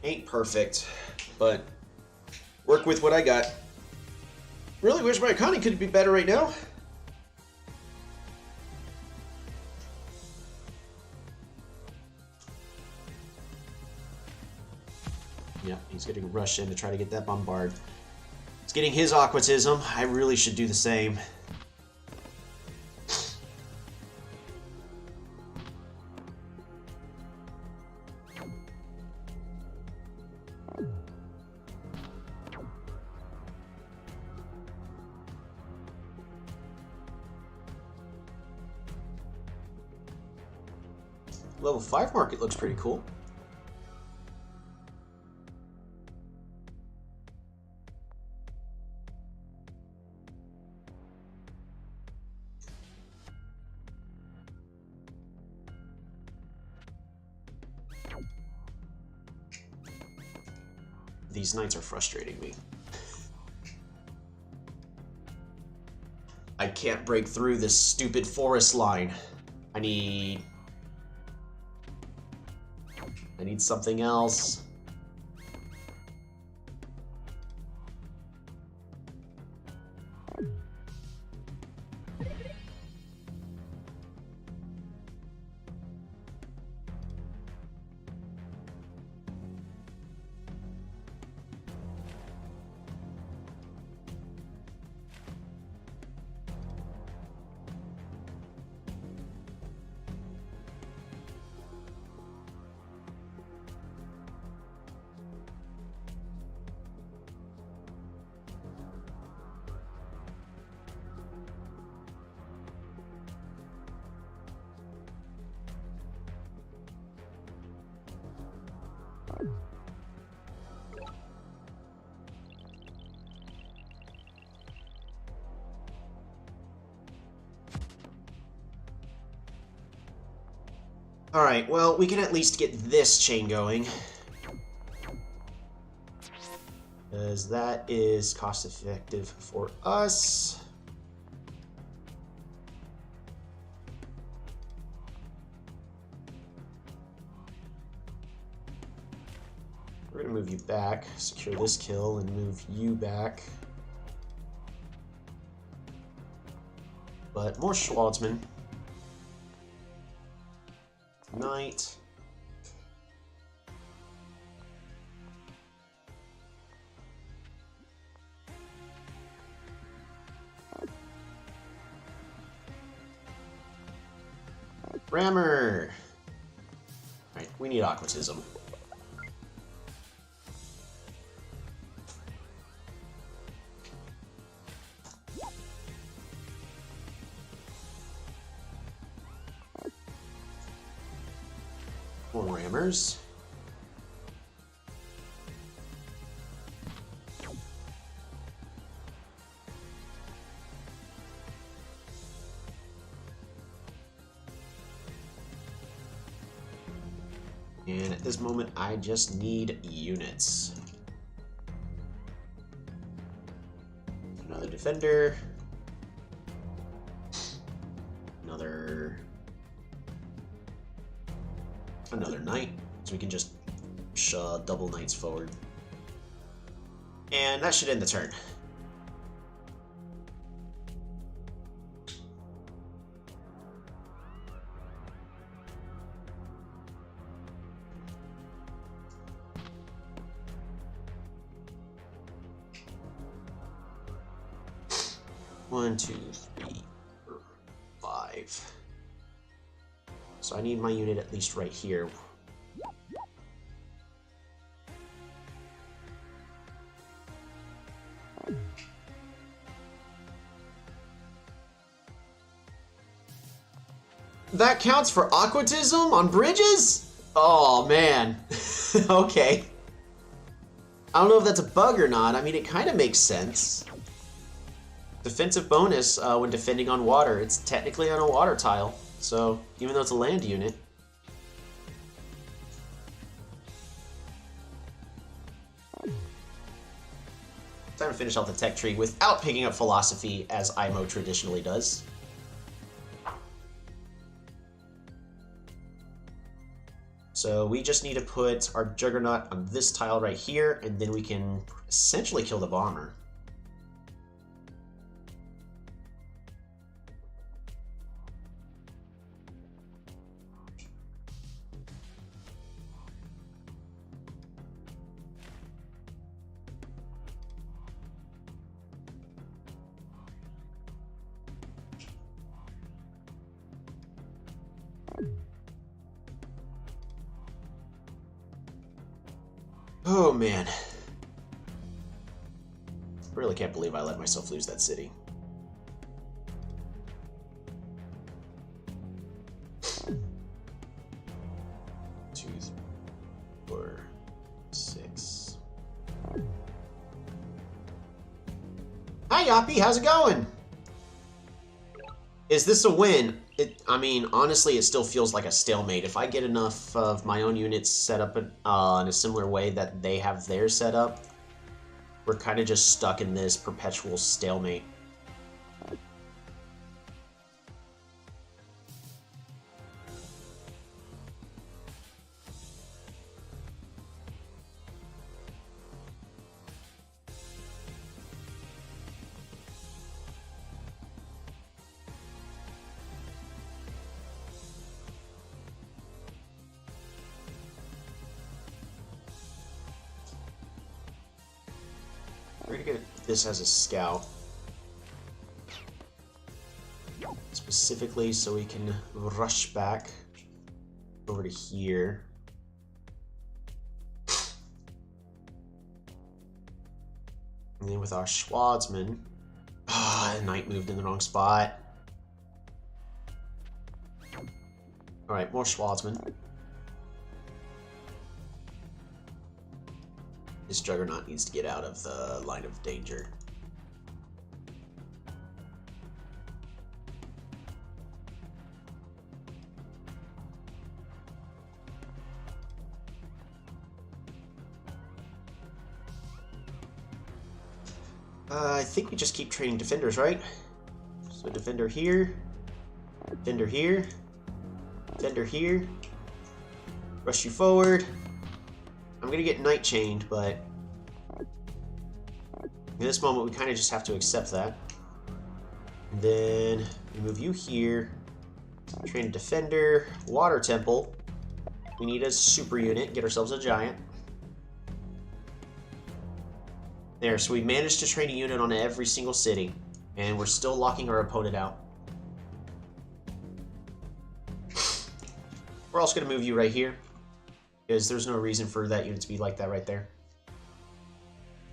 Ain't perfect, but work with what I got. Really wish my economy could be better right now. Yeah, he's getting rushed in to try to get that bombard. He's getting his aquatism. I really should do the same. Level 5 market looks pretty cool. These knights are frustrating me. I can't break through this stupid forest line. I need something else. Alright, well, we can at least get this chain going. Because that is cost effective for us. We're going to move you back, secure this kill, and move you back. But more Schwartzman. Knight. Rammer. Alright, we need aquatism. More rammers. And at this moment, I just need units. Another defender. Another knight. So we can just double knights forward. And that should end the turn. One, two, three, four, 5. So I need my unit at least right here. That counts for aquatism on bridges? Oh, man. Okay. I don't know if that's a bug or not. I mean, it kind of makes sense. Defensive bonus when defending on water. It's technically on a water tile, so even though it's a land unit. Time to finish off the tech tree without picking up philosophy, as IMO traditionally does. So we just need to put our Juggernaut on this tile right here, and then we can essentially kill the bomber. Oh man. I really can't believe I let myself lose that city. Two, 4, 6. Hi Yoppy, how's it going? Is this a win? I mean, honestly, it still feels like a stalemate. If I get enough of my own units set up in a similar way that they have theirs set up, we're kind of just stuck in this perpetual stalemate. We're gonna get this as a scout. Specifically so we can rush back over to here. And then with our Schwarzman... Ah, knight moved in the wrong spot. Alright, more Schwarzman. This Juggernaut needs to get out of the line of danger. I think we just keep training defenders, right? So defender here, defender here, defender here. Rush you forward. I'm gonna get knight chained, but in this moment we kind of just have to accept that. And then we move you here. Train a defender, water temple. We need a super unit, get ourselves a giant. There, so we managed to train a unit on every single city, and we're still locking our opponent out. We're also gonna move you right here, because there's no reason for that unit to be like that right there.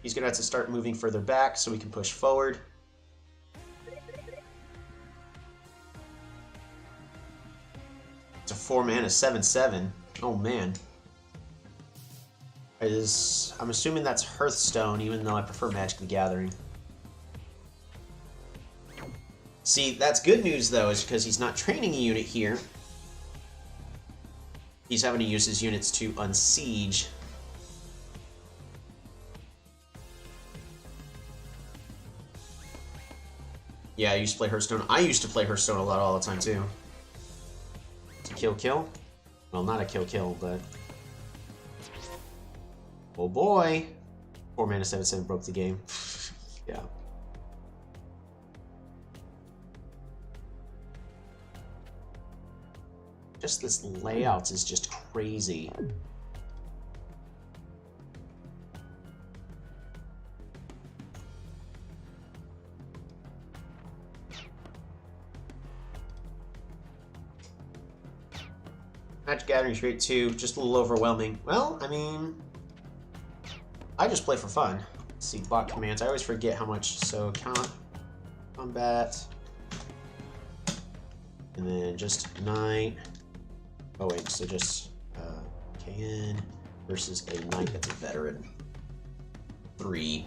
He's going to have to start moving further back so we can push forward. It's a 4-mana 7/7. Oh man. I'm assuming that's Hearthstone, even though I prefer Magic the Gathering. See, that's good news though, is because he's not training a unit here. He's having to use his units to unsiege. Yeah, I used to play Hearthstone. I used to play Hearthstone a lot all the time, too. It's a kill. Well, not a kill, but... Oh boy! 4 mana 7/7 broke the game. Yeah. Just this layout is just crazy. Magic Gathering Rate 2, just a little overwhelming. Well, I mean, I just play for fun. Let's see, bot commands. I always forget how much. So combat, and then just knight. Oh wait, so just KN versus a knight that's a veteran. 3.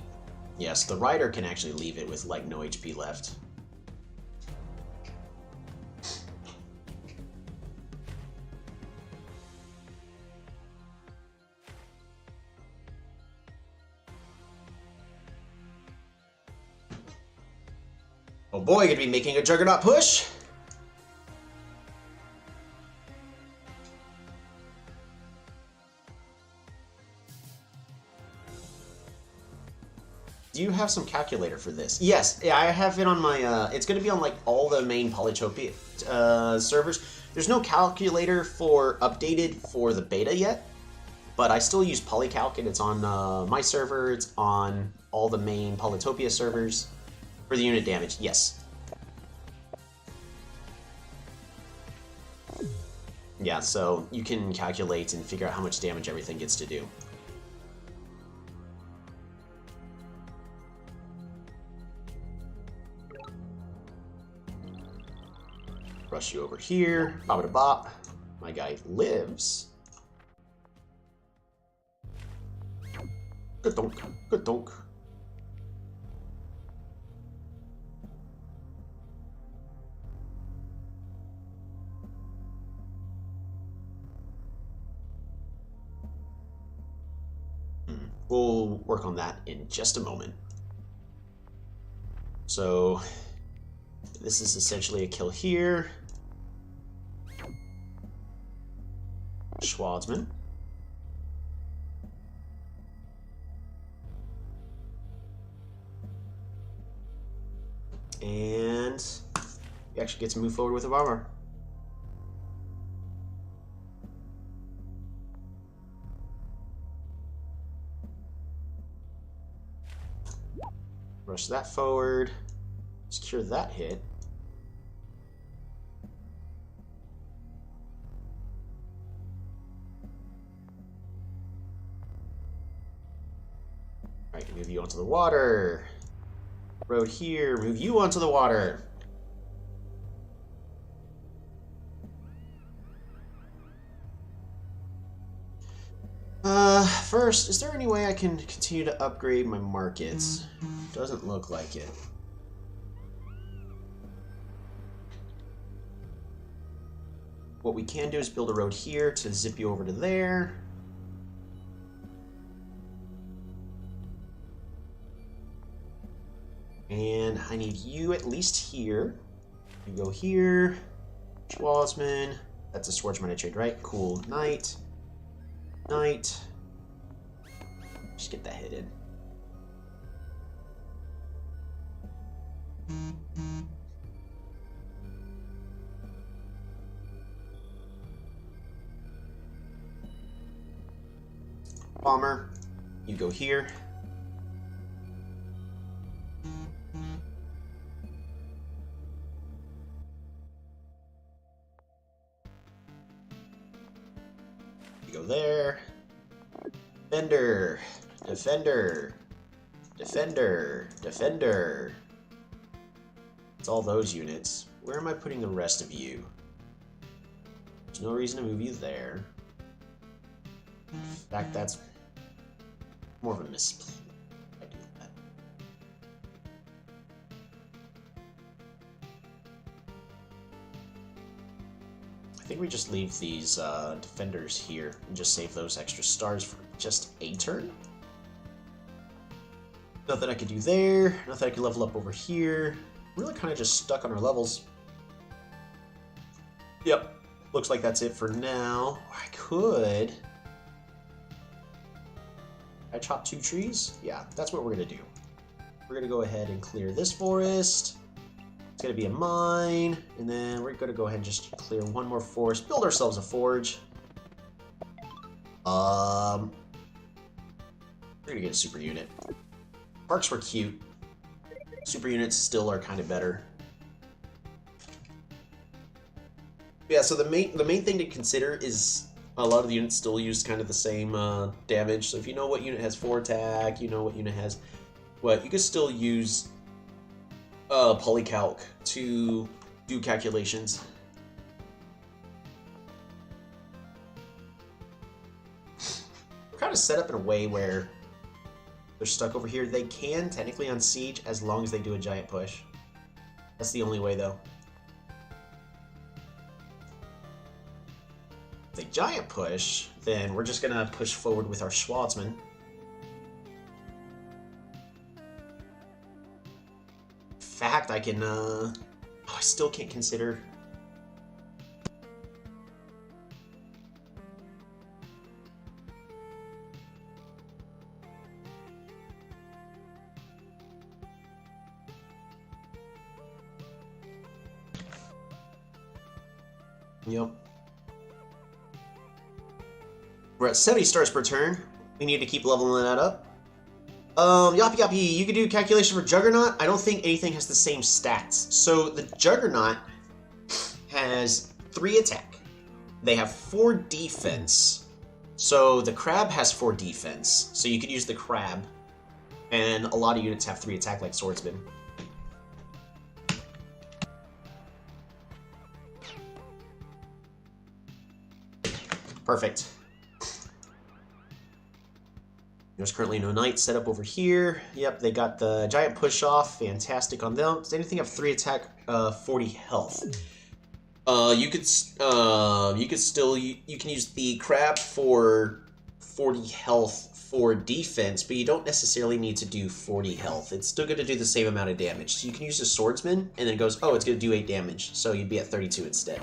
Yes, the rider can actually leave it with like no HP left. Oh boy, gonna be making a Juggernaut push. Do you have some calculator for this? Yes, yeah, I have it on my, it's gonna be on like all the main POLYTOPIA servers. There's no calculator for updated for the beta yet, but I still use Polycalc, and it's on my server, it's on all the main POLYTOPIA servers. For the unit damage, yes. Yeah, so you can calculate and figure out how much damage everything gets to do. Rush you over here. Bop bop. My guy lives. Good donk. Good donk. We'll work on that in just a moment. So this is essentially a kill here. Schwarzman. And we actually get to move forward with a bomber. Rush that forward. Secure that hit. Alright, move you onto the water. Road here, move you onto the water. First, is there any way I can continue to upgrade my markets? Doesn't look like it. What we can do is build a road here to zip you over to there. And I need you at least here. You go here. Schwarzman. That's a swordsman I trade, right? Cool. Knight. Knight. Just get that hit in. Bomber. You go here. You go there. Defender. Defender. Defender. Defender. It's all those units. Where am I putting the rest of you? There's no reason to move you there. In fact, that's more of a misplay. I do that. think we just leave these defenders here and just save those extra stars for just a turn. Nothing I could do there. Nothing I could level up over here. Really kind of just stuck on our levels. Yep. Looks like that's it for now. I could... I chop 2 trees? Yeah, that's what we're going to do. We're going to go ahead and clear this forest. It's going to be a mine. And then we're going to go ahead and just clear one more forest. Build ourselves a forge. We're going to get a super unit. Parks were cute. Super units still are kind of better. Yeah, so the main thing to consider is a lot of the units still use kind of the same damage. So if you know what unit has 4 attack, you know what unit has what, you could still use polycalc to do calculations. We're kind of set up in a way where they're stuck over here. They can technically unsiege as long as they do a giant push. That's the only way, though. If they giant push, then we're just gonna push forward with our Schwarzman. In fact, I can, oh, I still can't consider... Yep. We're at 70 stars per turn. We need to keep leveling that up. Yoppy Yoppy, you can do calculation for Juggernaut. I don't think anything has the same stats. So the Juggernaut has 3 attack. They have 4 defense. So the Crab has 4 defense. So you could use the Crab. And a lot of units have 3 attack like Swordsman. Perfect. There's currently no knight set up over here. Yep, they got the giant push off. Fantastic on them. Does anything have 3 attack, 40 health? You can use the crab for 40 health for defense, but you don't necessarily need to do 40 health. It's still going to do the same amount of damage. So you can use the swordsman, and then it goes, oh, it's going to do 8 damage. So you'd be at 32 instead.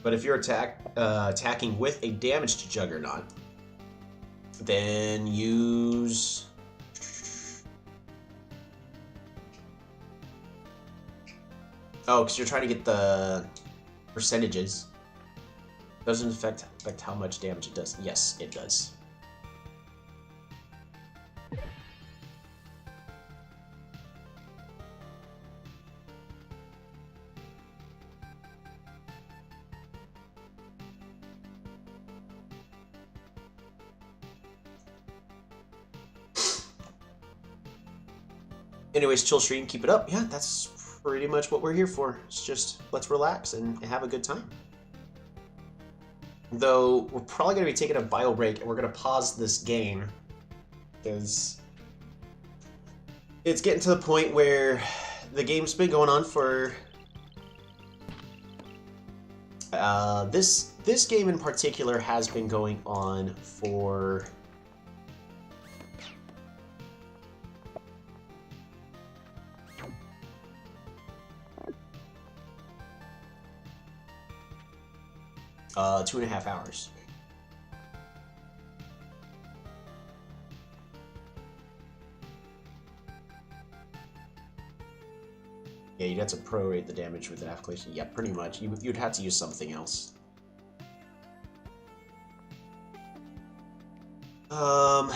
But if you're attacking with a damaged Juggernaut, then use... Oh, because you're trying to get the percentages. Doesn't affect how much damage it does. Yes, it does. Anyways, chill stream, keep it up. Yeah, that's pretty much what we're here for. It's just, let's relax and have a good time. Though, we're probably going to be taking a bio break, and we're going to pause this game. Because it's getting to the point where the game's been going on for... This game in particular has been going on for... 2.5 hours. Yeah, you'd have to prorate the damage with an application. Yeah, pretty much. You'd have to use something else. I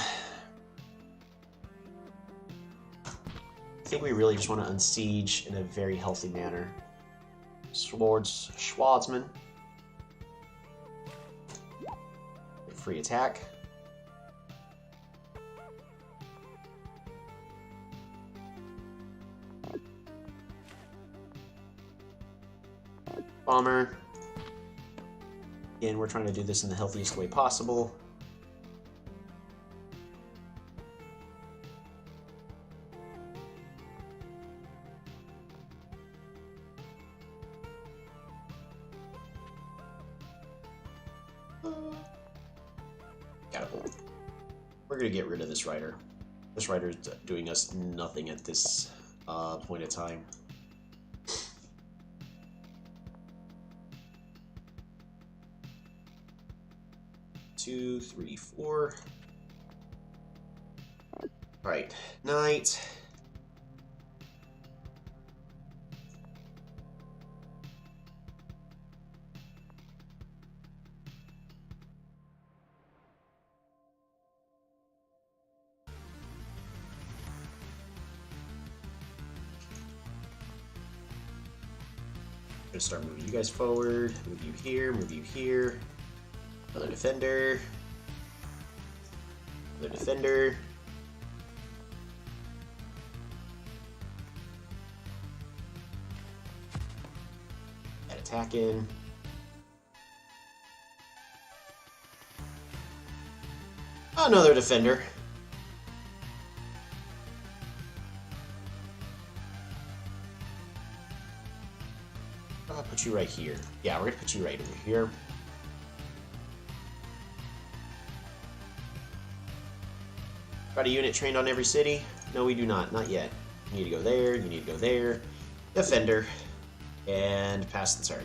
think we really just want to unsiege in a very healthy manner. Schwarzman. Free attack. bomber. Again, we're trying to do this in the healthiest way possible. Catapult. We're gonna get rid of this rider. This rider is doing us nothing at this point of time. Two, three, four. Alright, knight. I'm gonna start moving you guys forward, move you here, move you here. Another defender. Another defender. And attacking. Another defender. I'll put you right here. Yeah, we're gonna put you right over here. Got a unit trained on every city? No, we do not. Not yet. You need to go there. You need to go there. Defender. And pass the turn.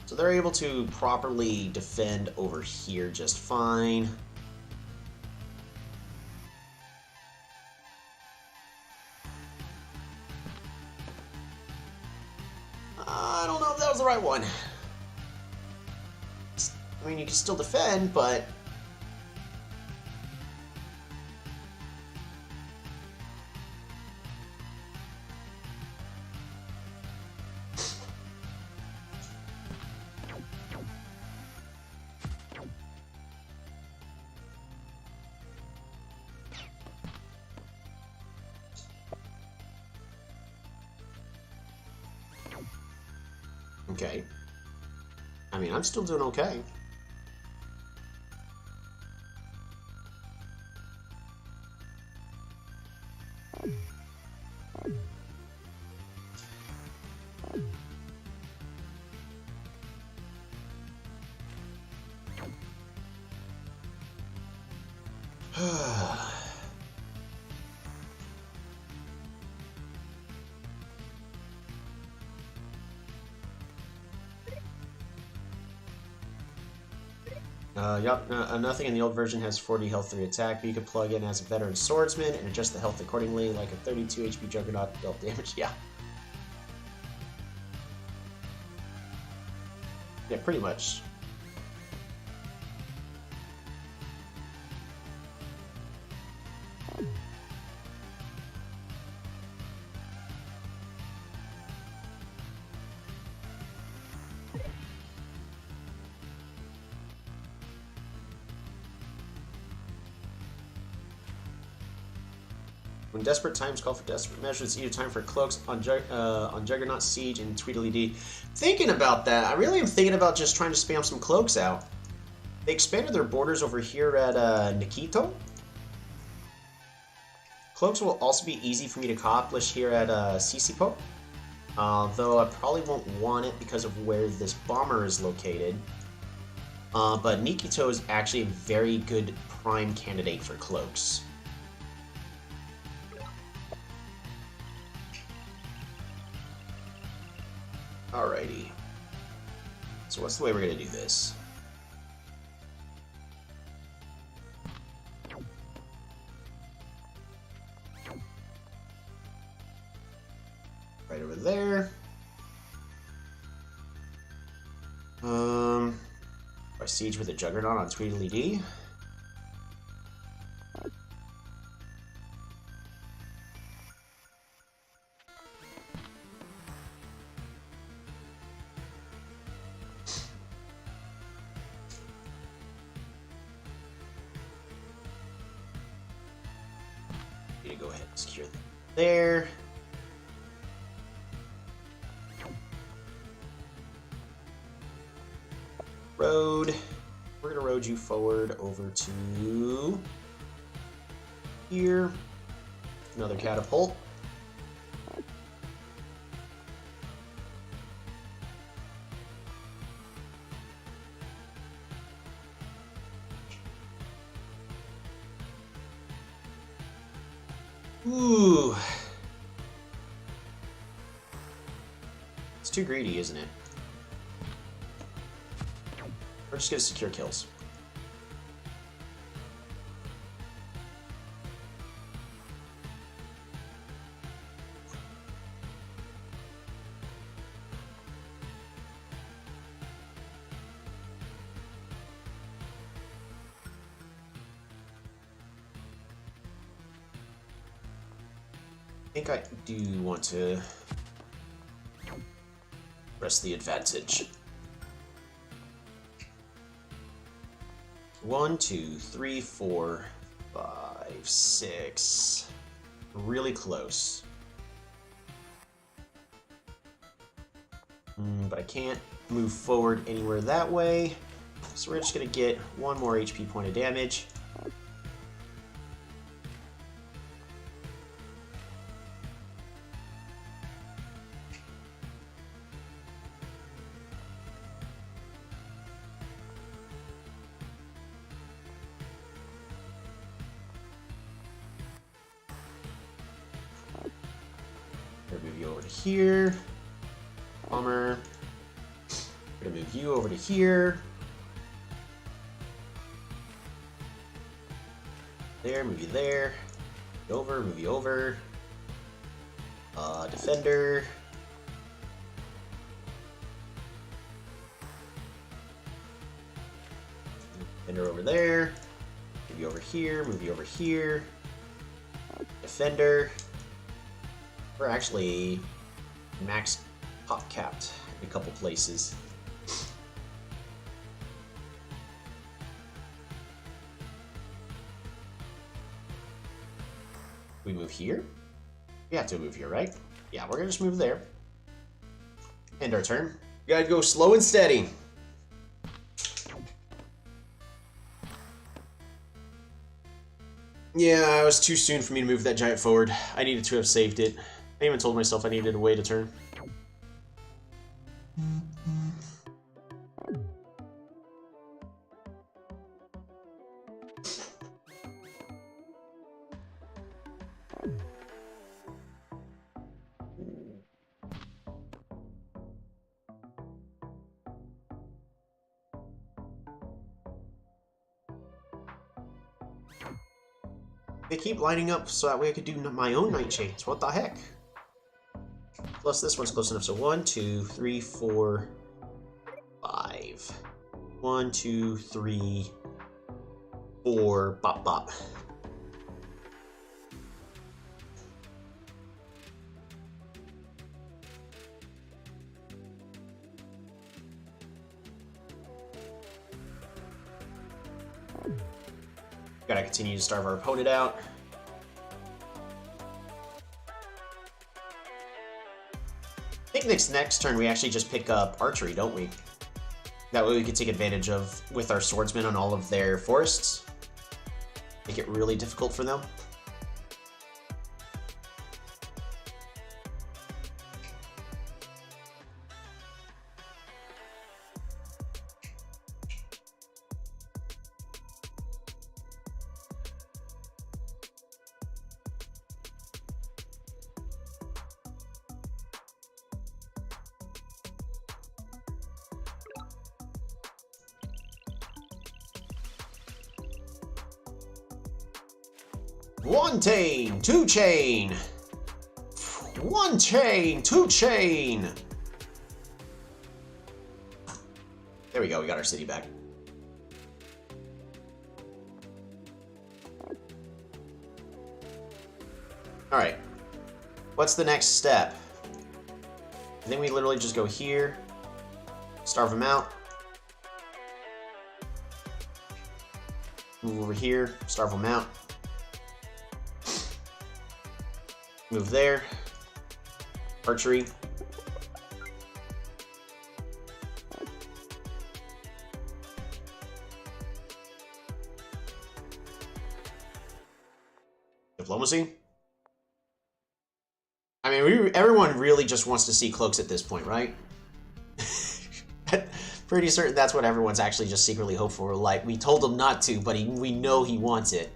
So they're able to properly defend over here just fine. I don't know if that was the right one. I mean, you can still defend, but... Okay. I mean, I'm still doing okay. Yup, nothing in the old version has 40 health 3 attack, but you can plug in as a veteran swordsman and adjust the health accordingly, like a 32 HP Juggernaut dealt damage. Yeah. Yeah, pretty much. When desperate times call for desperate measures, it's either time for cloaks on Juggernaut, Siege, and Tweedledee. Thinking about that, I really am thinking about just trying to spam some cloaks out. They expanded their borders over here at Nikito. Cloaks will also be easy for me to accomplish here at Sisipo. Though I probably won't want it because of where this bomber is located. But Nikito is actually a very good prime candidate for cloaks. Alrighty. So what's the way we're gonna do this? Right over there. I siege with a Juggernaut on Tweedledee. go ahead and secure that there. Road. We're going to road you forward over to here. Another catapult. Ooh. It's too greedy, isn't it? We're just gonna secure kills. I think I do want to press the advantage. 1, 2, 3, 4, 5, 6. Really close. But I can't move forward anywhere that way. So we're just going to get one more HP point of damage. Move you over to here. Bomber. We're gonna move you over to here. There, move you there. Move you over. Defender. Defender over there. Move you over here, move you over here. Defender. We're actually max pop capped in a couple places. We move here? We have to move here, right? Yeah, we're gonna just move there. End our turn. We gotta go slow and steady. Yeah, it was too soon for me to move that giant forward. I needed to have saved it. I even told myself I needed to wait a turn. They keep lining up so that way I could do my own night chains. What the heck? Plus this one's close enough. So 1, 2, 3, 4, 5. 1, 2, 3, 4. Bop, bop. Gotta continue to starve our opponent out. I think next turn we actually just pick up archery, don't we? That way we can take advantage of with our swordsmen on all of their forests. Make it really difficult for them. One chain, two chain. One chain, two chain. There we go, we got our city back. Alright. What's the next step? I think we literally just go here, starve them out. Move over here, starve them out. Move there. Archery. Diplomacy. I mean, everyone really just wants to see cloaks at this point, right? Pretty certain that's what everyone's actually just secretly hoped for. Like, we told him not to, but we know he wants it.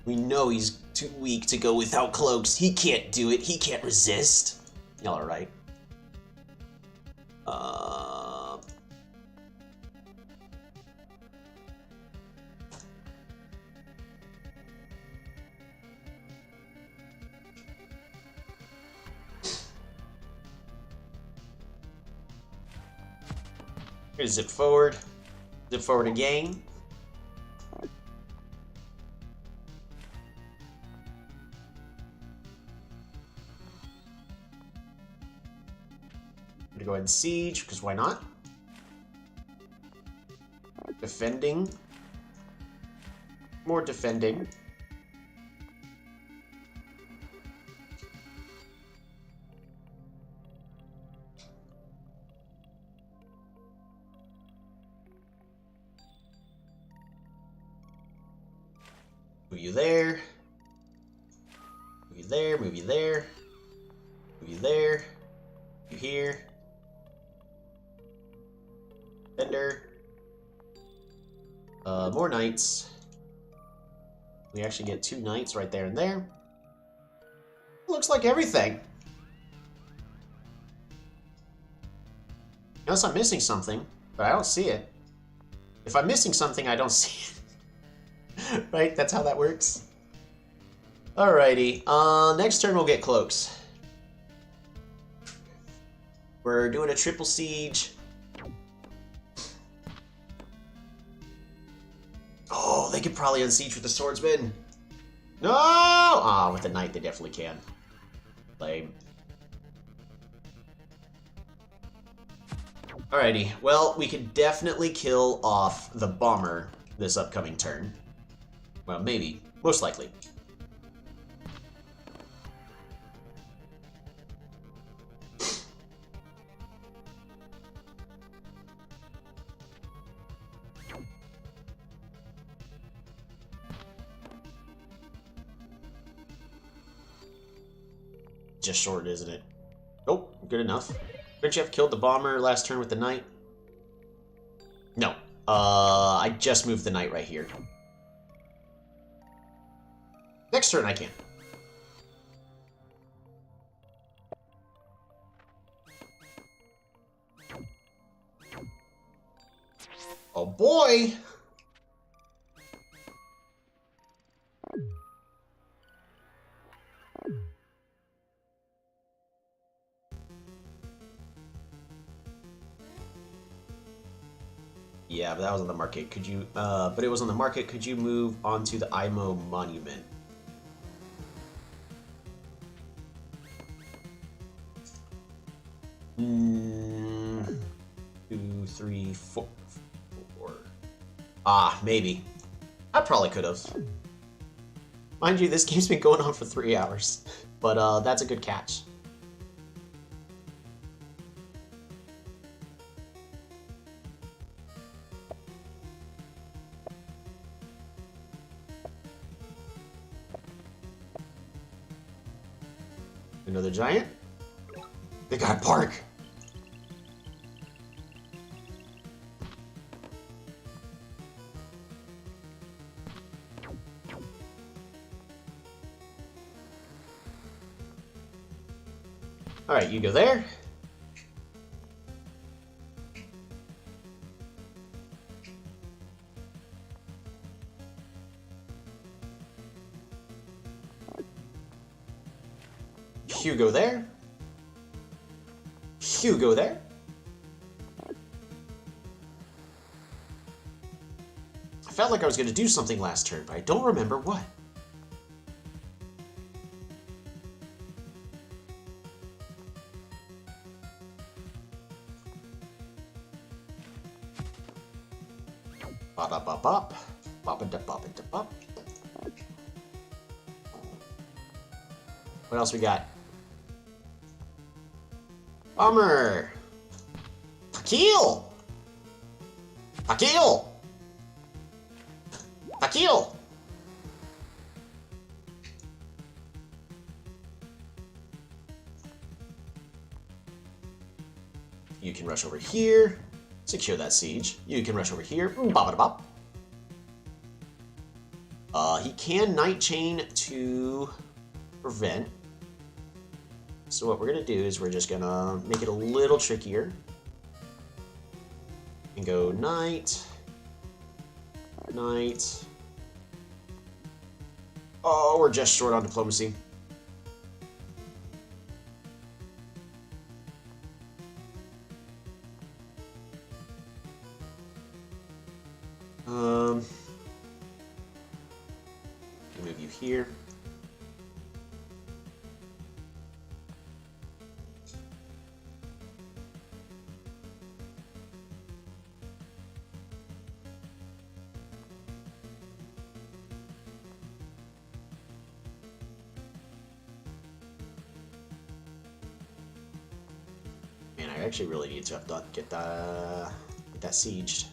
We know he's too weak to go without cloaks. He can't do it. He can't resist. Y'all are right. Zip forward. Zip forward again. I'm gonna go ahead and siege, because why not? Defending. More defending. Move you there. Move you there, move you there. Move you there. You here. Defender. More knights. We actually get 2 knights right there and there. Looks like everything. Unless I'm missing something, but I don't see it. If I'm missing something, I don't see it. Right? That's how that works. Alrighty. Next turn we'll get cloaks. We're doing a triple siege. Oh, they could probably unsiege with the swordsman. No! Ah, with the knight they definitely can. Lame. Alrighty. Well, we could definitely kill off the bomber this upcoming turn. Well, maybe. Most likely. Just short, isn't it? Nope, good enough. Didn't you have killed the bomber last turn with the knight? No. I just moved the knight right here. Next turn I can. Oh boy! Yeah, but that was on the market. Could you, but it was on the market. Could you move onto the IMO monument? Mm, 2, 3, 4. Ah, maybe. I probably could have. Mind you, this game's been going on for 3 hours, but that's a good catch. Another giant? They got a park! Alright, you go there. Hugo there. Hugo there. I felt like I was going to do something last turn, but I don't remember what. Ba-da-ba-bop. Ba-ba-da-ba-ba-da-bop. What else we got? Armor! Pakiel! Pakiel! Pakiel! You can rush over here. Secure that siege. You can rush over here. Bop-a-da-bop. He can Night Chain to prevent. So what we're going to do is we're just going to make it a little trickier. And go Night. Night. Oh, we're just short on diplomacy. Move you here. Man, I actually really need to get that sieged.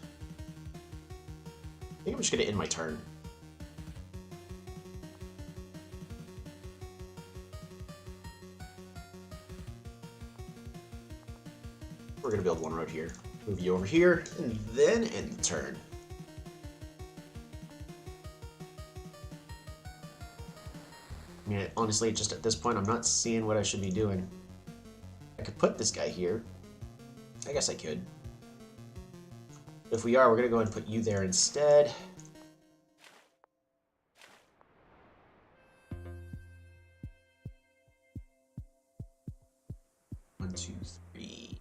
I think I'm just gonna end my turn. We're gonna build one road here. Move you over here, and then end the turn. I mean, honestly, just at this point, I'm not seeing what I should be doing. I could put this guy here. I guess I could. If we are, we're gonna go ahead and put you there instead. One, two, three.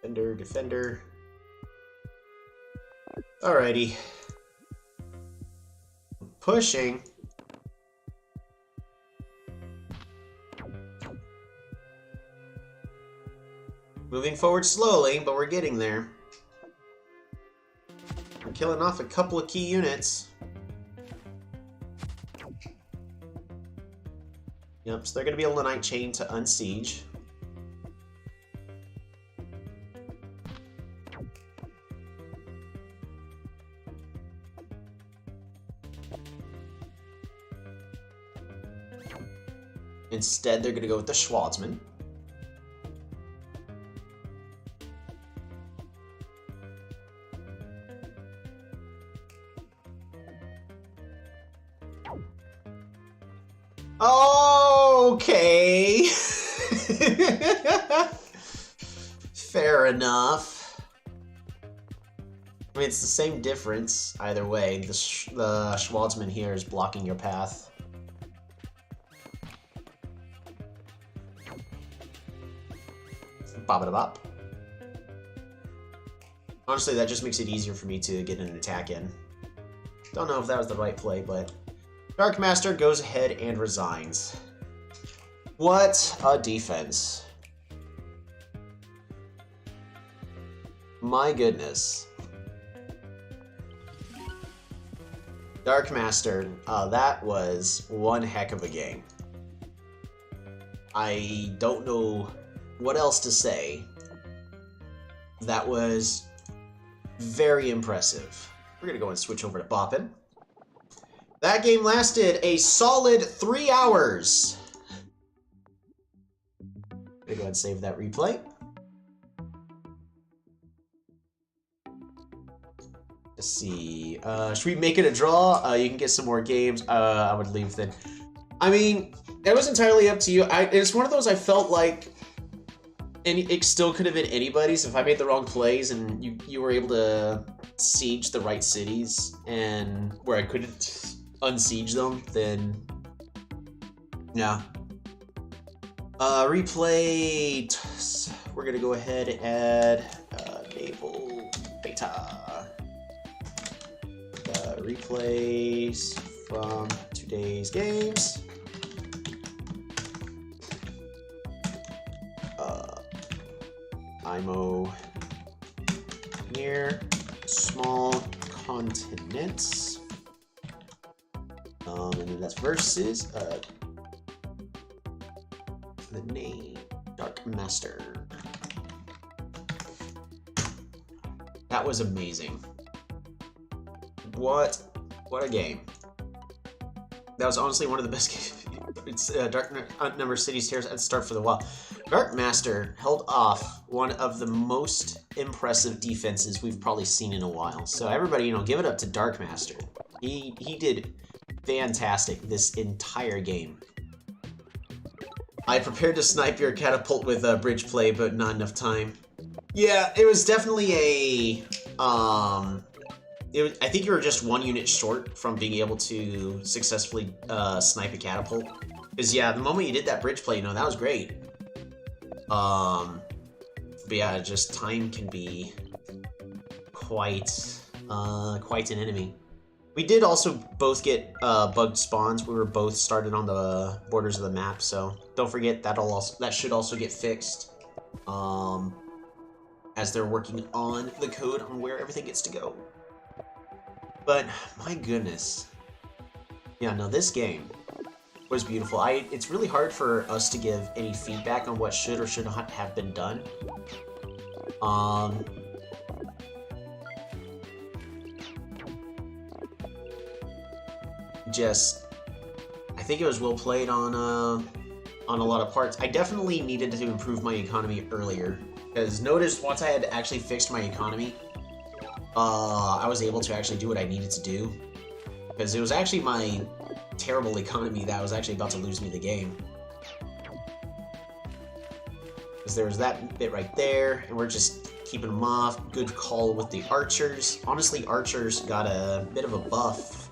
Defender, defender. Alrighty. Pushing. Moving forward slowly, but we're getting there. We're killing off a couple of key units. Yep, so they're going to be able to Night Chain to unsiege. Instead, they're going to go with the Schwarzman. Okay. Fair enough. I mean, it's the same difference either way. The Schwarzman here is blocking your path. Bop-a-da-bop. Honestly, that just makes it easier for me to get an attack in. Don't know if that was the right play, but Dark Master goes ahead and resigns. What a defense. My goodness. Dark Master, that was one heck of a game. I don't know what else to say. That was very impressive. We're gonna go and switch over to Boppin. That game lasted a solid 3 hours. I'm gonna go ahead and save that replay. Let's see. Should we make it a draw? You can get some more games. I would leave then. I mean, it was entirely up to you. It's one of those I felt like it still could have been anybody's if I made the wrong plays and you were able to siege the right cities and where I couldn't unsiege them, then yeah. Replay. We're gonna go ahead and add naval beta. Replays from today's games. IMO near small continents. And then that's versus the name Dark Master. That was amazing. What a game. That was honestly one of the best games. It's Dark Outnumbered Cities Tears at the start for the while. Dark Master held off one of the most impressive defenses we've probably seen in a while. So everybody, you know, give it up to Dark Master. He did fantastic this entire game. I prepared to snipe your catapult with bridge play, but not enough time. Yeah, it was definitely a I think you were just 1 unit short from being able to successfully snipe a catapult. Because yeah, the moment you did that bridge play, you know, that was great. But yeah, just time can be quite an enemy. We did also both get bugged spawns. We were both started on the borders of the map, so don't forget that should also get fixed. As they're working on the code on where everything gets to go. But my goodness, yeah, no, this game was beautiful. It's really hard for us to give any feedback on what should or should not have been done. I think it was well played on a lot of parts. I definitely needed to improve my economy earlier, because notice once I had actually fixed my economy, I was able to actually do what I needed to do, because it was actually my terrible economy that was actually about to lose me the game. Because there was that bit right there, and we're just keeping them off. Good call with the archers. Honestly, archers got a bit of a buff,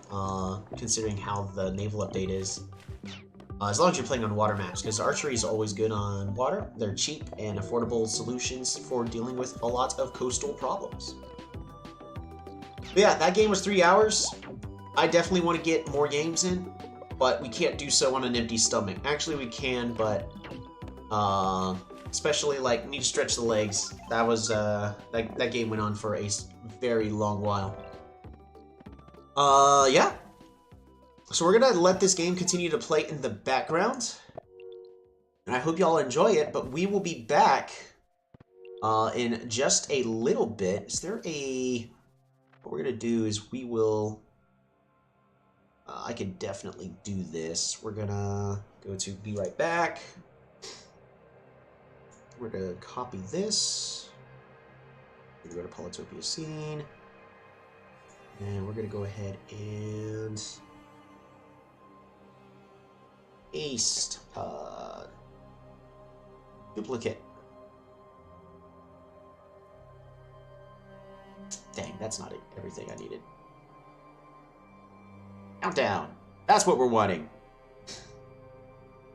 considering how the naval update is. As long as you're playing on water maps, because archery is always good on water. They're cheap and affordable solutions for dealing with a lot of coastal problems. But yeah, that game was 3 hours. I definitely want to get more games in, but we can't do so on an empty stomach. Actually, we can, but especially like need to stretch the legs. That was that game went on for a very long while. Yeah. So we're gonna let this game continue to play in the background, and I hope y'all enjoy it. But we will be back in just a little bit. Is there a? What we're gonna do is we will. I could definitely do this. We're gonna go to be right back. We're gonna copy this. We're gonna go to Polytopia scene, and we're gonna go ahead and paste duplicate. Dang, that's not everything I needed. Countdown. That's what we're wanting.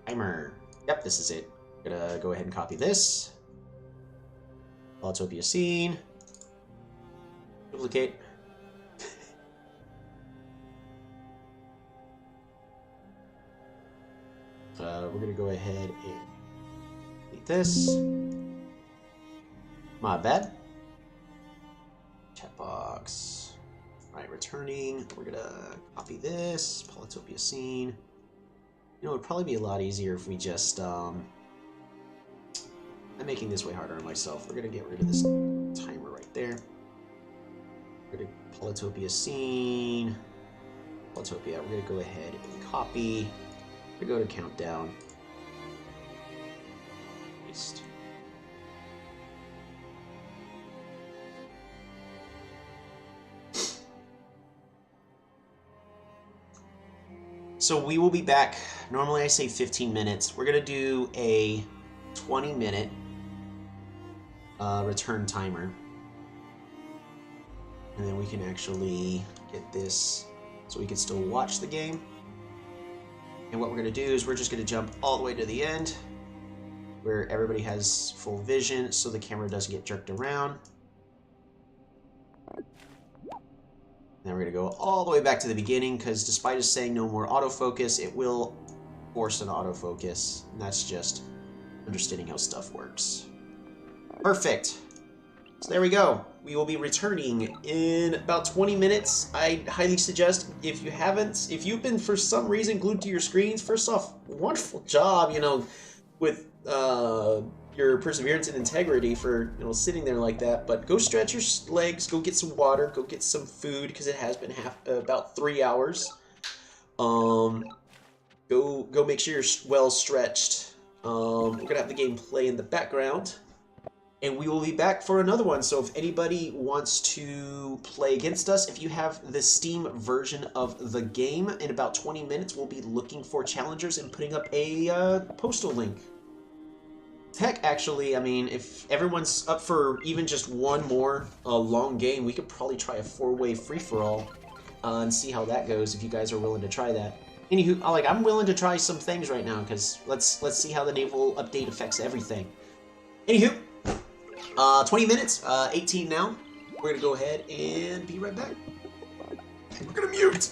Timer. Yep, this is it. I'm gonna go ahead and copy this. Polytopia scene. Duplicate. We're gonna go ahead and delete this. My bad. Chat box. Alright, returning. We're gonna copy this. Polytopia scene. You know, it'd probably be a lot easier if we just, I'm making this way harder on myself. We're gonna get rid of this timer right there. We're gonna Polytopia scene. Polytopia, we're gonna go ahead and copy. We're gonna go to countdown. Paste. So we will be back. Normally I say 15 minutes. We're gonna do a 20-minute return timer. And then we can actually get this so we can still watch the game. And what we're gonna do is we're just gonna jump all the way to the end where everybody has full vision so the camera doesn't get jerked around. Then we're gonna go all the way back to the beginning, because despite us saying no more autofocus, it will force an autofocus. And that's just understanding how stuff works. Perfect. So there we go. We will be returning in about 20 minutes. I highly suggest, if you've been for some reason glued to your screens, first off, wonderful job, with your perseverance and integrity for, sitting there like that. But go stretch your legs, go get some water, go get some food, because it has been about 3 hours. Go make sure you're well stretched. We're going to have the game play in the background. And we will be back for another one. So if anybody wants to play against us, if you have the Steam version of the game, in about 20 minutes, we'll be looking for challengers and putting up a postal link. Heck, actually, I mean, if everyone's up for even just one more long game, we could probably try a 4-way free-for-all and see how that goes if you guys are willing to try that. Anywho, I'm willing to try some things right now, because let's see how the naval update affects everything. Anywho, 20 minutes, 18 now. We're gonna go ahead and be right back. We're gonna mute.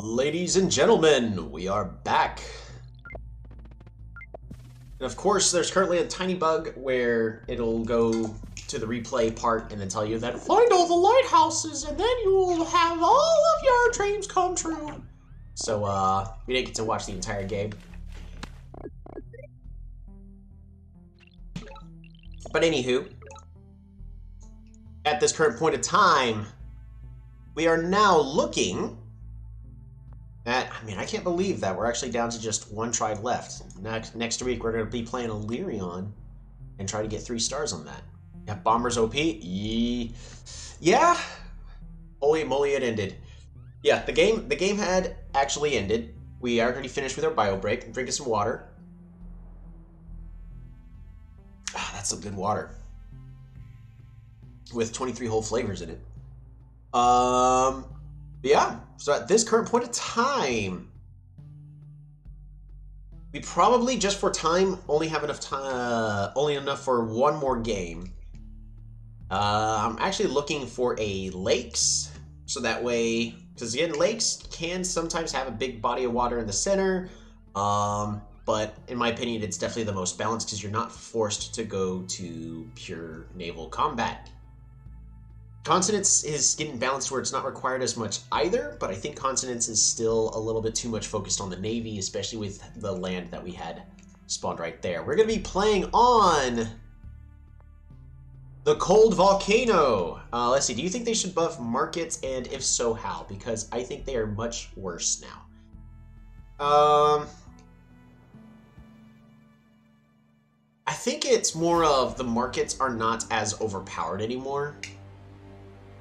Ladies and gentlemen, we are back. And of course, there's currently a tiny bug where it'll go to the replay part and then tell you that find all the lighthouses and then you will have all of your dreams come true. So, we didn't get to watch the entire game. But anywho, at this current point of time, we are now looking at, I mean, I can't believe that we're actually down to just one tribe left. Next week, we're going to be playing Illyrion and try to get 3 stars on that. Yeah, Bombers OP. Yeah. Holy moly, it ended. Yeah, the game had actually ended. We already finished with our bio break. I'm drinking some water. Ah, that's some good water. With 23 whole flavors in it. Yeah, so at this current point of time, we probably, just for time, only have enough time, only enough for one more game. I'm actually looking for a lakes, so that way, because again, lakes can sometimes have a big body of water in the center, but in my opinion, it's definitely the most balanced because you're not forced to go to pure naval combat. Consonance is getting balanced where it's not required as much either, but I think Consonance is still a little bit too much focused on the Navy, especially with the land that we had spawned right there. We're going to be playing on the Cold Volcano. Let's see, do you think they should buff markets, and if so, how? Because I think they are much worse now. I think it's more of the markets are not as overpowered anymore.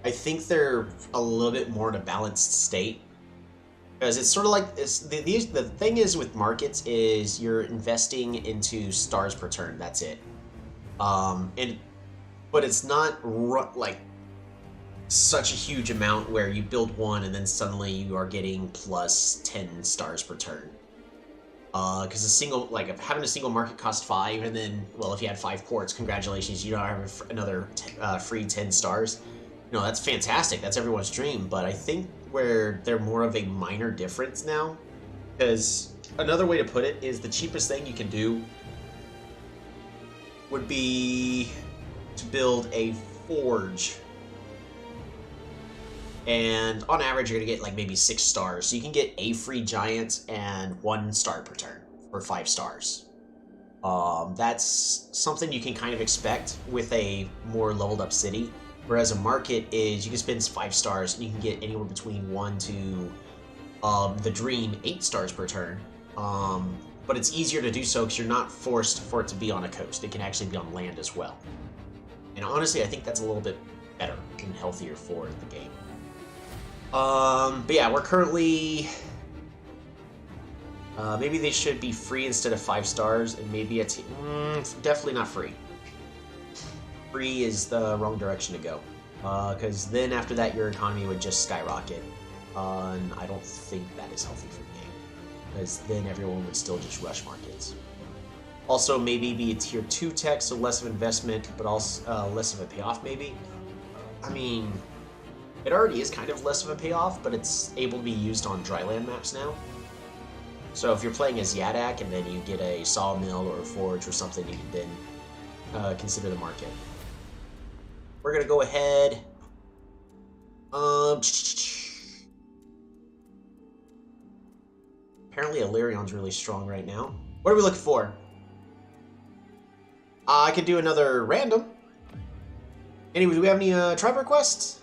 I think they're a little bit more in a balanced state, because it's sort of like this. The thing is with markets is you're investing into stars per turn. That's it. But it's not like such a huge amount where you build one and then suddenly you are getting plus 10 stars per turn. Because a single, like having a single market cost 5, and then, well, if you had 5 ports, congratulations, you don't have another free 10 stars. You know, that's fantastic. That's everyone's dream. But I think where they're more of a minor difference now, because another way to put it is the cheapest thing you can do would be to build a forge. And on average, you're going to get like maybe 6 stars. So you can get a free giant and 1 star per turn for 5 stars. That's something you can kind of expect with a more leveled up city. Whereas a market is, you can spend 5 stars and you can get anywhere between 1 to the dream 8 stars per turn. But it's easier to do so because you're not forced for it to be on a coast. It can actually be on land as well. And honestly, I think that's a little bit better and healthier for the game. But yeah, we're currently, maybe they should be free instead of 5 stars, and maybe it's definitely not free. Free is the wrong direction to go, because then after that your economy would just skyrocket, and I don't think that is healthy for the game, because then everyone would still just rush markets. Also, maybe be a tier 2 tech, so less of investment, but also less of a payoff maybe. I mean, it already is kind of less of a payoff, but it's able to be used on dryland maps now. So if you're playing as Yadak and then you get a sawmill or a forge or something, you can then consider the market. We're going to go ahead. Apparently Illyrian's really strong right now. What are we looking for? I could do another random. Anyway, do we have any tribe requests?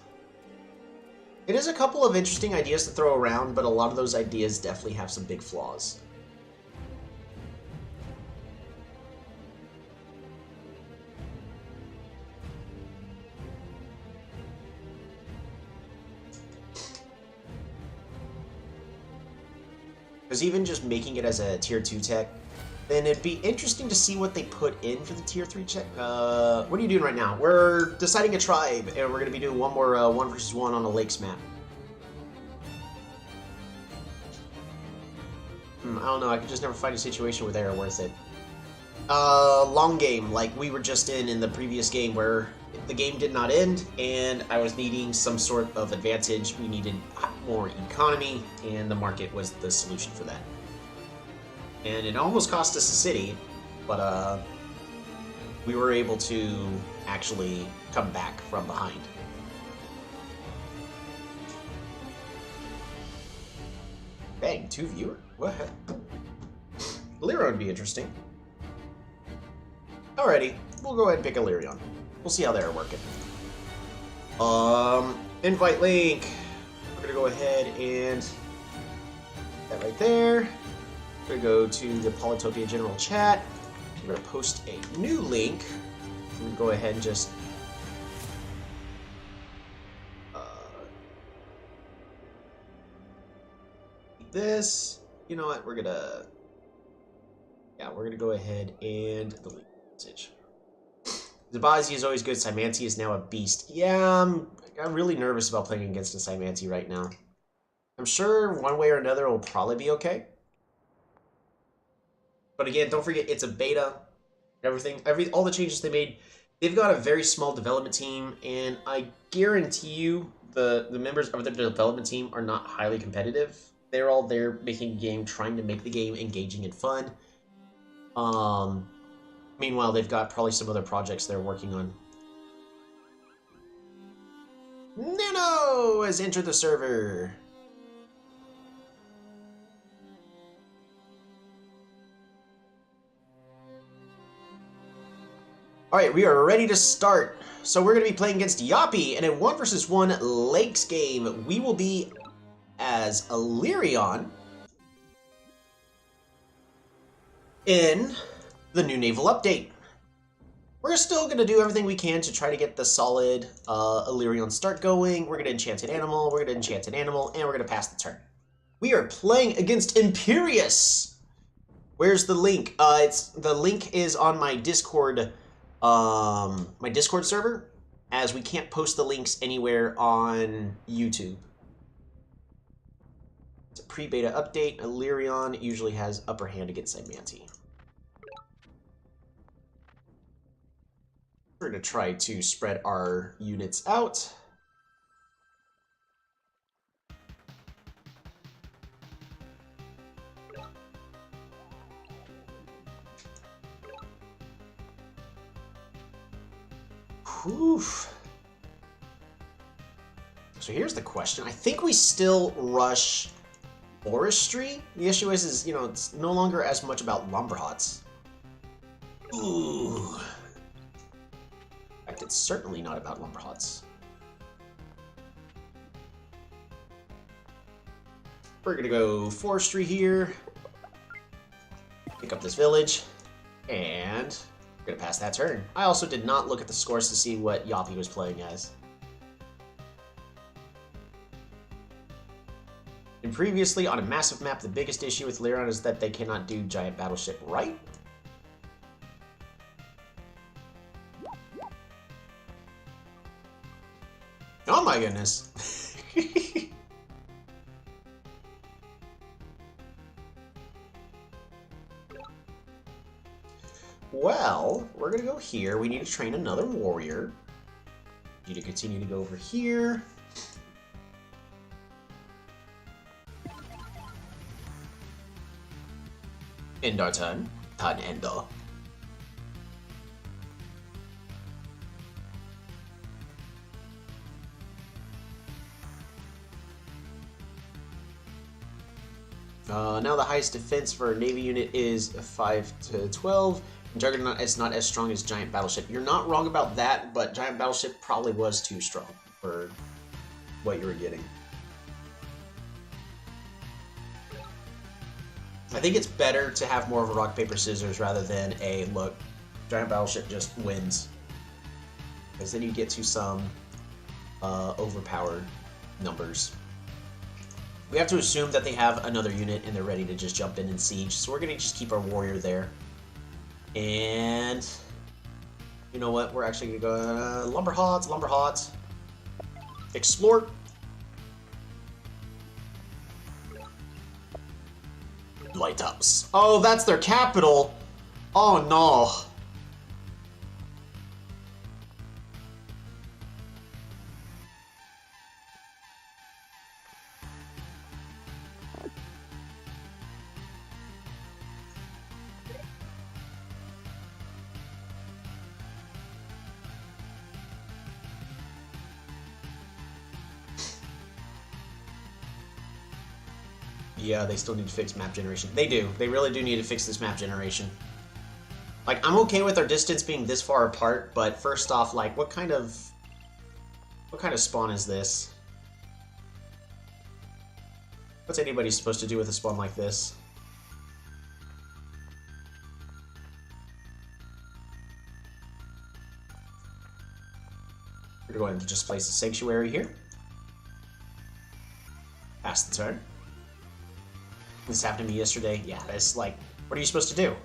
It is a couple of interesting ideas to throw around, but a lot of those ideas definitely have some big flaws. Because even just making it as a tier 2 tech, then it'd be interesting to see what they put in for the tier 3 tech. What are you doing right now? We're deciding a tribe, and we're going to be doing one more 1 versus 1 on a lakes map. I don't know, I could just never find a situation where they are worth it. Long game, like we were just in the previous game, where the game did not end, and I was needing some sort of advantage. We needed more economy, and the market was the solution for that. And it almost cost us a city, but we were able to actually come back from behind. Bang, 2 viewers? What? Lyra would be interesting. Alrighty, we'll go ahead and pick a Lyrion. We'll see how they're working. Invite link. We're gonna go ahead and that right there. We're gonna go to the Polytopia general chat. We're gonna post a new link. We're gonna go ahead and just this. You know what? We're gonna go ahead and delete the message. Zabazi is always good. Symanti is now a beast. Yeah, I'm really nervous about playing against a Symanti right now. I'm sure one way or another it will probably be okay. But again, don't forget it's a beta. All the changes they made, they've got a very small development team, and I guarantee you the members of the development team are not highly competitive. They're all there making a game, trying to make the game engaging and fun. Meanwhile, they've got probably some other projects they're working on. Nano has entered the server. Alright, we are ready to start. So we're going to be playing against Yappy in a 1 versus 1 Lakes game. We will be as Illyrion in the new naval update. We're still going to do everything we can to try to get the solid Illyrion start going. We're going to enchant an animal, we're going to enchant an animal, and we're going to pass the turn. We are playing against Imperius. Where's the link? The link is on my Discord server, as we can't post the links anywhere on YouTube. It's a pre-beta update. Illyrion usually has upper hand against Symanti. We're going to try to spread our units out. Oof. So here's the question. I think we still rush forestry. The issue is you know, it's no longer as much about lumberhots. Ooh. In fact, it's certainly not about lumberhots. We're gonna go forestry here. Pick up this village. And we're gonna pass that turn. I also did not look at the scores to see what Yappy was playing as. And previously, on a massive map, the biggest issue with Lyrion is that they cannot do giant battleship right. Oh my goodness. Well, we're gonna go here. We need to train another warrior. Need to continue to go over here. End our turn. Turn ender. Now the highest defense for a Navy unit is 5 to 12. Juggernaut is not as strong as Giant Battleship. You're not wrong about that, but Giant Battleship probably was too strong for what you were getting. I think it's better to have more of a rock, paper, scissors rather than a, look, Giant Battleship just wins. Because then you get to some overpowered numbers. We have to assume that they have another unit and they're ready to just jump in and siege, so we're going to just keep our warrior there. And you know what? We're actually going to go lumberhots. Explore. Lighthouse. Oh, that's their capital. Oh no. Yeah, they still need to fix map generation. They do. They really do need to fix this map generation. Like, I'm okay with our distance being this far apart, but first off, like, what kind of spawn is this? What's anybody supposed to do with a spawn like this? We're going to just place a sanctuary here. Pass the turn. This happened to me yesterday. Yeah, that's like, what are you supposed to do?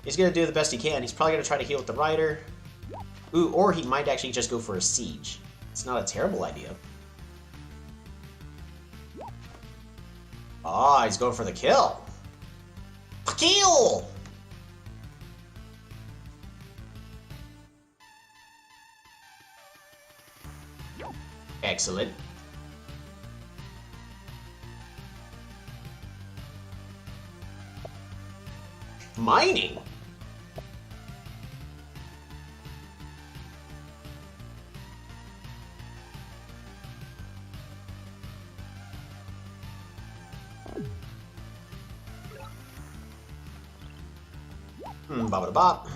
He's gonna do the best he can. He's probably gonna try to heal with the rider. Ooh, or he might actually just go for a siege. It's not a terrible idea. Ah, he's going for the kill. Kill! Excellent. Mining? Bop bop.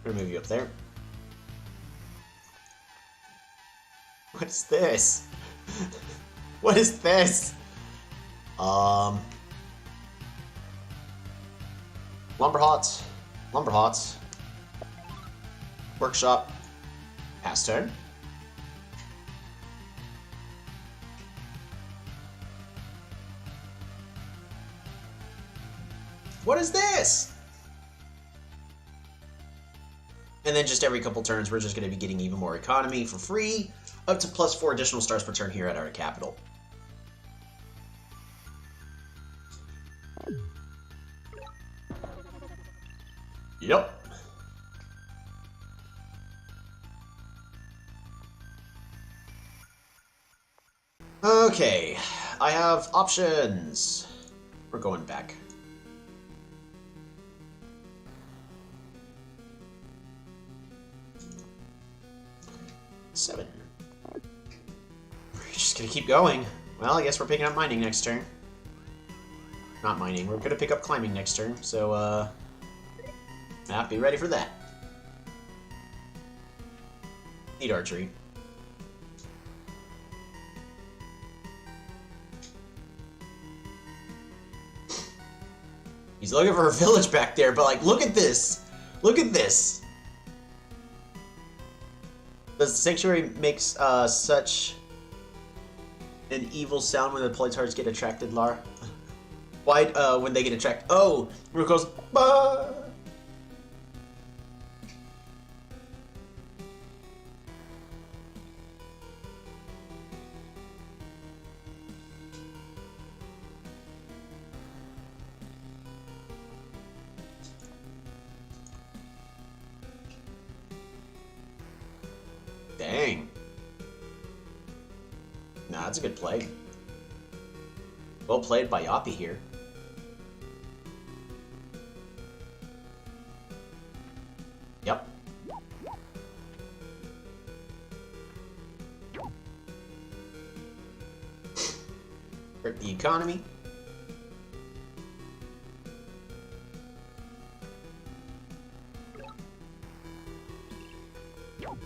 Gonna move you up there. What is this? What is this? Lumber hots. Workshop. Pass turn. What is this? And then just every couple turns, we're just going to be getting even more economy for free, up to +4 additional stars per turn here at our capital. Yep. Okay, I have options. We're going back. Seven. We're just gonna keep going. Well, I guess we're picking up mining next turn. Not mining, we're gonna pick up climbing next turn, so, be ready for that. Need archery. He's looking for a village back there, but like, look at this! Look at this! The sanctuary makes such an evil sound when the polytards get attracted, Lara. Why, when they get attracted? Oh! It goes, bah! Dang. Nah, that's a good play. Well played by Yoppie here. Yep. Hurt the economy.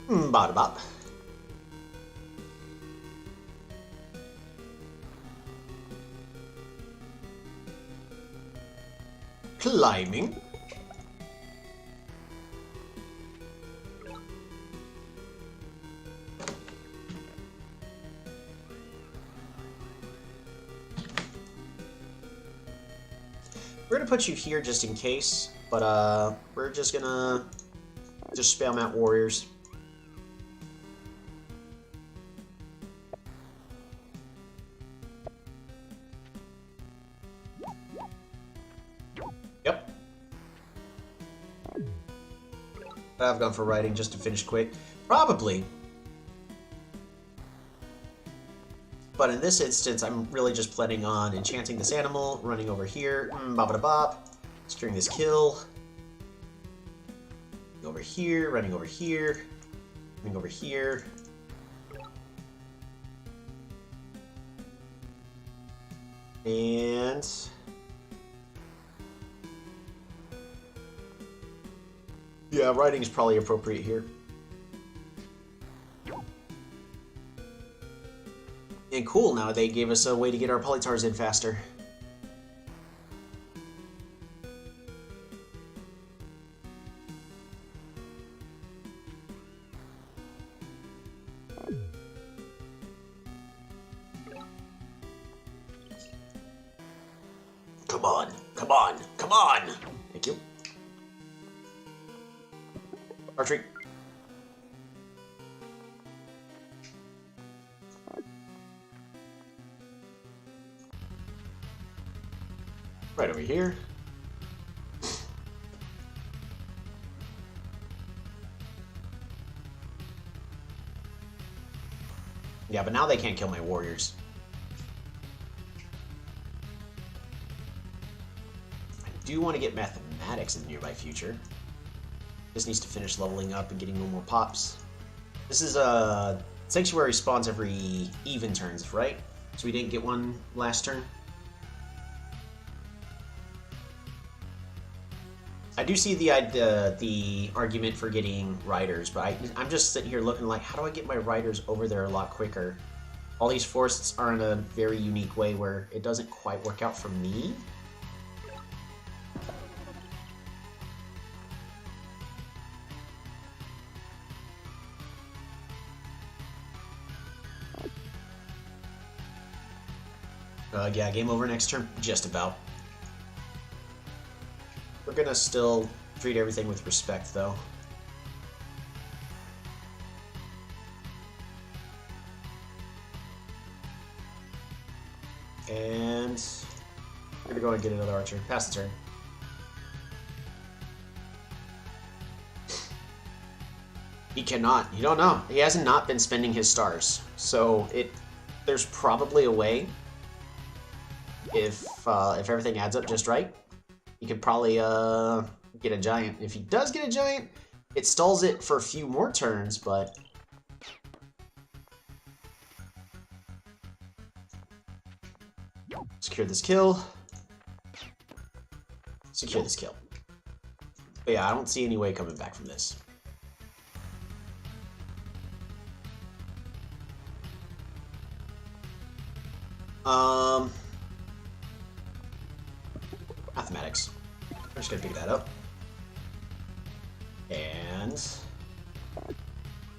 Bada bop. Climbing. We're gonna put you here just in case, but we're just gonna spam out warriors. Yep. I've gone for writing just to finish quick. Probably. But in this instance, I'm really just planning on enchanting this animal, running over here, bop-a-da-bop, securing this kill. Over here, running over here, running over here. And yeah, riding is probably appropriate here. And cool, now they gave us a way to get our Polytars in faster. Come on, come on, come on! Thank you. Archery. Right over here. Yeah, but now they can't kill my warriors. I do want to get mathematics in the nearby future. This needs to finish leveling up and getting no more pops. This is Sanctuary spawns every even turns, right? So we didn't get one last turn. I do see the argument for getting riders, but I'm just sitting here looking like, how do I get my riders over there a lot quicker? All these forests are in a very unique way where it doesn't quite work out for me. Yeah, game over next turn, just about. We're gonna still treat everything with respect, though. And we're gonna go and get another archer. Pass the turn. He cannot. You don't know. He hasn't not been spending his stars, so there's probably a way. If everything adds up just right, he could probably get a giant. If he does get a giant, it stalls it for a few more turns, but secure this kill. Secure this kill. But yeah, I don't see any way coming back from this. Mathematics. I'm just gonna pick that up. And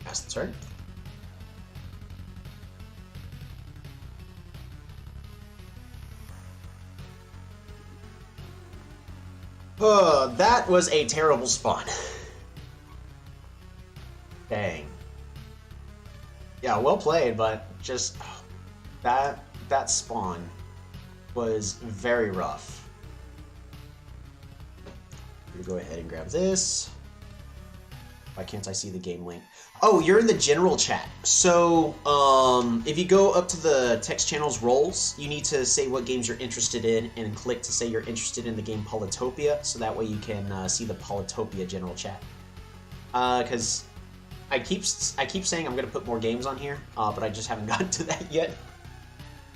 pass the turn. That was a terrible spawn. Dang. Yeah, well played, but just that spawn was very rough. I'm gonna go ahead and grab this. Why can't I see the game link? Oh, you're in the general chat. So, if you go up to the text channel's roles, you need to say what games you're interested in and click to say you're interested in the game POLYTOPIA, so that way you can see the POLYTOPIA general chat. Because I keep saying I'm gonna put more games on here, but I just haven't gotten to that yet.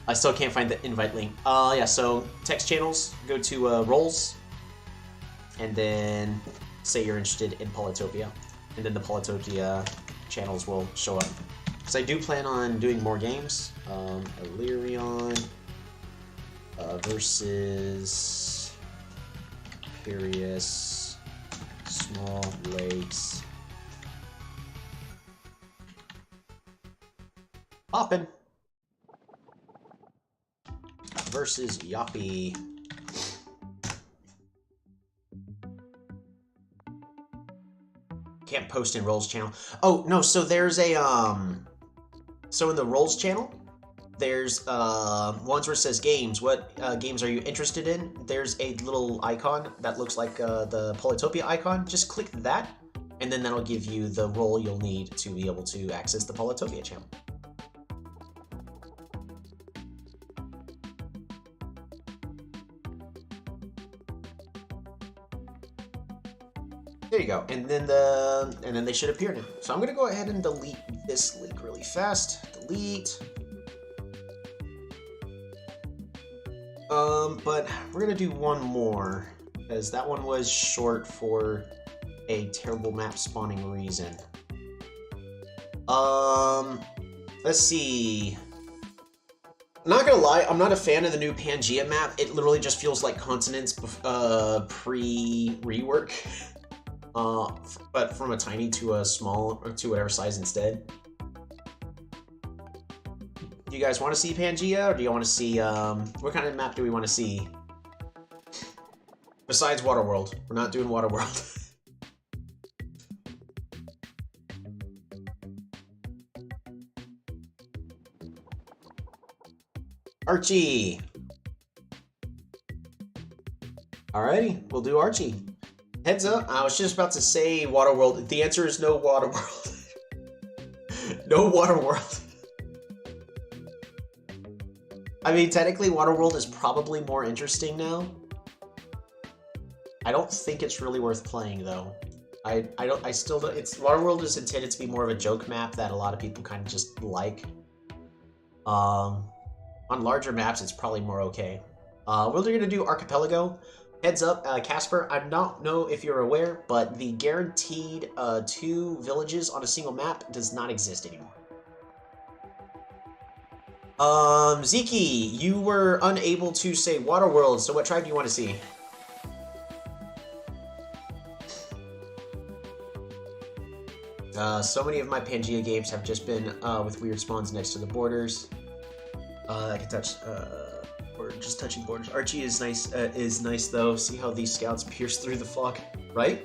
I still can't find the invite link. Yeah, so text channels, go to roles, and then say you're interested in POLYTOPIA. And then the POLYTOPIA channels will show up. Because I do plan on doing more games. Illyrion versus Patrikios, Small Lakes. Poppin' versus Yoppy. Can't post in Rolls channel. Oh, no, so there's a, so in the Rolls channel, there's, ones where it says games. What games are you interested in? There's a little icon that looks like the POLYTOPIA icon. Just click that, and then that'll give you the role you'll need to be able to access the POLYTOPIA channel. There you go. And then they should appear now. So I'm gonna go ahead and delete this link really fast. Delete. But we're gonna do one more because that one was short for a terrible map spawning reason. Let's see. I'm not gonna lie, I'm not a fan of the new Pangea map. It literally just feels like continents pre-rework. But from a tiny to a small, or to whatever size instead. Do you guys want to see Pangea, or do you want to see, what kind of map do we want to see? Besides Waterworld. We're not doing Waterworld. Archie! Alrighty, we'll do Archie. Heads up, I was just about to say Waterworld. The answer is no Waterworld. No Waterworld. I mean, technically Waterworld is probably more interesting now. I don't think it's really worth playing though. I still don't, Waterworld is intended to be more of a joke map that a lot of people kind of just like. On larger maps, it's probably more okay. We're gonna do Archipelago. Heads up, Casper, I don't know if you're aware, but the guaranteed 2 villages on a single map does not exist anymore. Ziki, you were unable to say Waterworld, so what tribe do you want to see? So many of my Pangea games have just been with weird spawns next to the borders. I can touch, or just touching borders. Archie is nice though. See how these scouts pierce through the fog, right?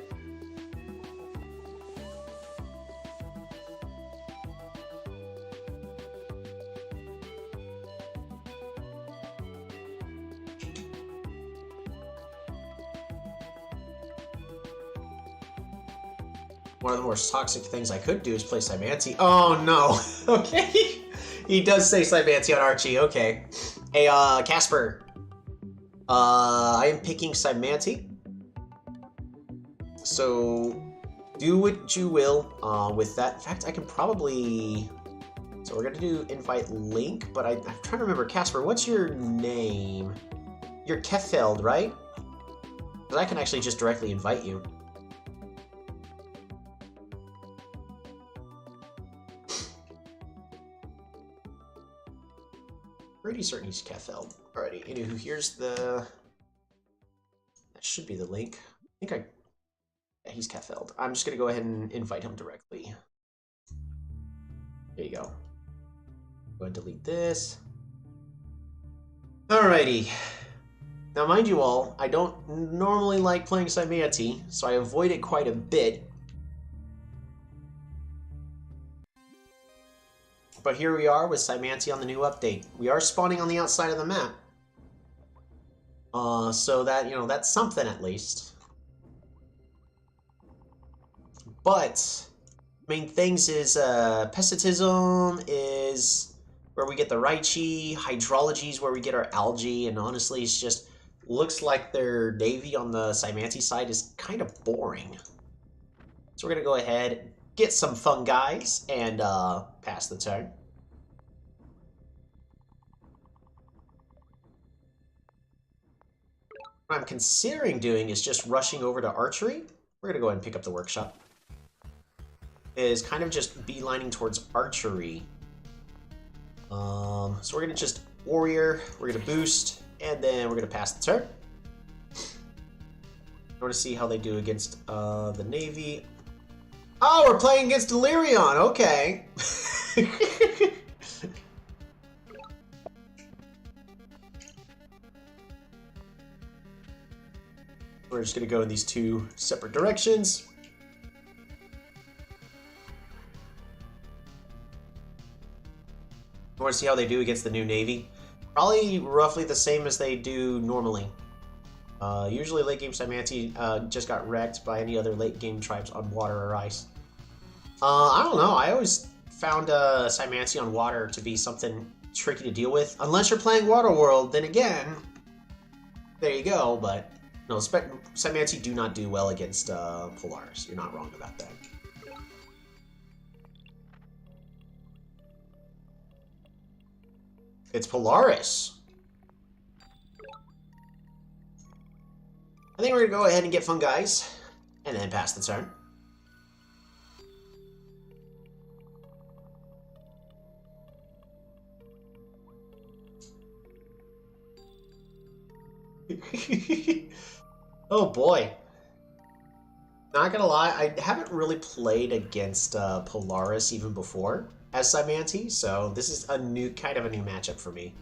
One of the most toxic things I could do is play Cymanti. Oh no! Okay. He does say Cymanti on Archie, okay. Hey, Casper. I am picking Cymanti. So, do what you will with that. In fact, I can probably... So we're gonna do invite link, but I'm trying to remember. Casper, what's your name? You're Keffeld, right? Because I can actually just directly invite you. Pretty certain he's Keffeld. Alrighty, anywho, here's the... That should be the link. I think yeah, he's Keffeld. I'm just gonna go ahead and invite him directly. There you go. Go ahead and delete this. Alrighty. Now, mind you all, I don't normally like playing Cymanti, so I avoid it quite a bit. But here we are with Cymanti on the new update. We are spawning on the outside of the map. So that, you know, that's something at least. But, main things is, Pesitism is where we get the Raichi, Hydrology is where we get our algae, and honestly, it's just, looks like their navy on the Cymanti side is kind of boring. So we're gonna go ahead, get some fungi, and, pass the turn. What I'm considering doing is just rushing over to archery. We're gonna go ahead and pick up the workshop. Is kind of just beelining towards archery. So we're gonna just warrior, we're gonna boost, and then we're gonna pass the turn. I want to see how they do against the navy. Oh, we're playing against Delirion, okay. We're just gonna go in these 2 separate directions. I want to see how they do against the new navy. Probably roughly the same as they do normally. Usually late game Cymanti just got wrecked by any other late game tribes on water or ice. I don't know, I always found Cymanti on water to be something tricky to deal with. Unless you're playing Waterworld, then again, there you go, but No, Semianti do not do well against Polaris. You're not wrong about that. It's Polaris. I think we're going to go ahead and get Fungi's, and then pass the turn. Oh boy. Not gonna lie, I haven't really played against Polaris even before as Semianti, so this is a new kind of a new matchup for me.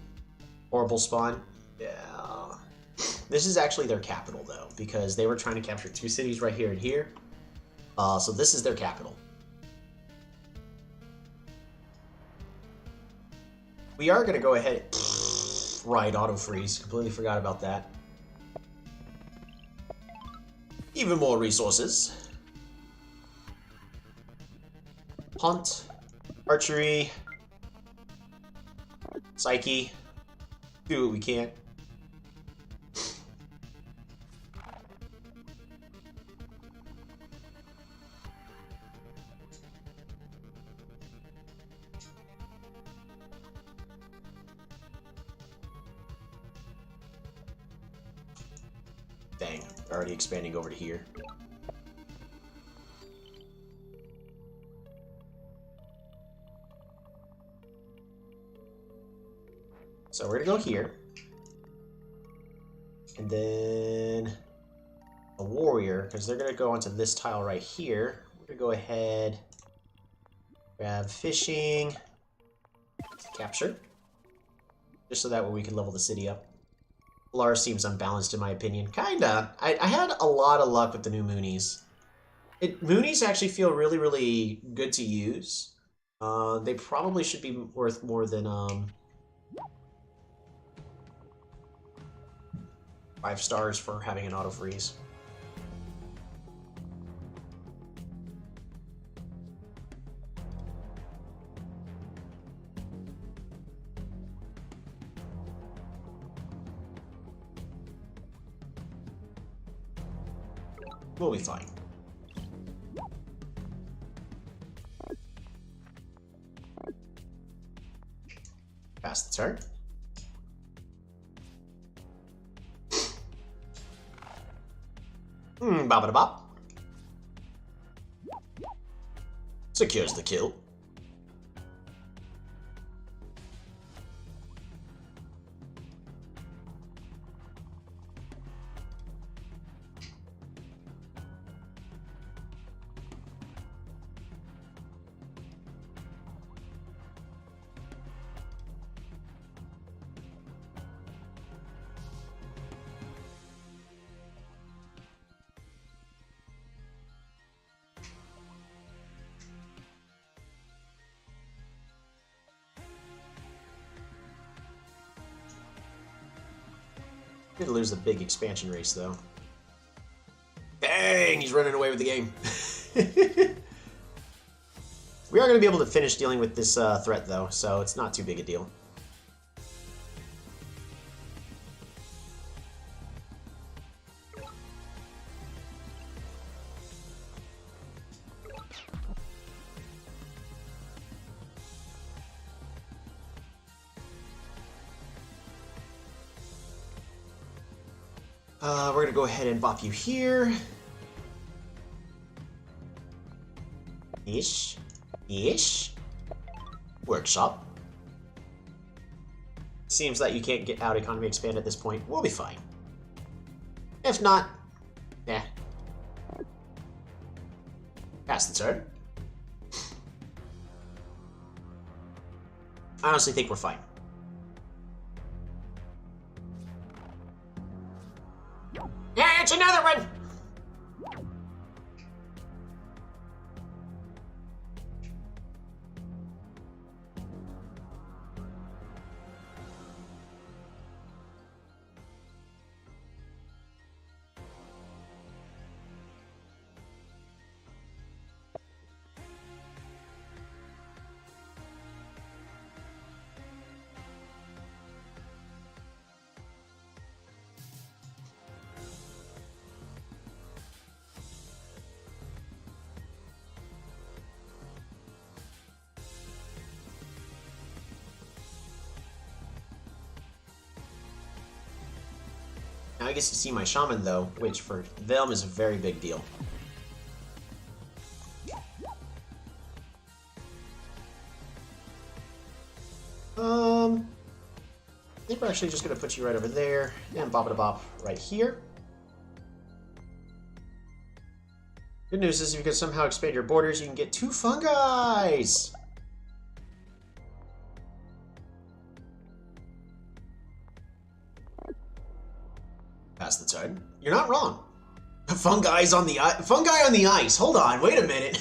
Horrible spawn. Yeah. This is actually their capital though, because they were trying to capture 2 cities right here and here. So this is their capital. We are gonna go ahead. Right, auto freeze. Completely forgot about that. Even more resources. Hunt, archery, psyche. Do what we can. Dang, already expanding over to here. So we're gonna go here. And then a warrior, because they're gonna go onto this tile right here. We're gonna go ahead, grab fishing, capture. Just so that way we can level the city up. Polaris seems unbalanced in my opinion. Kinda. I had a lot of luck with the new Moonies. Moonies actually feel really, really good to use. They probably should be worth more than 5 stars for having an auto freeze. We'll be fine. Pass the turn. Bop-a-da-bop. Secures the kill. Did lose the big expansion race, though. Dang, he's running away with the game. We are going to be able to finish dealing with this threat, though, so it's not too big a deal. We're going to go ahead and bop you here. Ish. Ish. Workshop. Seems that you can't get out economy expand at this point. We'll be fine. If not, eh. Pass the turn. I honestly think we're fine. Yeah, it's another one! Now I get to see my shaman though, which for them is a very big deal. I think we're actually just gonna put you right over there, and bop-a-da-bop right here. Good news is if you can somehow expand your borders, you can get 2 fungi! Pass the turn. You're not wrong. Fungi on the ice. Hold on, wait a minute.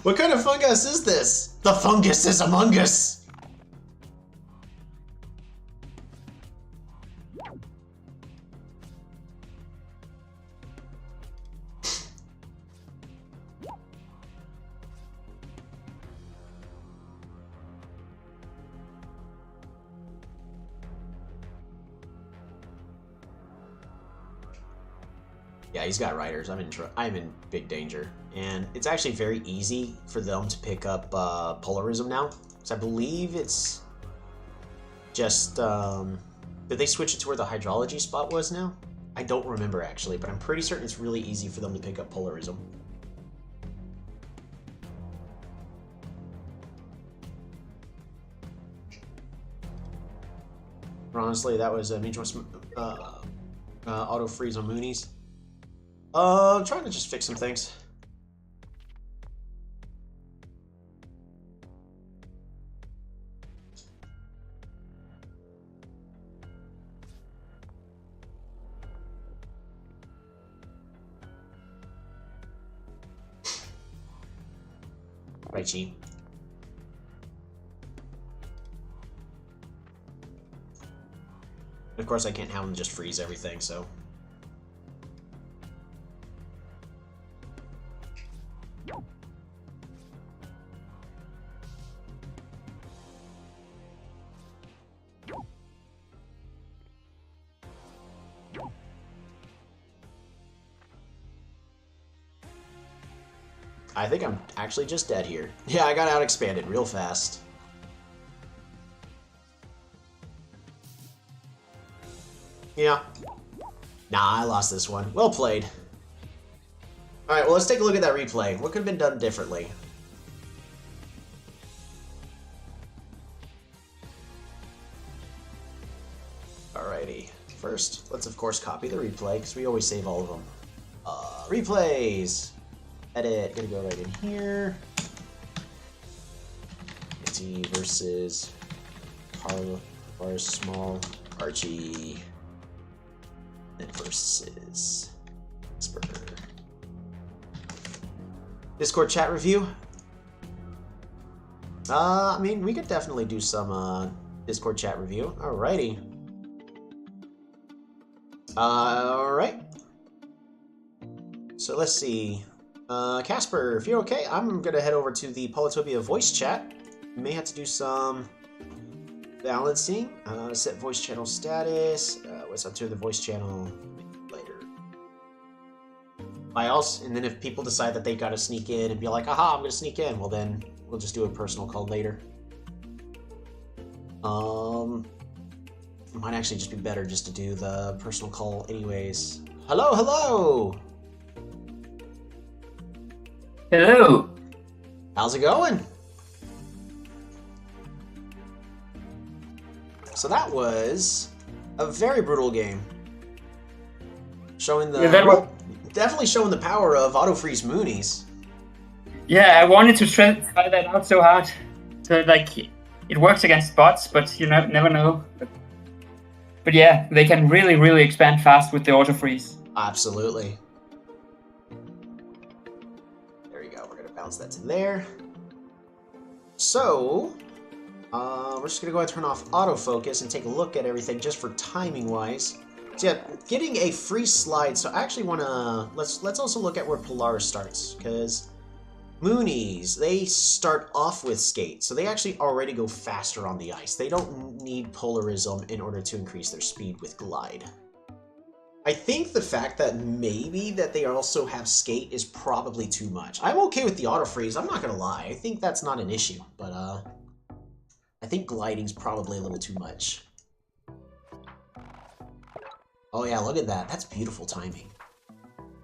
What kind of fungus is this? The fungus is among us. Yeah, he's got riders. I'm in big danger, and it's actually very easy for them to pick up Polarism now. So I believe it's just did they switch it to where the hydrology spot was now? I don't remember actually, but I'm pretty certain it's really easy for them to pick up Polarism. But honestly, that was a mutual auto freeze on Moonies. Trying to just fix some things. Right, Chi. Of course, I can't have them just freeze everything, so. I think I'm actually just dead here. Yeah, I got out expanded real fast. Yeah. Nah, I lost this one. Well played. Alright, well, let's take a look at that replay. What could have been done differently? Alrighty. First, let's of course copy the replay, because we always save all of them. Replays! Edit, gonna go right in here. T versus Par Small Archie. And versus Spur. Discord chat review. I mean, we could definitely do some Discord chat review. Alrighty. Alright. So let's see. Casper, if you're okay, I'm gonna head over to the POLYTOPIA voice chat. You may have to do some balancing. Set voice channel status. What's up to the voice channel later? Files, and then if people decide that they gotta sneak in and be like, aha, I'm gonna sneak in, well then we'll just do a personal call later. It might actually just be better just to do the personal call anyways. Hello, hello! Hello. How's it going? So that was a very brutal game. Showing the definitely showing the power of auto freeze Moonies. Yeah, I wanted to try that out so hard. So like it works against bots, but you never know. But yeah, they can really expand fast with the auto freeze. Absolutely. Bounce that to there. So, we're just gonna go ahead and turn off autofocus and take a look at everything just for timing wise. So yeah, getting a free slide. So I actually wanna let's also look at where Polaris starts, because Moonies, they start off with skate, so they actually already go faster on the ice. They don't need Polarism in order to increase their speed with glide. I think the fact that maybe that they also have skate is probably too much. I'm okay with the auto freeze, I'm not gonna lie. I think that's not an issue, but I think gliding's probably a little too much. Oh yeah, look at that. That's beautiful timing.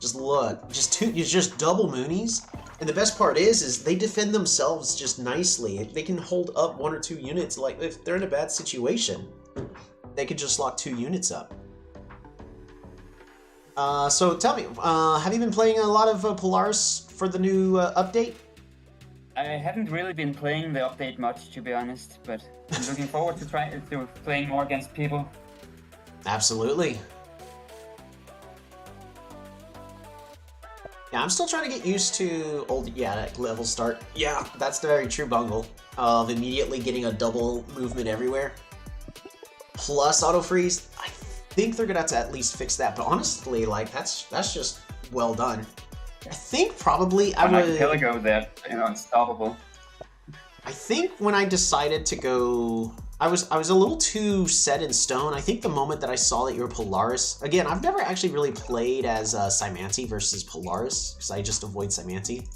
Just look, just double Moonies. And the best part is they defend themselves just nicely. They can hold up 1 or 2 units. Like, if they're in a bad situation, they could just lock 2 units up. So tell me, have you been playing a lot of Polaris for the new update? I haven't really been playing the update much, to be honest, but I'm looking forward to playing more against people. Absolutely. Yeah, I'm still trying to get used to that level start. Yeah, that's the very true bungle of immediately getting a double movement everywhere. Plus auto freeze. I think they're gonna have to at least fix that, but honestly, like that's just well done. I think probably I would. Archipelago there, unstoppable. I think when I decided to go, I was a little too set in stone. I think the moment that I saw that you were Polaris, again, I've never actually really played as Cymanti versus Polaris because I just avoid Cymanti.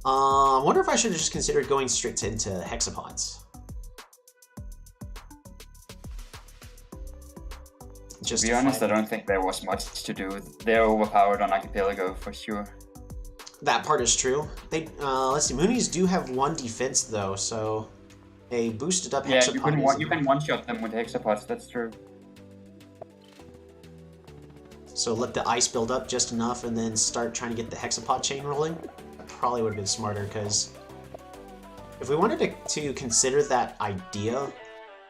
I wonder if I should have just considered going straight into hexapods. Just to be honest, I don't think there was much to do. They're overpowered on Archipelago for sure. That part is true. They let's see, Moonies do have 1 defense though, so a boosted up hexapod. Yeah, you can one-shot them with hexapods. That's true. So let the ice build up just enough, and then start trying to get the hexapod chain rolling. That probably would have been smarter, because if we wanted to consider that idea,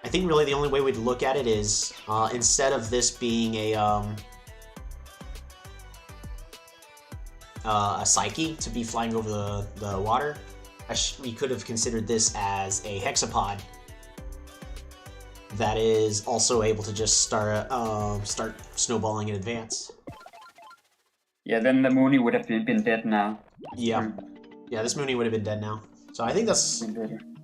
I think really the only way we'd look at it is instead of this being a Psyche to be flying over the water, we could have considered this as a hexapod that is also able to just start snowballing in advance. Yeah, then the Mooney would have been dead now. Yeah, yeah, this Mooney would have been dead now. So I think that's...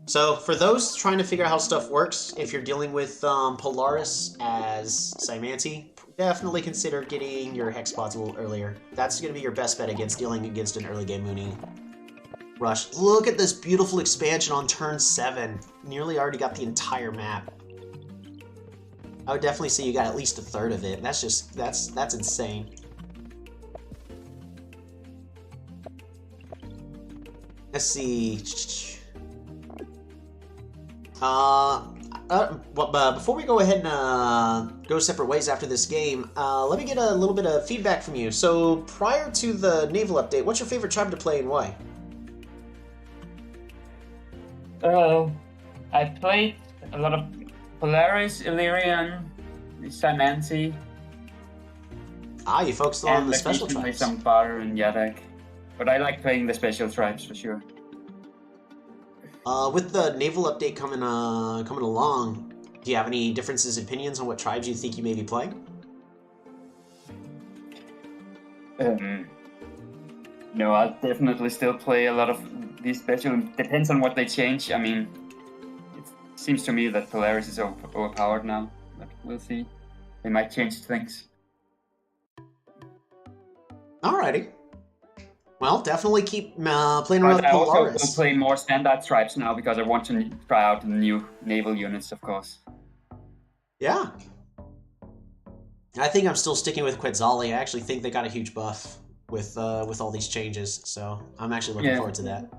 So for those trying to figure out how stuff works, if you're dealing with Polaris as Cymanti, definitely consider getting your hexapods a little earlier. That's going to be your best bet against dealing against an early game Mooney rush. Look at this beautiful expansion on turn 7. Nearly already got the entire map. I would definitely say you got at least a third of it. That's insane. Let's see. Before we go ahead and go separate ways after this game, let me get a little bit of feedback from you. So, prior to the naval update, what's your favorite tribe to play and why? I played a lot of Polaris, Illyrian, Cymanti. Ah, you focused on the special tribes. Some Bar and Yadak. But I like playing the special tribes for sure. With the naval update coming along, do you have any differences in opinions on what tribes you think you may be playing? No, I'll definitely still play a lot of these special. Depends on what they change. I mean, it seems to me that Polaris is overpowered now, but we'll see. They might change things. Alrighty. Well, definitely keep playing around with Polaris. I also will play more standard tribes now because I want to try out the new naval units, of course. Yeah. I think I'm still sticking with Quetzali. I actually think they got a huge buff with all these changes, so I'm actually looking forward to that.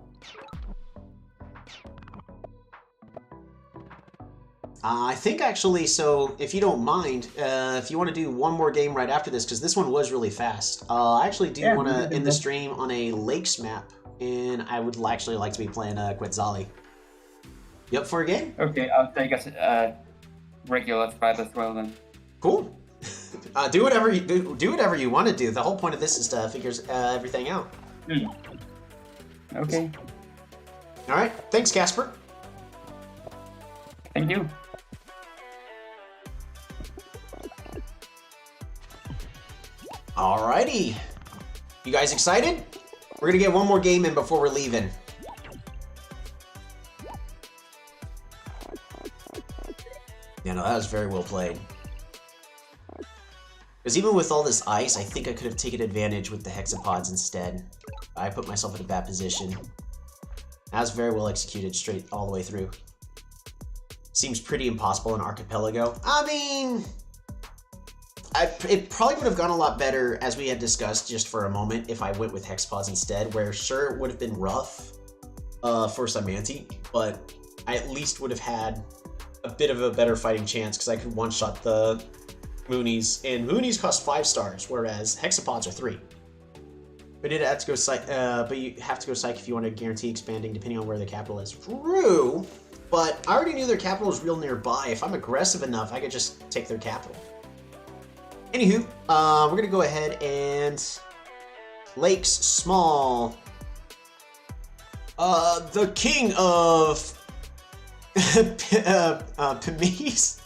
I think actually, so if you don't mind, if you want to do one more game right after this, because this one was really fast, I actually do want to end the stream on a lakes map, and I would actually like to be playing Quetzali. You up for a game? Okay, I'll take a regular tribe as well then. Cool. Do whatever you want to do. The whole point of this is to figure everything out. Okay. All right. Thanks, Casper. Thank you. Alrighty. You guys excited? We're gonna get one more game in before we're leaving. Yeah, no, that was very well played. Because even with all this ice, I think I could have taken advantage with the hexapods instead. I put myself in a bad position. That was very well executed straight all the way through. Seems pretty impossible in Archipelago. I mean, It probably would have gone a lot better, as we had discussed just for a moment, if I went with Hexapods instead, where sure it would have been rough for Symanti, but I at least would have had a bit of a better fighting chance because I could one-shot the Moonies, and Moonies cost 5 stars, whereas Hexapods are 3. But it had to go Psych, but you have to go Psych if you want to guarantee expanding, depending on where the capital is. True, but I already knew their capital was real nearby. If I'm aggressive enough, I could just take their capital. Anywho, we're gonna go ahead and Lakes Small. The king of Pamis.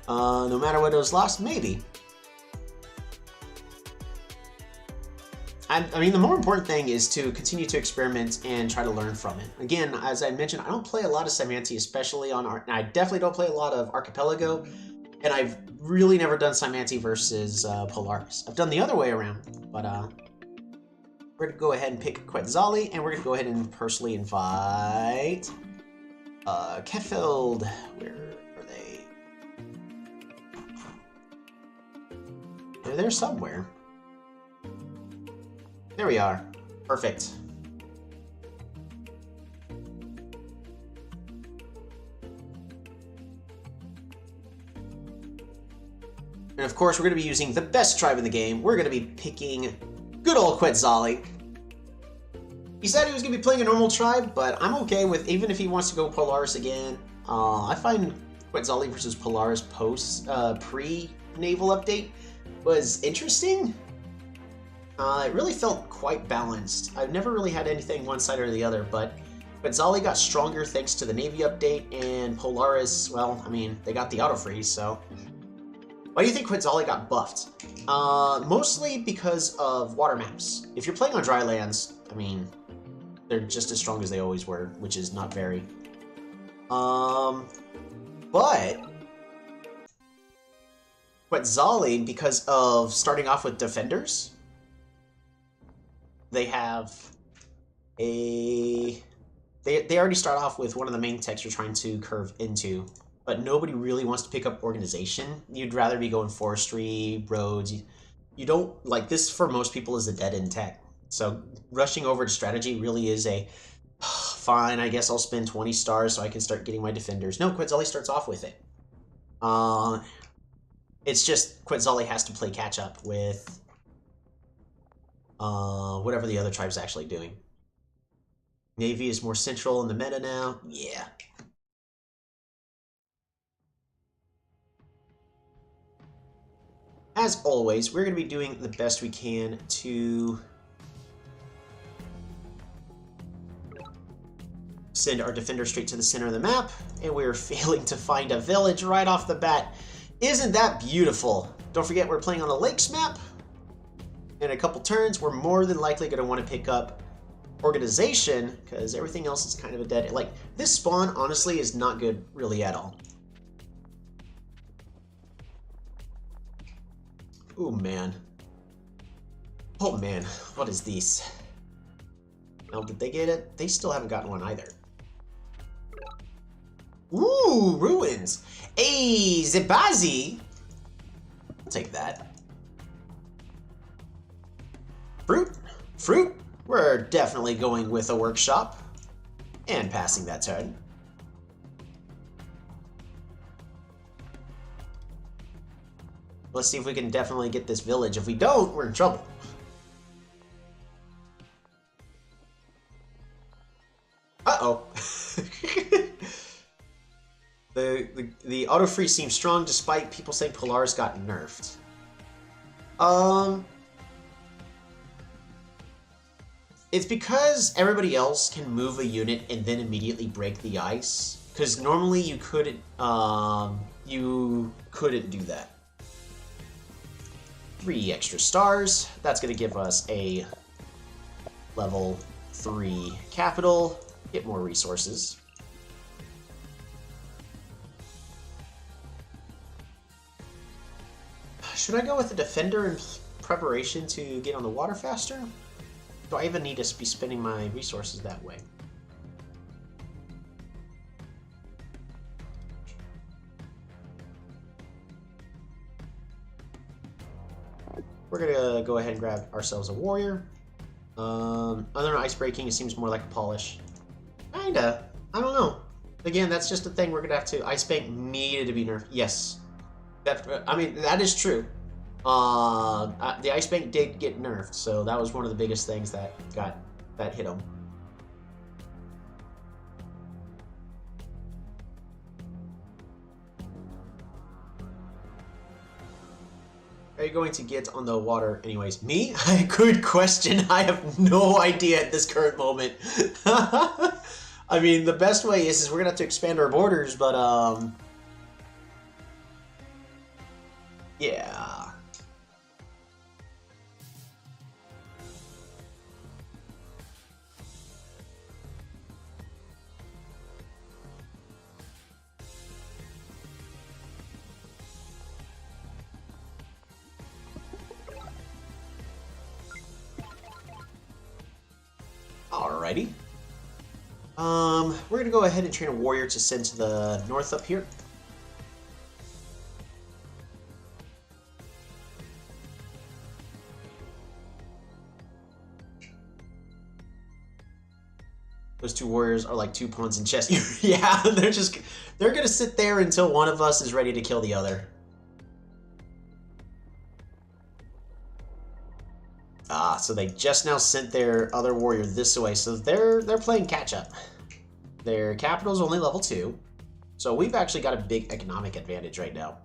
No matter what was lost, maybe. I mean, the more important thing is to continue to experiment and try to learn from it. Again, as I mentioned, I don't play a lot of Symanti, especially on I definitely don't play a lot of Archipelago, and I've really never done Symanti versus Polaris. I've done the other way around, but we're gonna go ahead and pick Quetzali, and we're gonna go ahead and personally invite Ketfield. Where are they? They're there somewhere. There we are. Perfect. And of course, we're going to be using the best tribe in the game. We're going to be picking good old Quetzali. He said he was going to be playing a normal tribe, but I'm okay with, even if he wants to go Polaris again. I find Quetzali versus Polaris pre-naval update was interesting. It really felt quite balanced. I've never really had anything one side or the other, but Quetzali got stronger thanks to the Navy update, and Polaris, well, I mean, they got the auto freeze, so... Why do you think Quetzali got buffed? Mostly because of water maps. If you're playing on dry lands, I mean, they're just as strong as they always were, which is not very. But Quetzali, because of starting off with defenders, they have a... They already start off with one of the main techs you're trying to curve into, but nobody really wants to pick up organization. You'd rather be going forestry, roads. You don't, like, this for most people is a dead-end tech. So rushing over to strategy really is a, fine, I guess I'll spend 20 stars so I can start getting my defenders. No, Quetzali starts off with it. It's just Quetzali has to play catch-up with whatever the other tribe's actually doing. Navy is more central in the meta now. Yeah. As always, we're going to be doing the best we can to send our defender straight to the center of the map, and we're failing to find a village right off the bat. Isn't that beautiful? Don't forget, we're playing on a lakes map. In a couple turns, we're more than likely going to want to pick up organization, because everything else is kind of a dead... Like, this spawn, honestly, is not good really at all. Oh, man. Oh, man. What is this? Oh, did they get it? They still haven't gotten one either. Ooh, ruins. Hey, Zebazi. I'll take that. Fruit. Fruit. We're definitely going with a workshop. And passing that turn. Let's see if we can definitely get this village. If we don't, we're in trouble. Uh-oh. The auto freeze seems strong despite people saying Polaris got nerfed. It's because everybody else can move a unit and then immediately break the ice. Because normally you couldn't do that. 3 extra stars. That's going to give us a level 3 capital. Get more resources. Should I go with the defender in preparation to get on the water faster? Do I even need to be spending my resources that way? we're gonna go ahead and grab ourselves a warrior. Other than ice breaking, it seems more like a polish. Kinda. I don't know. Again, that's just a thing we're gonna have to. Ice bank needed to be nerfed. Yes. I mean, that is true. The ice bank did get nerfed, so that was one of the biggest things that hit them. Are you going to get on the water anyways? Me? Good question. I have no idea at this current moment. I mean, the best way is we're gonna have to expand our borders, but yeah. Alrighty. We're gonna go ahead and train a warrior to send to the north up here. Those two warriors are like two pawns in chess. Yeah, they're gonna sit there until one of us is ready to kill the other. Ah, so they just now sent their other warrior this way, so they're playing catch up. Their capital is only level 2, so we've actually got a big economic advantage right now.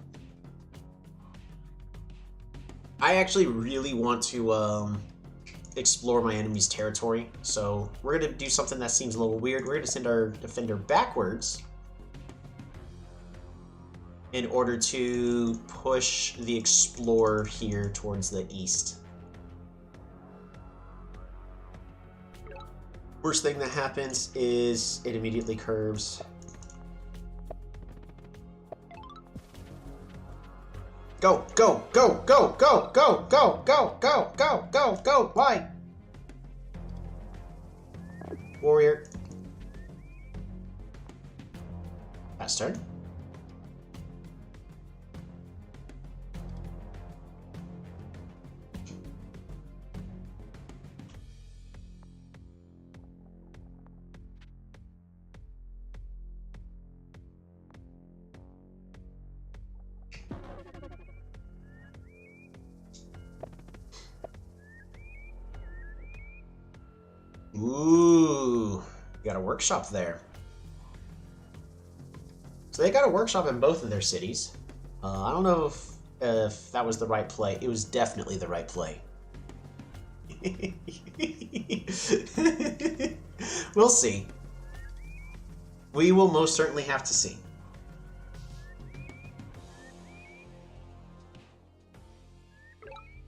I actually really want to explore my enemy's territory, so we're gonna do something that seems a little weird. We're gonna send our defender backwards in order to push the explorer here towards the east. Worst thing that happens is it immediately curves. Go, go, go, go, go, go, go, go, go, go, go, go, why? Warrior. Pass turn. Ooh, you got a workshop there. So they got a workshop in both of their cities. I don't know if that was the right play. It was definitely the right play. We'll see. We will most certainly have to see.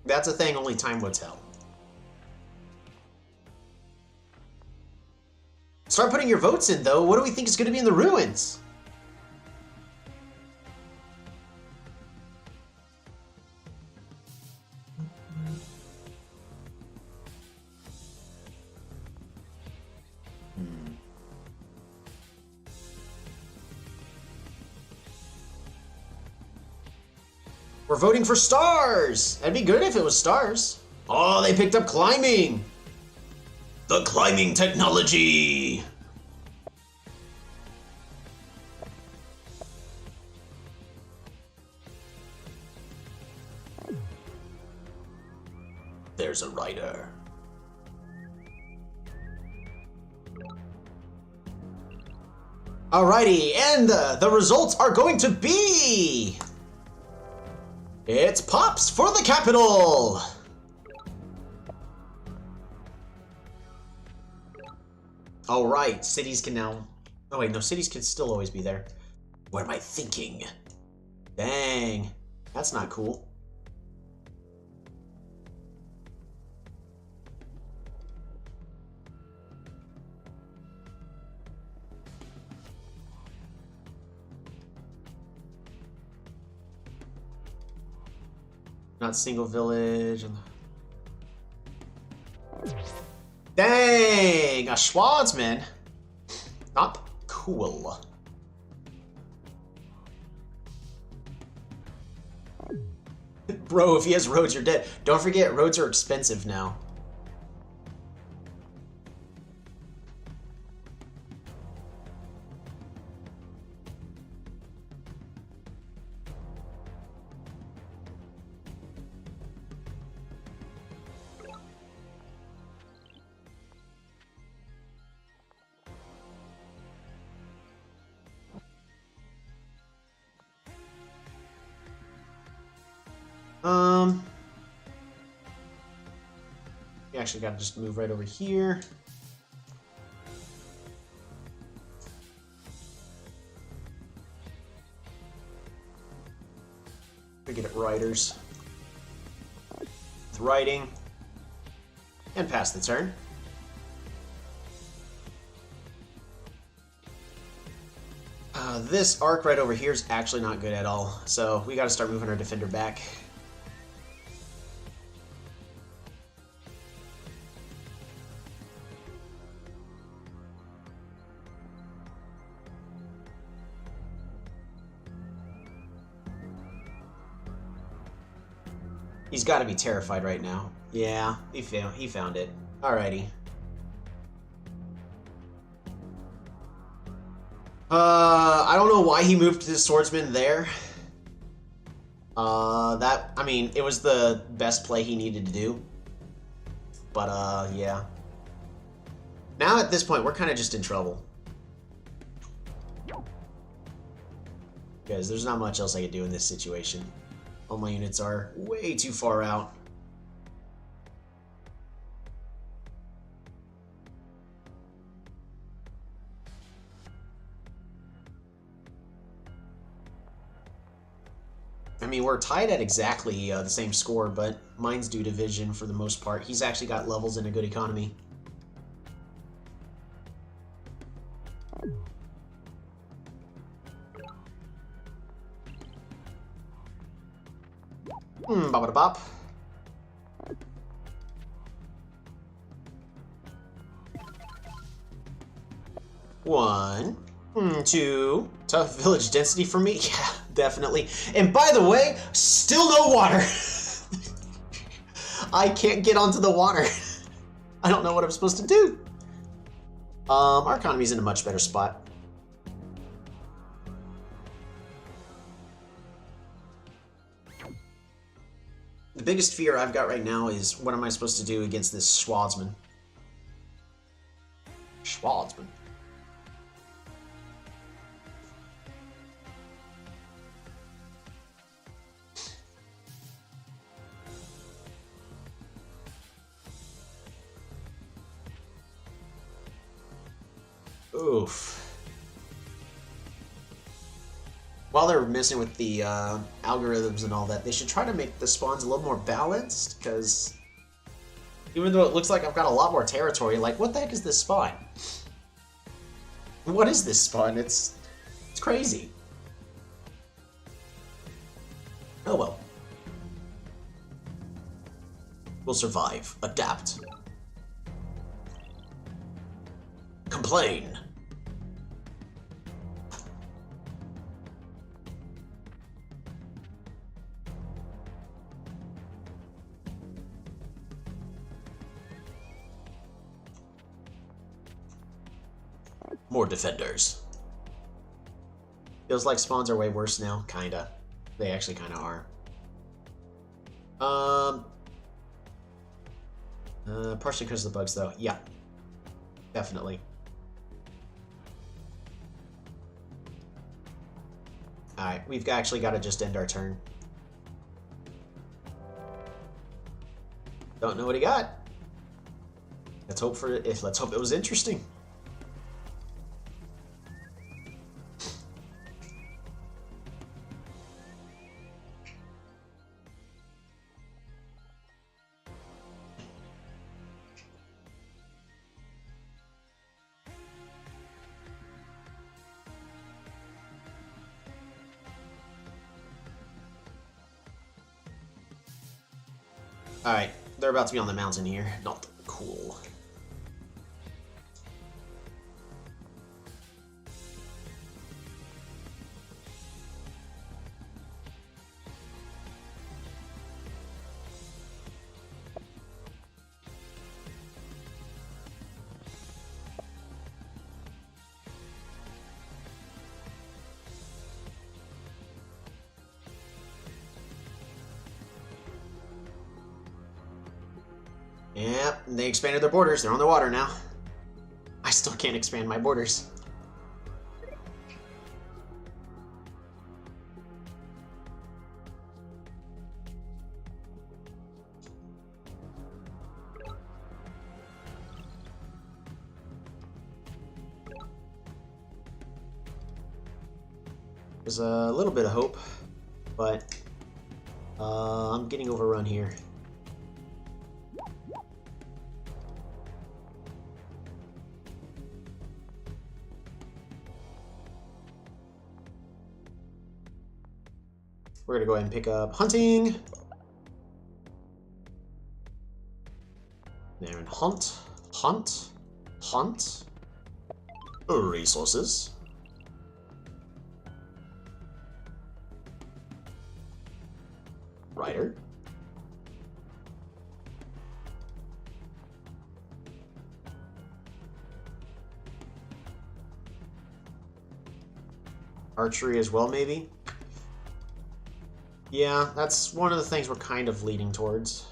That's a thing only time will tell. Start putting your votes in, though. What do we think is going to be in the ruins? We're voting for stars! That'd be good if it was stars. Oh, they picked up climbing! The climbing technology! There's a rider. Alrighty, and the results are going to be... It's Pops for the capital! Alright, cities can now... Oh wait, no, cities can still always be there. What am I thinking? Dang, that's not cool. Not single village. Dang! A Schwarzman? Not cool. Bro, if he has roads, you're dead. Don't forget, roads are expensive now. You actually gotta just move right over here. We get it writers. With writing. And pass the turn. This arc right over here is actually not good at all, so we gotta start moving our defender back. He's got to be terrified right now. Yeah, he found it. Alrighty. I don't know why he moved his swordsman there. I mean, it was the best play he needed to do. But, yeah. Now at this point, we're kind of just in trouble. Guys, there's not much else I could do in this situation. All my units are way too far out. I mean, we're tied at exactly the same score, but mine's due division for the most part. He's actually got levels and a good economy. Bop-a-da-bop. One, two. Tough village density for me? Yeah, definitely. And by the way, still no water. I can't get onto the water. I don't know what I'm supposed to do. Our economy's in a much better spot. The biggest fear I've got right now is what am I supposed to do against this Schwarzman? Schwarzman. Oof. While they're messing with the algorithms and all that, they should try to make the spawns a little more balanced, because even though it looks like I've got a lot more territory, like, what the heck is this spawn? What is this spawn? It's crazy. Oh well. We'll survive. Adapt. Complain. More defenders. Feels like spawns are way worse now. Kinda. They actually kinda are. Partially because of the bugs, though. Yeah. Definitely. Alright, we've actually got to just end our turn. Don't know what he got. Let's hope it was interesting. Alright, they're about to be on the mountain here. Not cool. they expanded their borders. They're on the water now. I still can't expand my borders. There's a little bit of hope, but I'm getting overrun here. We're gonna go ahead and pick up hunting. Then hunt. Resources. Rider. Archery as well, maybe? Yeah, that's one of the things we're kind of leading towards.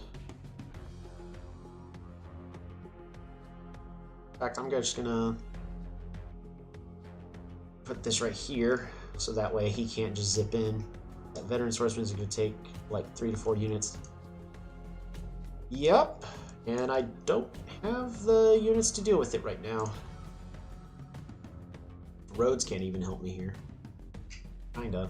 In fact, I'm just gonna put this right here, so that way he can't just zip in. That veteran swordsman is gonna take like 3 to 4 units. Yep, and I don't have the units to deal with it right now. Roads can't even help me here. Kinda.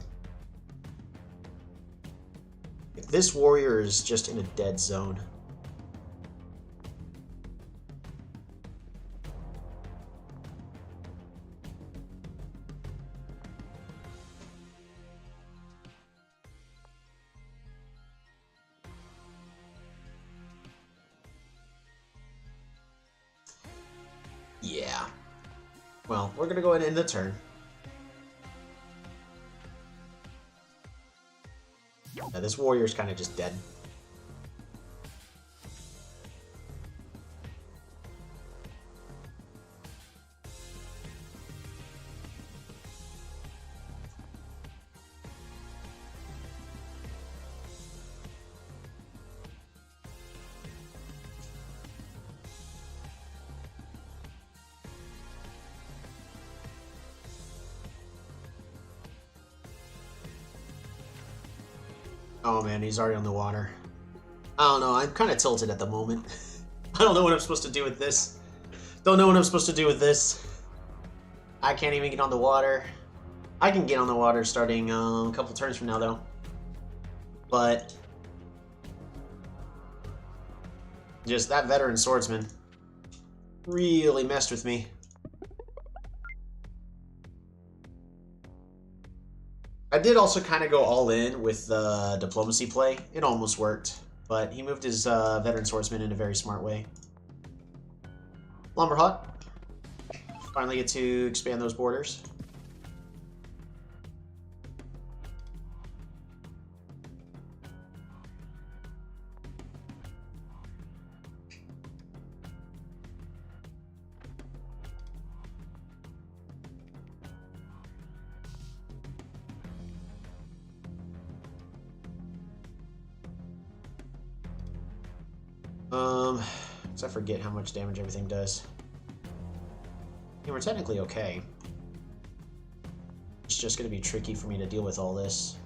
This warrior is just in a dead zone. Yeah. Well, we're gonna go ahead and end the turn. Yeah, this warrior's kind of just dead. Oh man, he's already on the water. I don't know, I'm kind of tilted at the moment. I don't know what I'm supposed to do with this. Don't know what I'm supposed to do with this. I can't even get on the water. I can get on the water starting a couple turns from now though. But just that veteran swordsman really messed with me. I did also kind of go all in with the diplomacy play. It almost worked, but he moved his veteran swordsman in a very smart way. Lumberhut. Finally get to expand those borders. I forget how much damage everything does. Yeah, we're technically okay. It's just going to be tricky for me to deal with all this.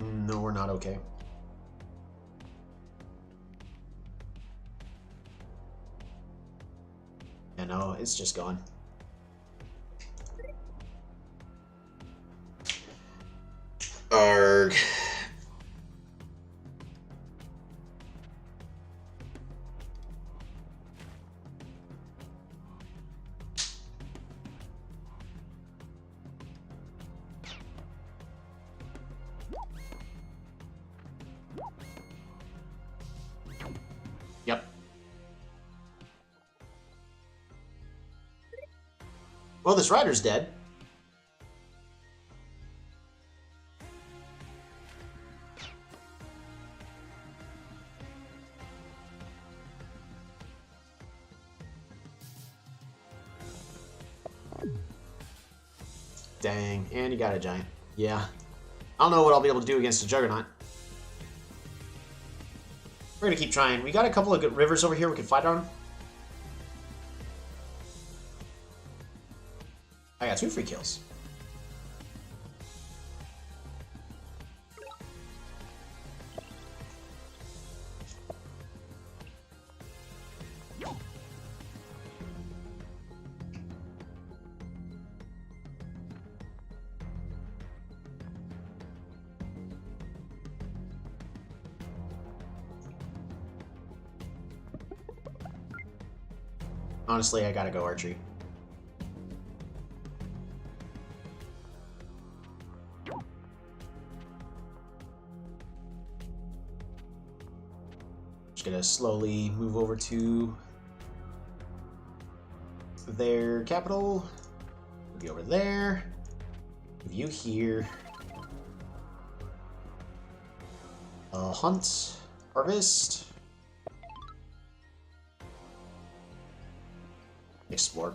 No, we're not okay. Yeah, no, it's just gone. Arg. Well, this rider's dead. Dang, and you got a giant. Yeah. I don't know what I'll be able to do against a Juggernaut. We're gonna keep trying. We got a couple of good rivers over here we can fight on. I got 2 free kills. Honestly, I gotta go archery. Just gonna slowly move over to their capital. Move you over there. Move you here. Hunt. Harvest. Explore.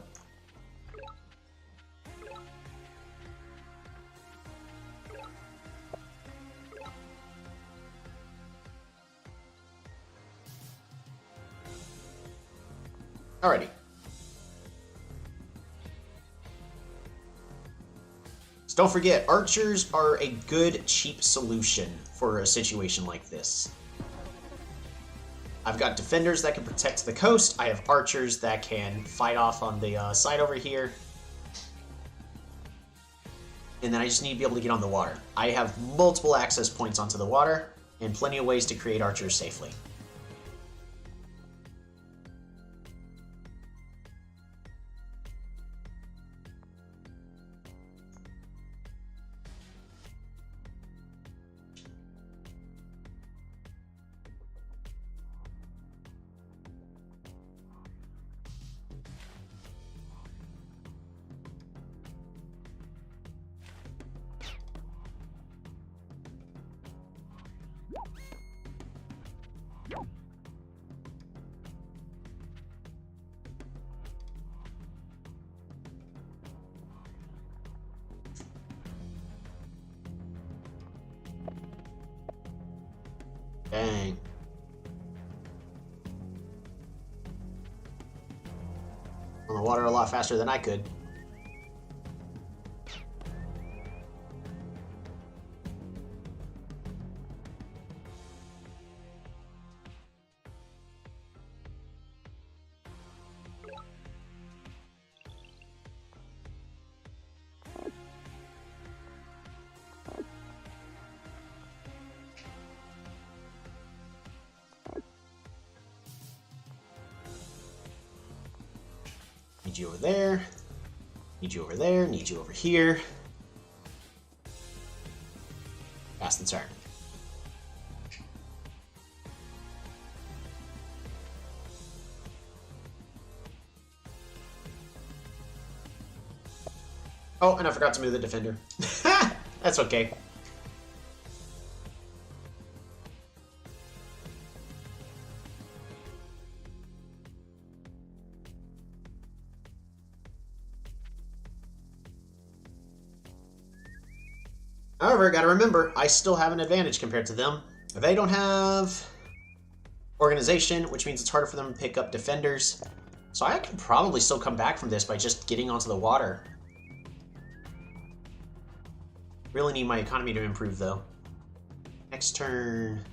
Alrighty. So don't forget, archers are a good, cheap solution for a situation like this. I've got defenders that can protect the coast. I have archers that can fight off on the side over here. And then I just need to be able to get on the water. I have multiple access points onto the water and plenty of ways to create archers safely. Dang. On the water a lot faster than I could. Need you over there. Need you over there. Need you over here. Pass the turn. Oh, and I forgot to move the defender. That's okay. However, gotta remember, I still have an advantage compared to them. They don't have organization, which means it's harder for them to pick up defenders. So I can probably still come back from this by just getting onto the water. Really need my economy to improve, though. Next turn...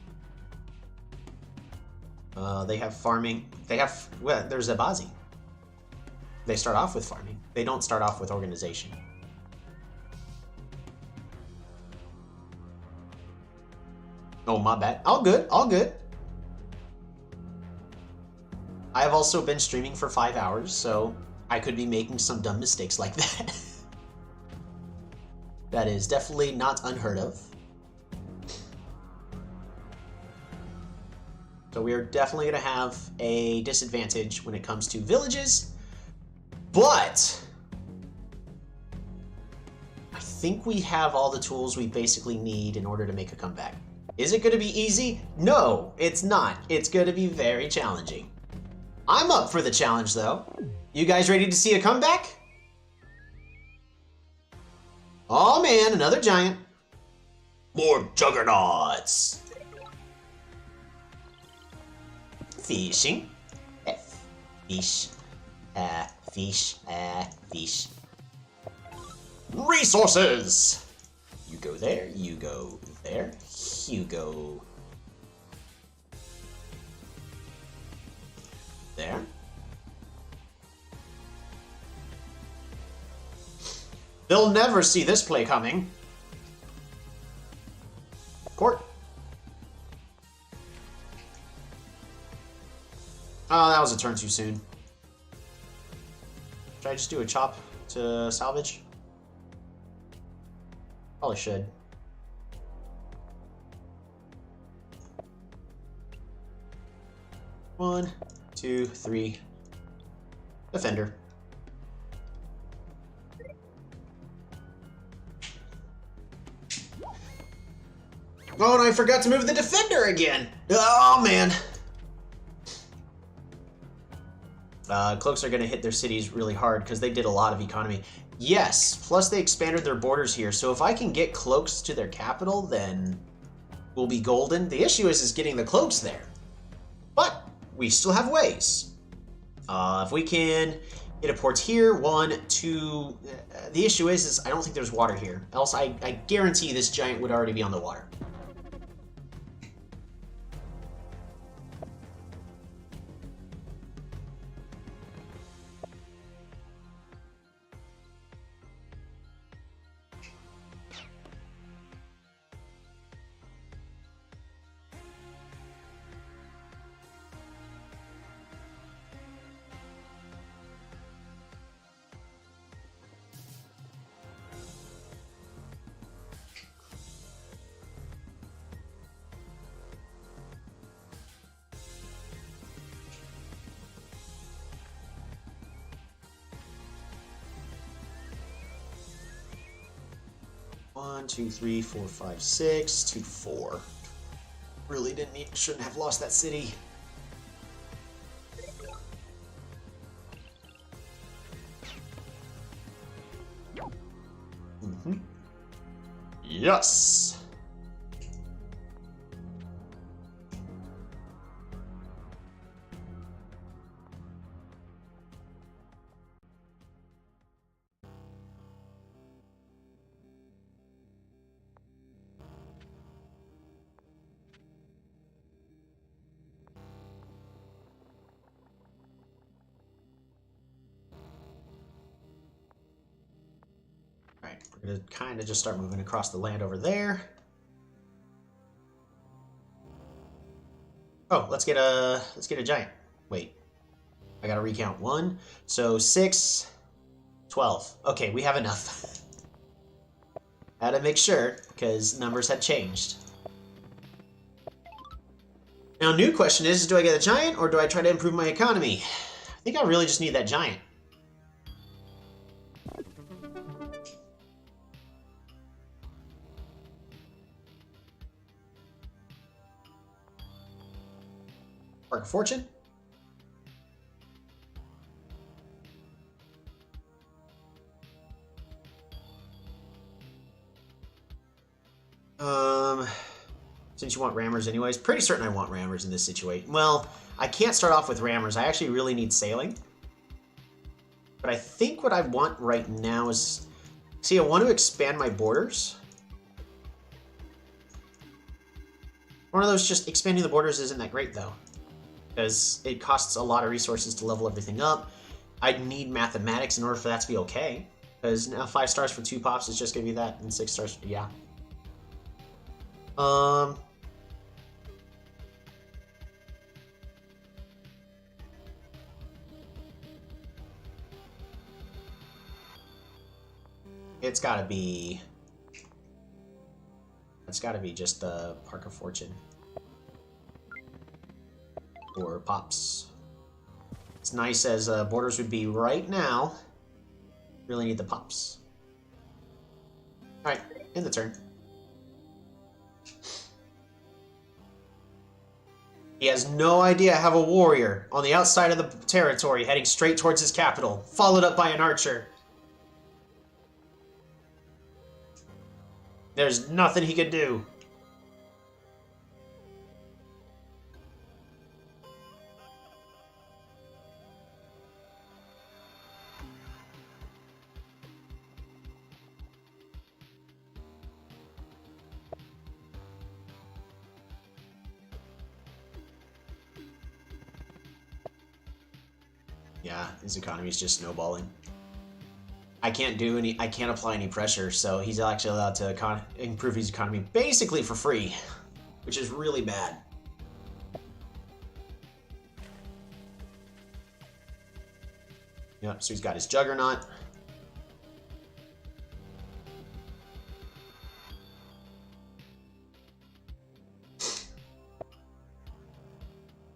they have farming. They have... Well, there's Abazi. They start off with farming. They don't start off with organization. Oh, my bad. All good, all good. I have also been streaming for 5 hours, so I could be making some dumb mistakes like that. That is definitely not unheard of. So we are definitely going to have a disadvantage when it comes to villages, but I think we have all the tools we basically need in order to make a comeback. Is it going to be easy? No, it's not. It's going to be very challenging. I'm up for the challenge, though. You guys ready to see a comeback? Oh man, another giant. More juggernauts. Fishing. Fish. Fish. Fish. Resources! You go there, you go there, you go there. They'll never see this play coming. Court. Oh, that was a turn too soon. Should I just do a chop to salvage? Probably should. One, two, three. Defender. Oh, and I forgot to move the defender again. Oh, man. Cloaks are going to hit their cities really hard because they did a lot of economy. Yes, plus they expanded their borders here, so if I can get cloaks to their capital, then we'll be golden. The issue is getting the cloaks there. But we still have ways. If we can get a port here, 1, 2... the issue is I don't think there's water here. Else I guarantee this giant would already be on the water. One, 2, 3, 4, 5, 6, 2, 4. Really shouldn't have lost that city. Yes. Alright, we're gonna kind of just start moving across the land over there. Oh, let's get a giant. Wait. I gotta recount 1. So 6, 12. Okay, we have enough. Had to make sure, because numbers had changed. Now, new question is, do I get a giant, or do I try to improve my economy? I think I really just need that giant. Park of Fortune. Since you want rammers anyways, pretty certain I want rammers in this situation. Well, I can't start off with rammers. I actually really need sailing. But I think what I want right now is... See, I want to expand my borders. One of those, just expanding the borders isn't that great, though. Because it costs a lot of resources to level everything up. I'd need mathematics in order for that to be okay. Because now 5 stars for 2 pops is just going to be that, and 6 stars, yeah. It's gotta be just the Park of Fortune. Or pops. It's nice as borders would be right now. Really need the pops. Alright, end the turn. He has no idea I have a warrior on the outside of the territory heading straight towards his capital, followed up by an archer. There's nothing he can do. Yeah, his economy is just snowballing. I can't apply any pressure, so he's actually allowed to improve his economy basically for free, which is really bad. Yep, so he's got his Juggernaut.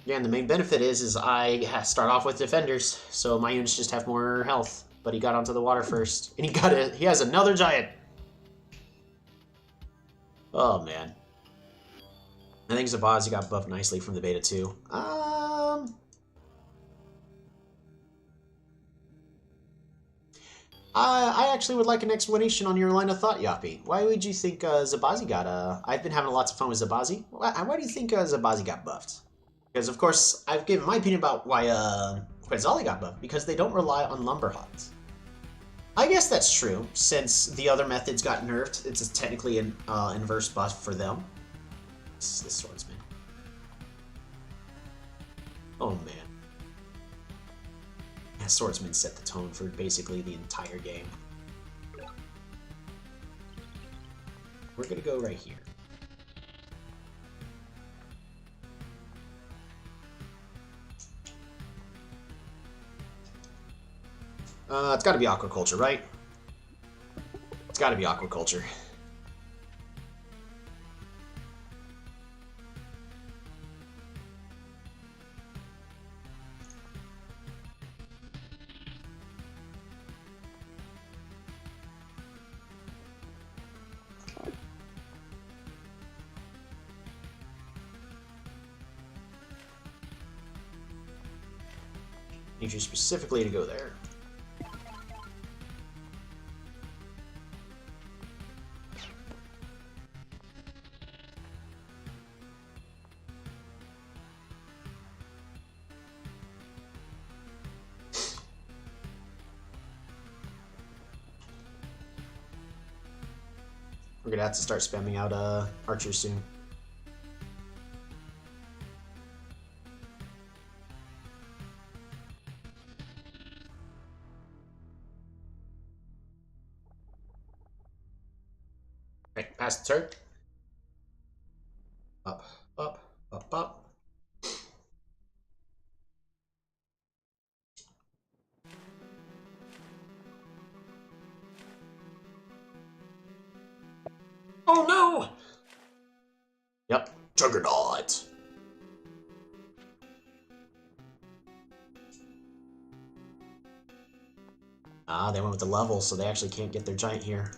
Yeah, and the main benefit is I start off with defenders, so my units just have more health. But he got onto the water first, and he has another giant. Oh man, I think Zabazi got buffed nicely from the beta too. I actually would like an explanation on your line of thought, Yappy. Why would you think Zabazi got I've been having lots of fun with Zabazi. Why do you think Zabazi got buffed? Because of course I've given my opinion about why Quetzali got buffed, because they don't rely on Lumberhots. I guess that's true, since the other methods got nerfed. It's technically an inverse buff for them. This swordsman. Oh man. That swordsman set the tone for basically the entire game. We're gonna go right here. It's gotta be aquaculture, right? It's gotta be aquaculture. Need you specifically to go there. We're gonna have to start spamming out archers soon. Right, pass the turn. Up, up, up, up. Oh no! Yep, Juggernaut. Ah, they went with the level, so they actually can't get their giant here.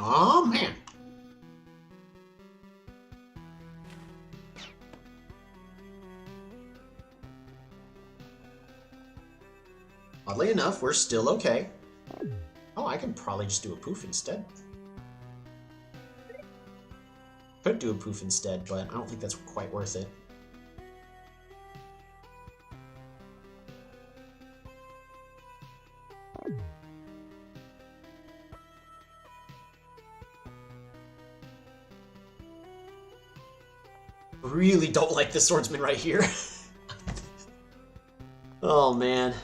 Oh man. Oddly enough, we're still okay. Oh, I can probably just do a poof instead. Could do a poof instead, but I don't think that's quite worth it. Really don't like this swordsman right here. Oh man.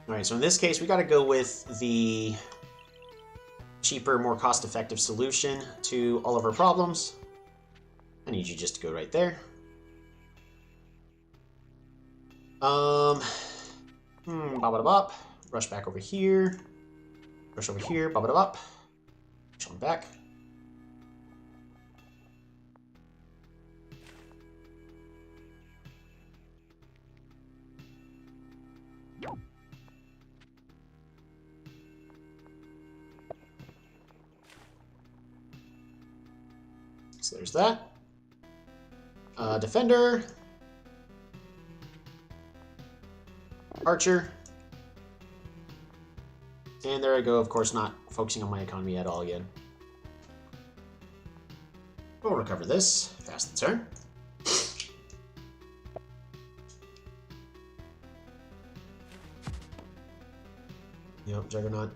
Alright, so in this case, we gotta go with the cheaper, more cost-effective solution to all of our problems. I need you just to go right there. Bop-a-da-bop. Rush back over here. Rush over here. Bop-a-da-bop. Push on back. So there's that. Defender. Archer. And there I go, of course, not focusing on my economy at all again. We'll recover this. Fast the turn. Yep, Juggernaut.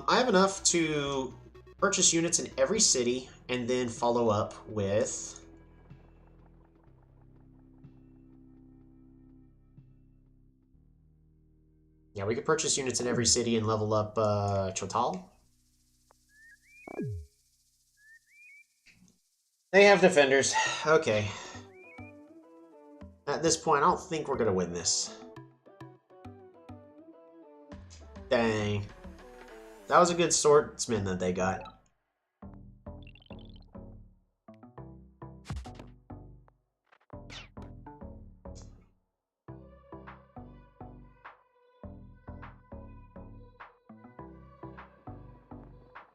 I have enough to purchase units in every city and then follow up with... Yeah, we could purchase units in every city and level up Chotal. They have defenders. Okay. At this point, I don't think we're going to win this. Dang. That was a good swordsman that they got.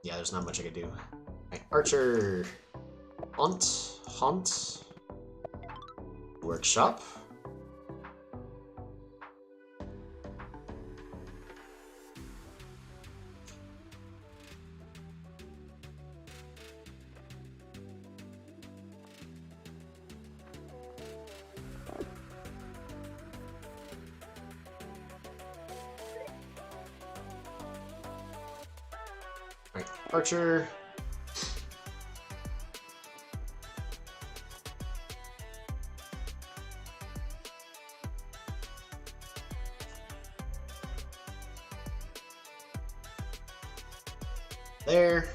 Yeah, there's not much I could do. Right, Archer. Hunt. Workshop. Right, Archer. There.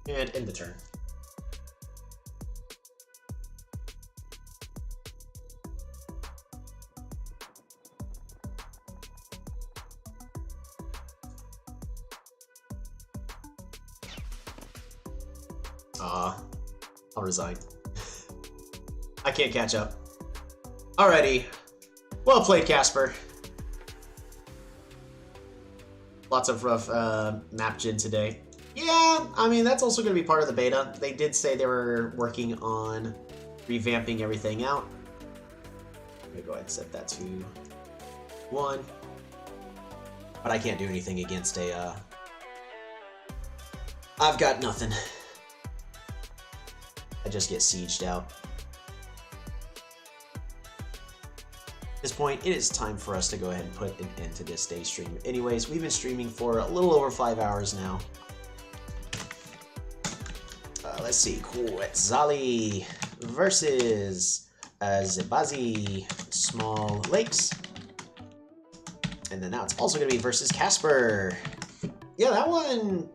And end the turn. I'll resign. I can't catch up. Alrighty. Well played, Casper. Lots of rough map gen today. Yeah, I mean, that's also going to be part of the beta. They did say they were working on revamping everything out. I'm going to go ahead and set that to 1. But I can't do anything against a... I've got nothing. I just get sieged out. At this point, it is time for us to go ahead and put an end to this day's stream. Anyways, we've been streaming for a little over 5 hours now. Let's see, Quetzali versus Zebazi, Small Lakes. And then now it's also going to be versus Casper. Yeah, that one...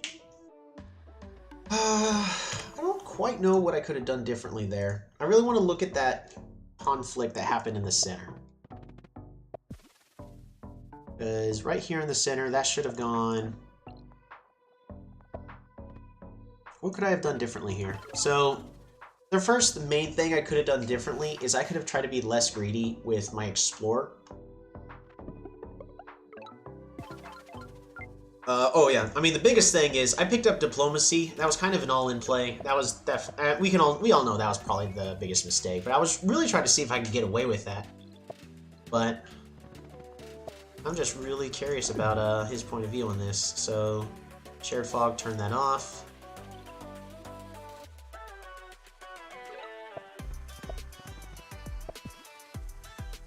I don't quite know what I could have done differently there. I really want to look at that conflict that happened in the center. Because right here in the center, that should have gone... What could I have done differently here? So, the main thing I could have done differently is I could have tried to be less greedy with my Explorer. Oh yeah, I mean the biggest thing is I picked up diplomacy. That was kind of an all-in play. That was we all know that was probably the biggest mistake. But I was really trying to see if I could get away with that. But I'm just really curious about his point of view on this. So shared fog, turn that off.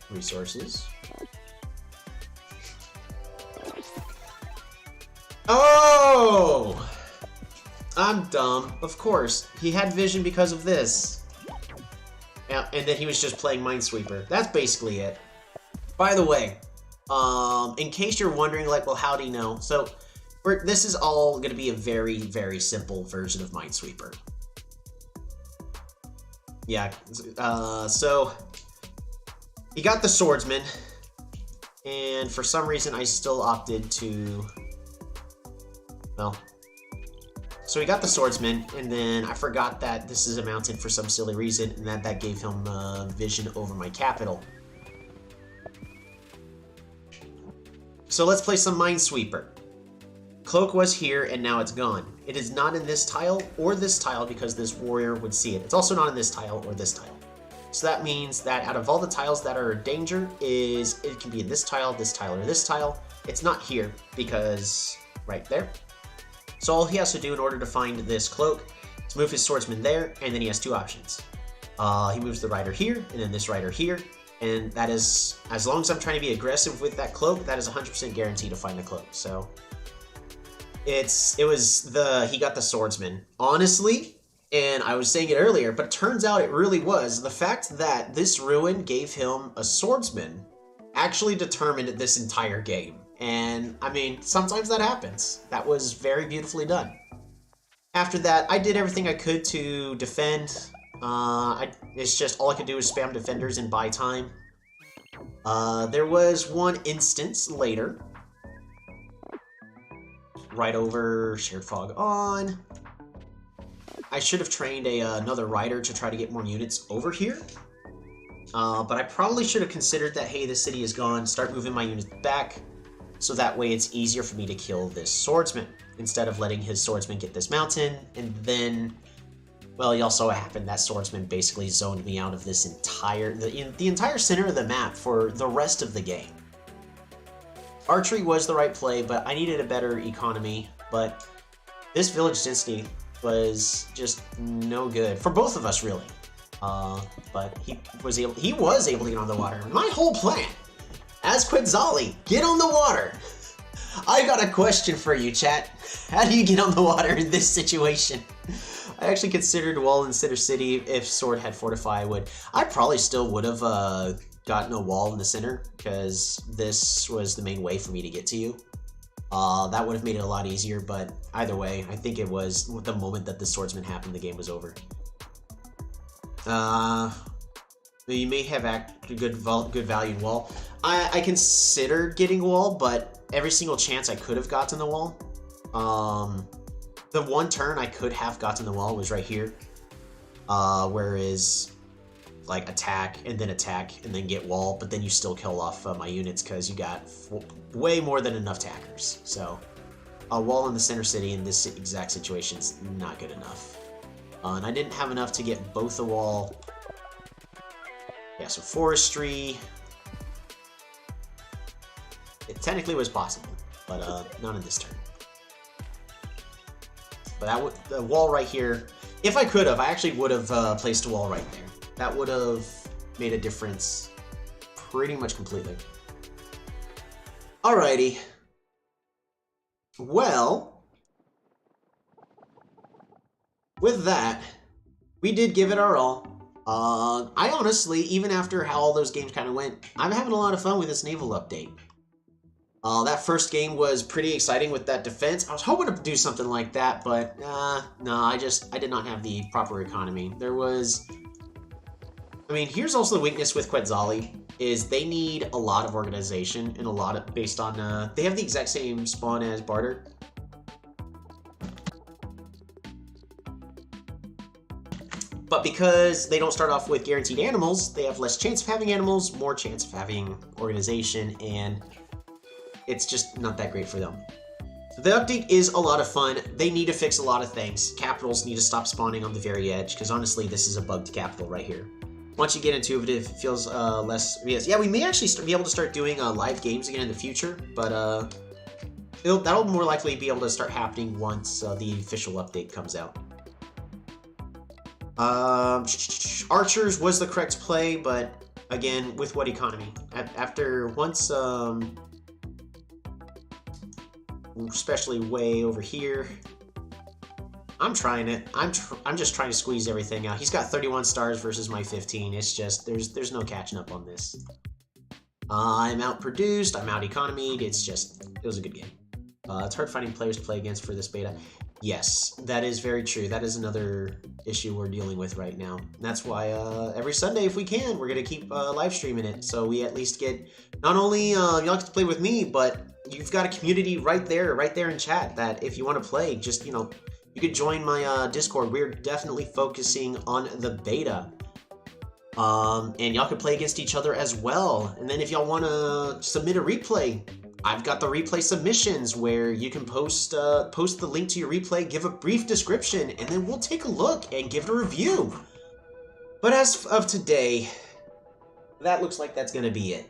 Resources. Oh! I'm dumb. Of course. He had vision because of this. Yeah, and then he was just playing Minesweeper. That's basically it. By the way, in case you're wondering, like, well, how do you know? So, this is all going to be a very, very simple version of Minesweeper. Yeah, so he got the Swordsman, and for some reason I still opted to, well, so he got the Swordsman, and then I forgot that this is a mountain for some silly reason, and that gave him vision over my capital. So let's play some Minesweeper. Cloak was here, and now it's gone. It is not in this tile or this tile because this warrior would see it. It's also not in this tile or this tile. So that means that out of all the tiles that are danger, it can be in this tile, or this tile. It's not here because right there. So all he has to do in order to find this cloak is move his swordsman there, and then he has two options. He moves the rider here, and then this rider here, and that is, as long as I'm trying to be aggressive with that cloak, that is 100% guaranteed to find the cloak. So he got the swordsman. Honestly, and I was saying it earlier, but it turns out it really was. The fact that this ruin gave him a swordsman actually determined this entire game. And, I mean, sometimes that happens. That was very beautifully done. After that, I did everything I could to defend. It's just all I could do was spam defenders and buy time. There was one instance later. Right over shared fog on. I should have trained another rider to try to get more units over here. But I probably should have considered that, hey, the city is gone, start moving my units back, so that way it's easier for me to kill this swordsman, instead of letting his swordsman get this mountain, and then, well, it also happened that swordsman basically zoned me out of this the entire center of the map for the rest of the game. Archery was the right play, but I needed a better economy, but this village density was just no good for both of us, really. But he was able to get on the water. My whole plan, as Quetzali, get on the water. I got a question for you, chat. How do you get on the water in this situation? I actually considered wall in Center City. If Sword had Fortify, I probably still would have gotten a wall in the center, because this was the main way for me to get to you. That would have made it a lot easier, but either way, I think it was the moment that the swordsman happened, the game was over. You may have good value in wall. I considered getting wall, but every single chance I could have gotten the wall. The one turn I could have gotten the wall was right here. Whereas, like, attack and then get wall, but then you still kill off my units because you got way more than enough tackers. So a wall in the center city in this exact situation is not good enough. And I didn't have enough to get both a wall. Yeah, so forestry. It technically was possible, but not in this turn. But the wall right here, if I could have, I actually would have placed a wall right there. That would have made a difference pretty much completely. Alrighty. Well, with that, we did give it our all. I honestly, even after how all those games kind of went, I'm having a lot of fun with this naval update. That first game was pretty exciting with that defense. I was hoping to do something like that, but no, I did not have the proper economy. I mean, here's also the weakness with Quetzali, is they need a lot of organization and a lot of, based on, they have the exact same spawn as Barter. But because they don't start off with guaranteed animals, they have less chance of having animals, more chance of having organization, and it's just not that great for them. The update is a lot of fun. They need to fix a lot of things. Capitals need to stop spawning on the very edge, because honestly, this is a bugged capital right here. Once you get into it, it feels less... Yes, yeah, we may actually be able to start doing live games again in the future, but that'll more likely be able to start happening once the official update comes out. Archers was the correct play, but again, with what economy? After once... especially way over here. I'm trying it. I'm just trying to squeeze everything out. He's got 31 stars versus my 15. It's just there's no catching up on this. I'm outproduced. I'm out economied. It was a good game. It's hard finding players to play against for this beta. Yes, that is very true. That is another issue we're dealing with right now. And that's why every Sunday, if we can, we're gonna keep live streaming it, so we at least get not only y'all get to play with me, but you've got a community right there in chat that if you want to play, just you could join my Discord. We're definitely focusing on the beta. And y'all could play against each other as well. And then if y'all want to submit a replay, I've got the replay submissions where you can post the link to your replay, give a brief description, and then we'll take a look and give it a review. But as of today, that looks like that's going to be it.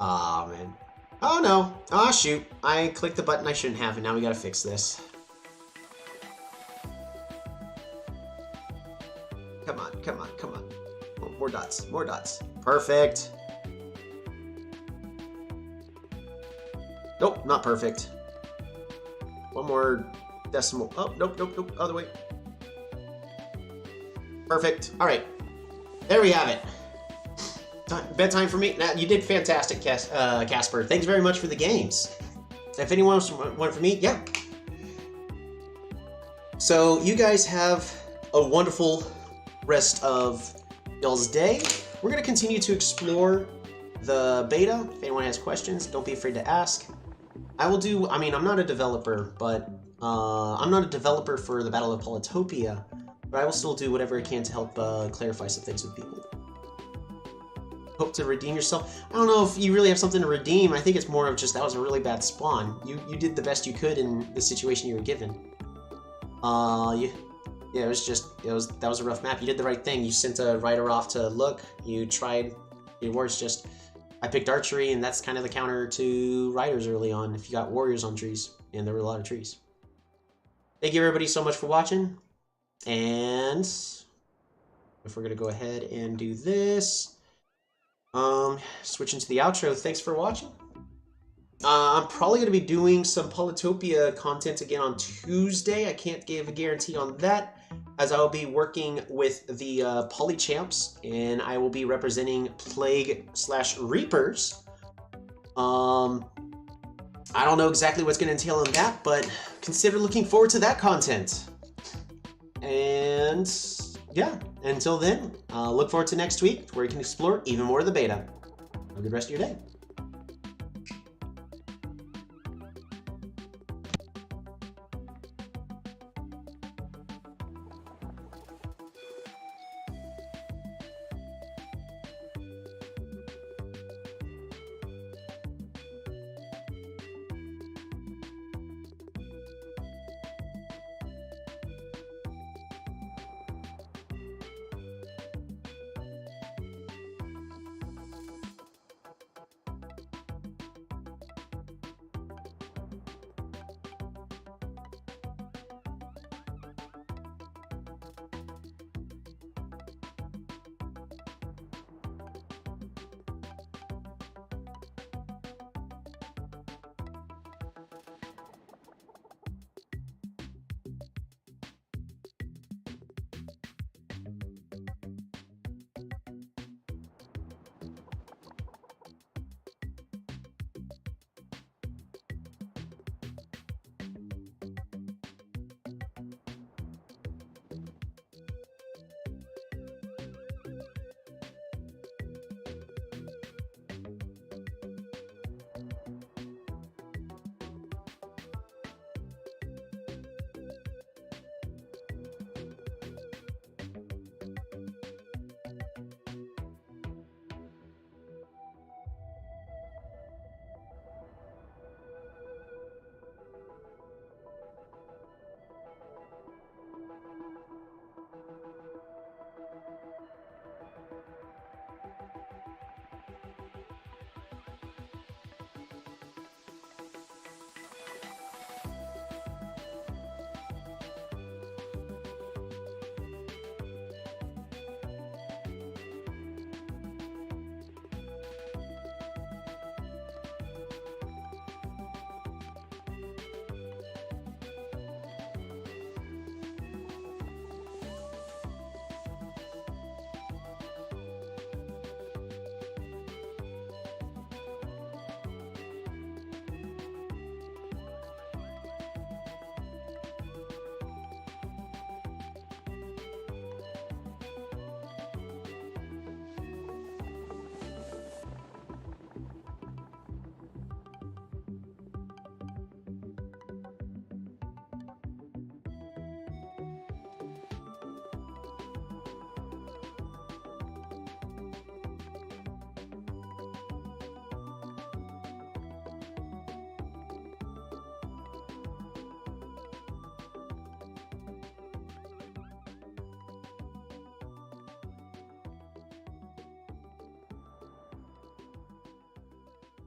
Aw, man. Oh, no. Aw, shoot. I clicked the button I shouldn't have, and now we gotta fix this. Come on, come on, come on. Oh, more dots, more dots. Perfect. Nope, not perfect. One more decimal. Oh, nope, nope, nope. Other way. Perfect. All right. There we have it. Bedtime for me. Now, you did fantastic, Casper. Thanks very much for the games. If anyone else wants for me, yeah. So you guys have a wonderful rest of y'all's day. We're going to continue to explore the beta. If anyone has questions, don't be afraid to ask. I'm not a developer, but I'm not a developer for the Battle of POLYTOPIA, but I will still do whatever I can to help clarify some things with people. Hope to redeem yourself. I don't know if you really have something to redeem. I think it's more of just that was a really bad spawn. You did the best you could in the situation you were given. Yeah, it was that was a rough map. You did the right thing. You sent a rider off to look. You tried. It was just I picked archery, and that's kind of the counter to riders early on. If you got warriors on trees, and there were a lot of trees. Thank you everybody so much for watching, and if we're gonna go ahead and do this. Switching to the outro, thanks for watching. I'm probably going to be doing some POLYTOPIA content again on Tuesday. I can't give a guarantee on that, as I will be working with the Poly Champs, and I will be representing Plague/Reapers. I don't know exactly what's going to entail in that, but consider looking forward to that content. And yeah, until then, look forward to next week where you can explore even more of the beta. Have a good rest of your day.